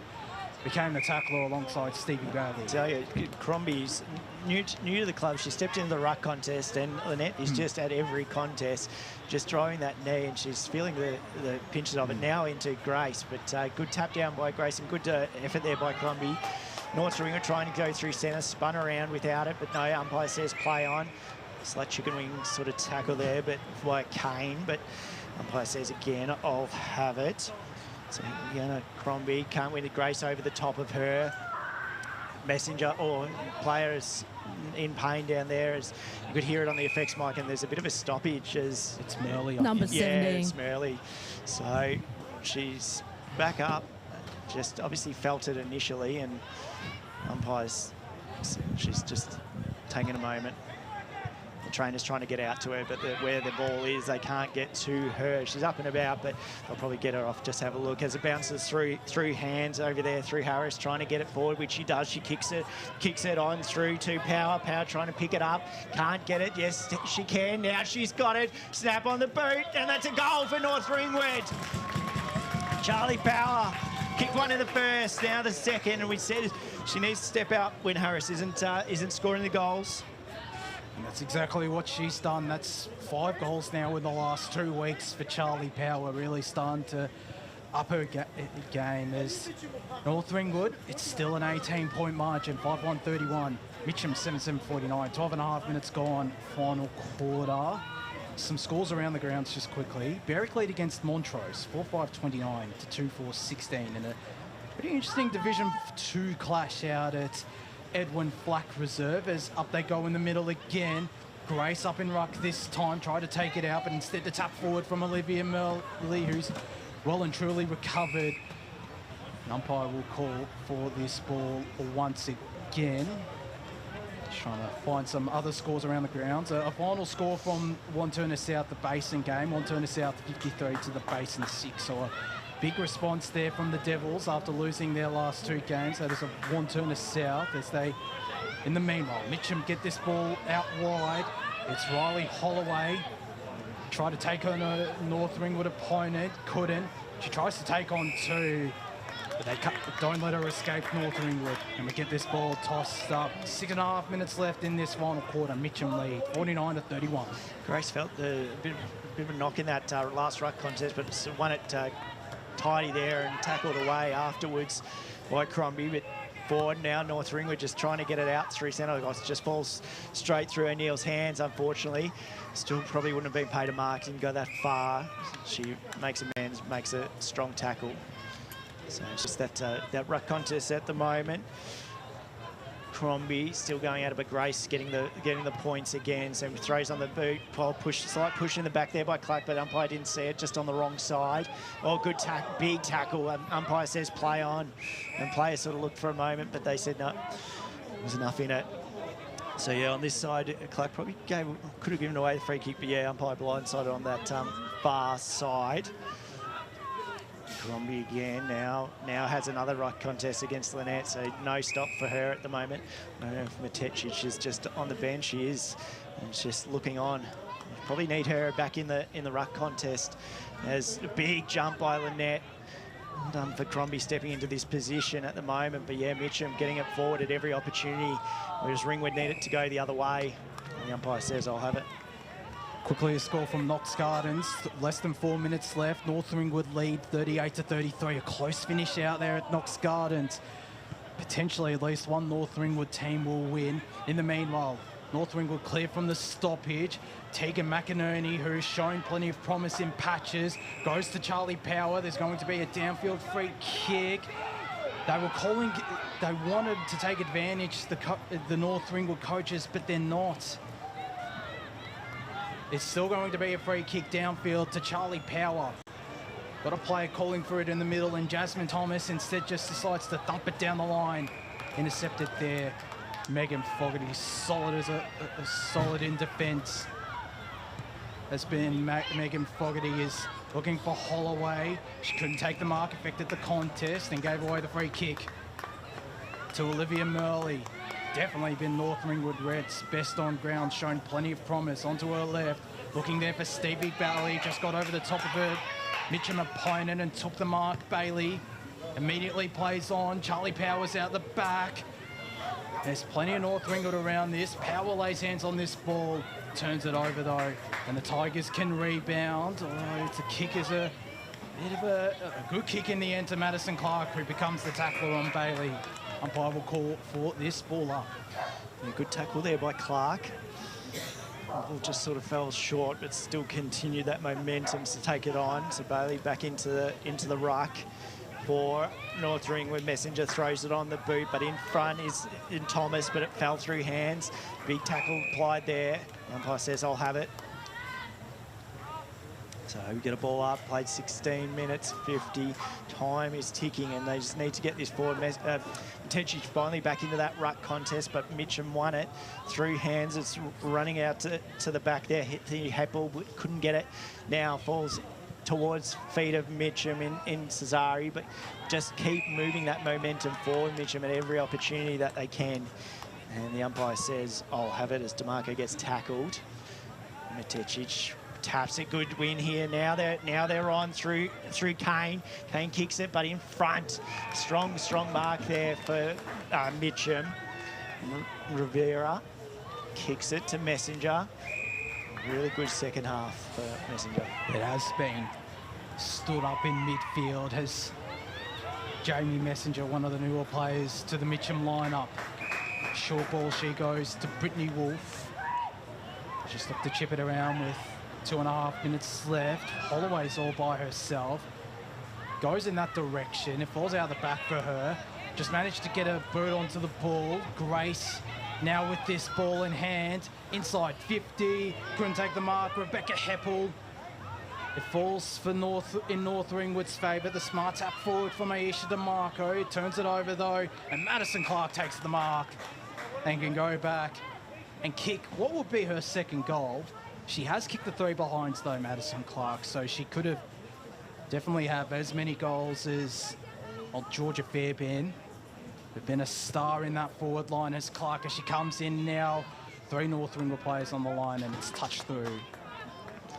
became the tackler alongside Stevie Bradley. I tell you, Crombie's new to the club. She stepped into the ruck contest, and Lynette is just at every contest, just throwing that knee, and she's feeling the pinches of it now into Grace. But good tap down by Grace and good effort there by Crombie. North Ringwood trying to go through centre, spun around without it, but no, umpire says play on. Slight chicken wing sort of tackle there, but by Kane, but umpire says again, I'll have it. So Crombie can't win it. Grace over the top of her. Messenger or player is in pain down there. As you could hear it on the effects mic, and there's a bit of a stoppage as it's Murley. Number 17. Yeah, it's Murley. So she's back up. Just obviously felt it initially, and umpires, she's just taking a moment. The trainer's trying to get out to her, but where the ball is, they can't get to her. She's up and about, but they'll probably get her off. Just have a look as it bounces through hands over there, through Harris, trying to get it forward, which she does. She kicks it on through to Power. Power trying to pick it up. Can't get it. Yes, she can. Now she's got it. Snap on the boot, and that's a goal for North Ringwood. Charlie Power kicked one in the first, now the second, and we said she needs to step up when Harris isn't scoring the goals. And that's exactly what she's done. That's 5 goals now in the last 2 weeks for Charlie Power, really starting to up her game. As North Ringwood, it's still an 18-point margin, 5-1-31. Mitcham 7-7-49, 12.5 minutes gone, final quarter. Some scores around the grounds just quickly. Berwick lead against Montrose, 4-5-29 to 2-4-16 in a pretty interesting Division 2 clash out at Edwin Flack Reserve, as up they go in the middle again. Grace up in ruck this time, tried to take it out, but instead the tap forward from Olivia Murley, who's well and truly recovered. An umpire will call for this ball once again. Just trying to find some other scores around the grounds. A final score from Wanturna South, the Basin game. Wanturna South 53 to the Basin 6. So a big response there from the Devils after losing their last 2 games. That is a Wanturna South as they, in the meanwhile, Mitcham get this ball out wide. It's Riley Holloway. Tried to take on a North Ringwood opponent, couldn't. She tries to take on 2. But Don't let her escape, North Ringwood. And we get this ball tossed up. 6.5 minutes left in this final quarter. Mitcham lead, 49-31. Grace felt a bit of a knock in that last ruck contest, but won it tidy there and tackled away afterwards by Crombie. But forward now, North Ringwood just trying to get it out through centre. It just falls straight through O'Neill's hands, unfortunately. Still probably wouldn't have been paid a mark, didn't go that far. She makes a strong tackle. So it's just that ruck contest at the moment. Crombie still going out of it. Grace getting the points again. So throws on the boot. Slight push in the back there by Clark, but umpire didn't see it, just on the wrong side. Oh, good big tackle. Umpire says play on, and players sort of looked for a moment, but they said no, there was enough in it. So yeah, on this side, Clark probably could have given away the free kick, but yeah, umpire blindsided on that far side. Crombie again now has another ruck contest against Lynette, so no stop for her at the moment. I don't know if Matetic is just on the bench. She is, and she's just looking on. Probably need her back in the ruck contest. There's a big jump by Lynette. Well done for Crombie stepping into this position at the moment, but yeah, Mitcham getting it forward at every opportunity, whereas Ringwood need it to go the other way. And the umpire says, I'll have it. Quickly a score from Knox Gardens. Less than 4 minutes left. North Ringwood lead 38-33. A close finish out there at Knox Gardens. Potentially at least one North Ringwood team will win. In the meanwhile, North Ringwood clear from the stoppage. Tegan McInerney, who's shown plenty of promise in patches, goes to Charlie Power. There's going to be a downfield free kick. They wanted to take advantage, the North Ringwood coaches, but they're not. It's still going to be a free kick downfield to Charlie Power. Got a player calling for it in the middle, and Jasmine Thomas instead just decides to thump it down the line. Intercepted there. Megan Fogarty, solid as solid in defence. Has been Megan Fogarty is looking for Holloway. She couldn't take the mark, affected the contest, and gave away the free kick to Olivia Murley. Definitely been North Ringwood Reds best on ground, shown plenty of promise. Onto her left, looking there for Stevie Bailey, just got over the top of her Mitcham opponent and took the mark. Bailey immediately plays on. Charlie Powers out the back. There's plenty of North Ringwood around this. Power lays hands on this ball, turns it over though, and the Tigers can rebound. Oh, it's a kick, is a bit of a good kick in the end to Madison Clark, who becomes the tackler on Bailey. Umpire will call for this ball up. Yeah, good tackle there by Clark. The ball just sort of fell short, but still continued that momentum to take it on. So Bailey back into the ruck for North Ringwood. Messenger throws it on the boot, but in front is in Thomas, but it fell through hands. Big tackle applied there. The umpire says, I'll have it. So we get a ball up, played 16 minutes, 50. Time is ticking, and they just need to get this forward. Intention finally back into that ruck contest, but Mitcham won it through hands. It's running out to the back there. Hit the Heppel, couldn't get it. Now falls towards feet of Mitcham in Cesari, but just keep moving that momentum forward, Mitcham, at every opportunity that they can. And the umpire says, I'll have it, as DeMarco gets tackled. Matetic taps it, good win here. Now they're on through Kane. Kane kicks it, but in front. Strong mark there for Mitcham. Rivera kicks it to Messenger. Really good second half for Messenger. It has been. Stood up in midfield, has Jamie Messenger, one of the newer players, to the Mitcham lineup. Short ball, she goes to Brittany Wolfe. Just looked to chip it around with 2.5 minutes left. Holloway's all by herself. Goes in that direction. It falls out the back for her. Just managed to get a bird onto the ball. Grace now with this ball in hand. Inside 50. Couldn't take the mark. Rebecca Heppel. It falls for North Ringwood's favour. The smart tap forward from Aisha DeMarco. Turns it over though. And Madison Clark takes the mark and can go back and kick what would be her second goal. She has kicked the three behinds though, Madison Clark, so she could have definitely have as many goals as Georgia Fairbairn. But been a star in that forward line as Clark, as she comes in now. 3 North Ringwood players on the line, and it's touched through.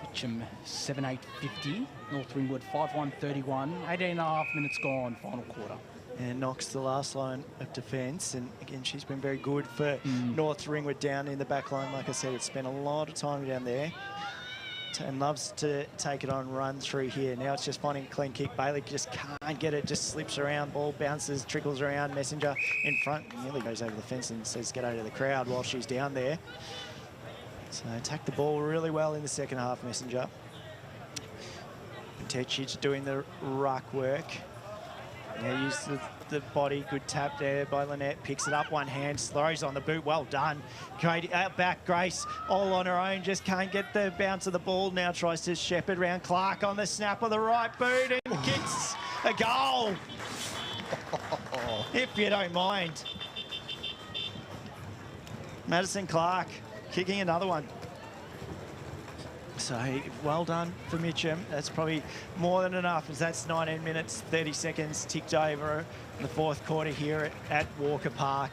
Mitcham 7-8-50. North Ringwood 5-1-31. 18.5 minutes gone, final quarter. And knocks the last line of defence. And again, she's been very good for North Ringwood down in the back line. Like I said, it's spent a lot of time down there. And loves to take it on, run through here. Now it's just finding a clean kick. Bailey just can't get it, just slips around, ball bounces, trickles around. Messenger in front, nearly goes over the fence and says get out of the crowd while she's down there. So attacked the ball really well in the second half, Messenger. Techic doing the ruck work. Now use the body, good tap there by Lynette, picks it up one hand, throws on the boot, well done. Great out back, Grace all on her own, just can't get the bounce of the ball, now tries to shepherd round Clark on the snap of the right boot and gets a goal. If you don't mind. Madison Clark kicking another one. So well done for Mitcham. That's probably more than enough, as that's 19 minutes, 30 seconds ticked over in the fourth quarter here at Walker Park.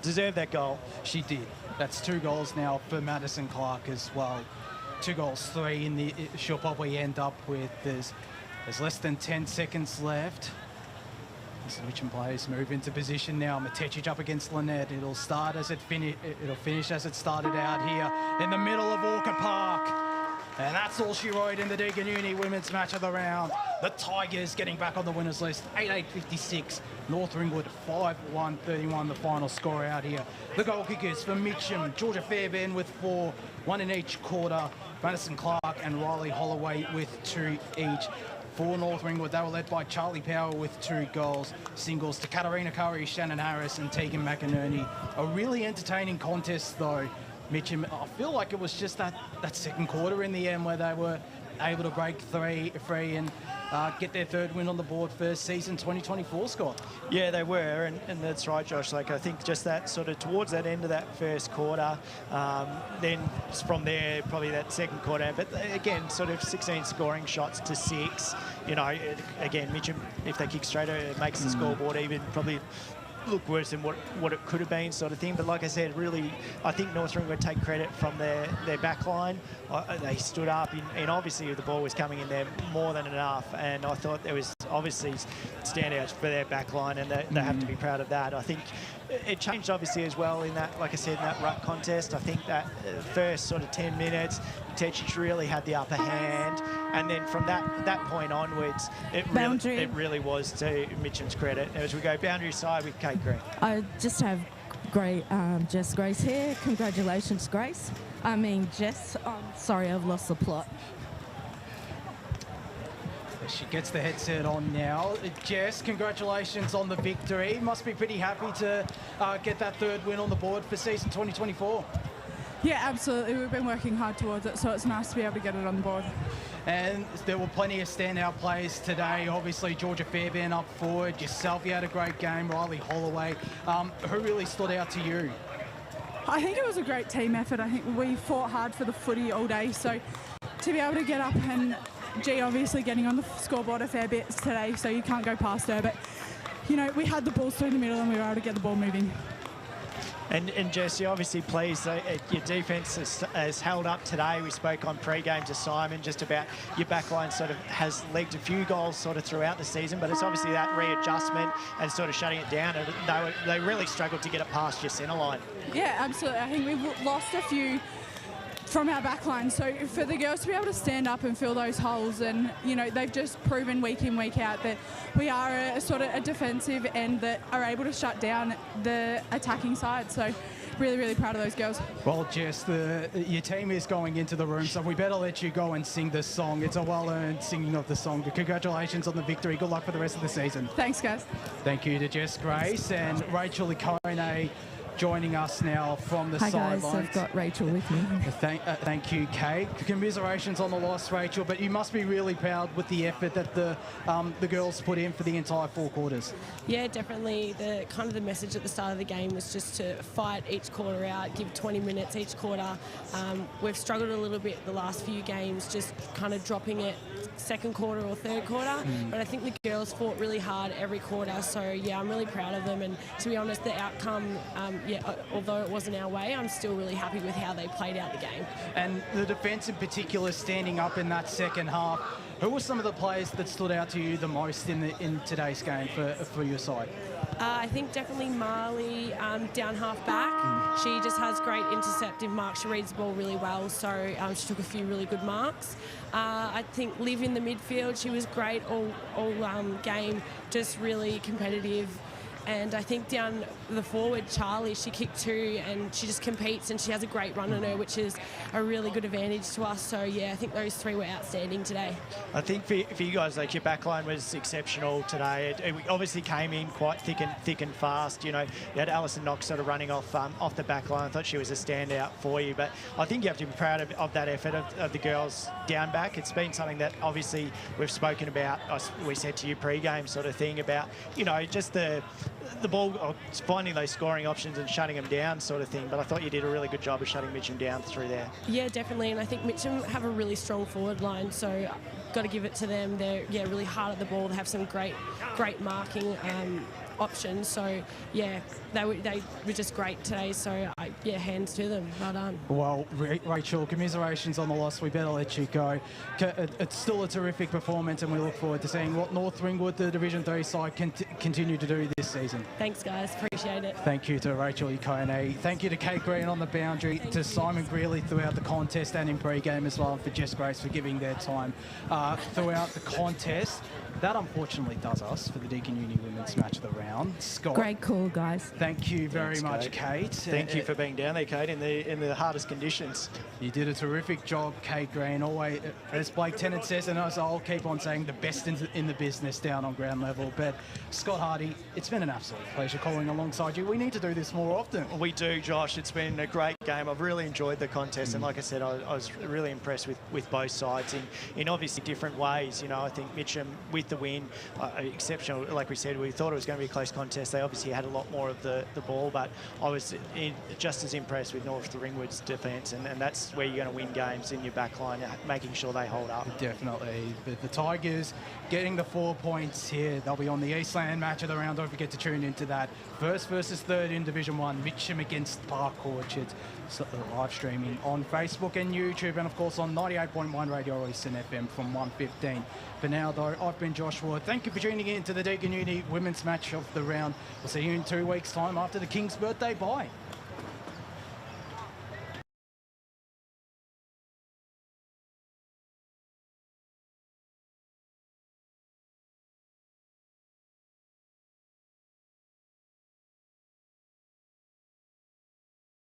Deserved that goal. She did. That's 2 goals now for Madison Clark as well. 2 goals, 3 in the. She'll probably end up with. There's less than 10 seconds left. As the Mitcham players move into position now. Matechic up against Lynette. It'll finish as it started out here in the middle of Walker Park. And that's all she wrote in the Deakin Uni women's match of the round. The Tigers getting back on the winners list, 8-8-56. North Ringwood 5-1-31, the final score out here. The goal kickers for Mitcham, Georgia Fairbairn with 4, 1 in each quarter. Madison Clark and Riley Holloway with 2 each. For North Ringwood, they were led by Charlie Power with 2 goals. Singles to Katarina Curry, Shannon Harris and Tegan McInerney. A really entertaining contest though. Mitcham, I feel like it was just that second quarter in the end where they were able to break free and get their 3rd win on the board for season 2024, Scott. Yeah, they were, and that's right, Josh. Like, I think just that sort of towards that end of that first quarter, then from there, probably that second quarter. But again, sort of 16 scoring shots to 6. You know, again, Mitcham, if they kick straight, it makes the scoreboard even probably look worse than what it could have been, sort of thing. But like I said, really, I think North Ringwood take credit from their back line. They stood up, and obviously the ball was coming in there more than enough. And I thought there was obviously standouts for their back line, and they have to be proud of that. I think it changed obviously as well in that, like I said, in that ruck contest. I think that first sort of 10 minutes, Techic really had the upper hand, and then from that point onwards, it really was to Mitcham's credit. As we go boundary side with Kate Green. I just have great Jess Grace here. Congratulations, Grace. I mean, Jess. Sorry, I've lost the plot. She gets the headset on now. Jess, congratulations on the victory. Must be pretty happy to get that 3rd win on the board for season 2024. Yeah, absolutely. We've been working hard towards it, so it's nice to be able to get it on the board. And there were plenty of standout players today. Obviously, Georgia Fairbairn up forward. Yourself, you had a great game. Riley Holloway. Who really stood out to you? I think it was a great team effort. I think we fought hard for the footy all day, so to be able to get up and G obviously getting on the scoreboard a fair bit today, so you can't go past her. But, you know, we had the balls through the middle and we were able to get the ball moving. And Jess, you're obviously pleased that your defence has held up today. We spoke on pre-game to Simon just about your backline sort of has leaked a few goals sort of throughout the season, but it's obviously that readjustment and sort of shutting it down. And they really struggled to get it past your centre line. Yeah, absolutely. I think we've lost a few from our backline. So for the girls to be able to stand up and fill those holes, and you know, they've just proven week in, week out that we are a sort of a defensive end that are able to shut down the attacking side. So really, really proud of those girls. Well, Jess, your team is going into the room, so we better let you go and sing this song. It's a well-earned singing of the song. Congratulations on the victory. Good luck for the rest of the season. Thanks, guys. Thank you to Jess Grace and Rachel Icone joining us now from the sidelines. Hi guys, I've got Rachel with me. Thank you, Kate. Commiserations on the loss, Rachel, but you must be really proud with the effort that the girls put in for the entire 4 quarters. Yeah, definitely. The kind of the message at the start of the game was just to fight each quarter out, give 20 minutes each quarter. We've struggled a little bit the last few games, just kind of dropping it second quarter or third quarter, but I think the girls fought really hard every quarter, so yeah, I'm really proud of them. And to be honest, the outcome although it wasn't our way, I'm still really happy with how they played out the game. And the defence in particular standing up in that second half. Who were some of the players that stood out to you the most in today's game for your side? I think definitely Marley down half back. She just has great interceptive marks. She reads the ball really well, so she took a few really good marks. I think Liv in the midfield, she was great all game, just really competitive. And I think down the forward, Charlie, she kicked 2 and she just competes and she has a great run on her, which is a really good advantage to us. So, yeah, I think those 3 were outstanding today. I think for you guys, like, your backline was exceptional today. It obviously came in quite thick and fast. You know, you had Alison Knox sort of running off the backline. I thought she was a standout for you. But I think you have to be proud of that effort of the girls down back. It's been something that obviously we've spoken about. We said to you pre-game sort of thing about, you know, just the ball, finding those scoring options and shutting them down sort of thing. But I thought you did a really good job of shutting Mitcham down through there. Yeah, definitely. And I think Mitcham have a really strong forward line, so got to give it to them. They're really hard at the ball. They have some great marking options. So yeah, they were just great today. So hands to them. Well done. Well, Rachel, commiserations on the loss. We better let you go. It's still a terrific performance, and we look forward to seeing what North Ringwood, the Division 3 side, can continue to do this season. Thanks, guys. Appreciate it. Thank you to Rachel Ikone. Thank you to Kate Green on the boundary, to Simon Greeley throughout the contest and in pre-game as well, and for Jess Grace for giving their time throughout the contest. That unfortunately does us for the Deakin Uni Women's Match of the Round. Scott, Great call, guys. thank you very much, Kate. Thank you for being down there, Kate, in the hardest conditions. You did a terrific job, Kate Green. Always, as Blake Tennant says, and as I'll keep on saying, the best in the business down on ground level. But Scott Hardy, it's been an absolute pleasure calling alongside you. We need to do this more often. We do, Josh. It's been a great game. I've really enjoyed the contest, and like I said, I was really impressed with both sides in obviously different ways. You know, I think Mitcham with the win, exceptional. Like we said, we thought it was going to be a close contest. They obviously had a lot more of the ball, but I was just as impressed with North Ringwood's defence, and that's where you're going to win games, in your back line, making sure they hold up. Definitely. The Tigers getting the 4 points here. They'll be on the Eastland Match of the Round. Don't forget to tune into that. First versus third in Division 1, Mitcham against Park Orchards. So, live streaming on Facebook and YouTube, and of course on 98.1 Radio Eastern FM from 1:15. For now, though, I've been Joshua. Thank you for tuning in to the Deakin Uni Women's Match of the Round. We'll see you in 2 weeks' time after the King's birthday. Bye.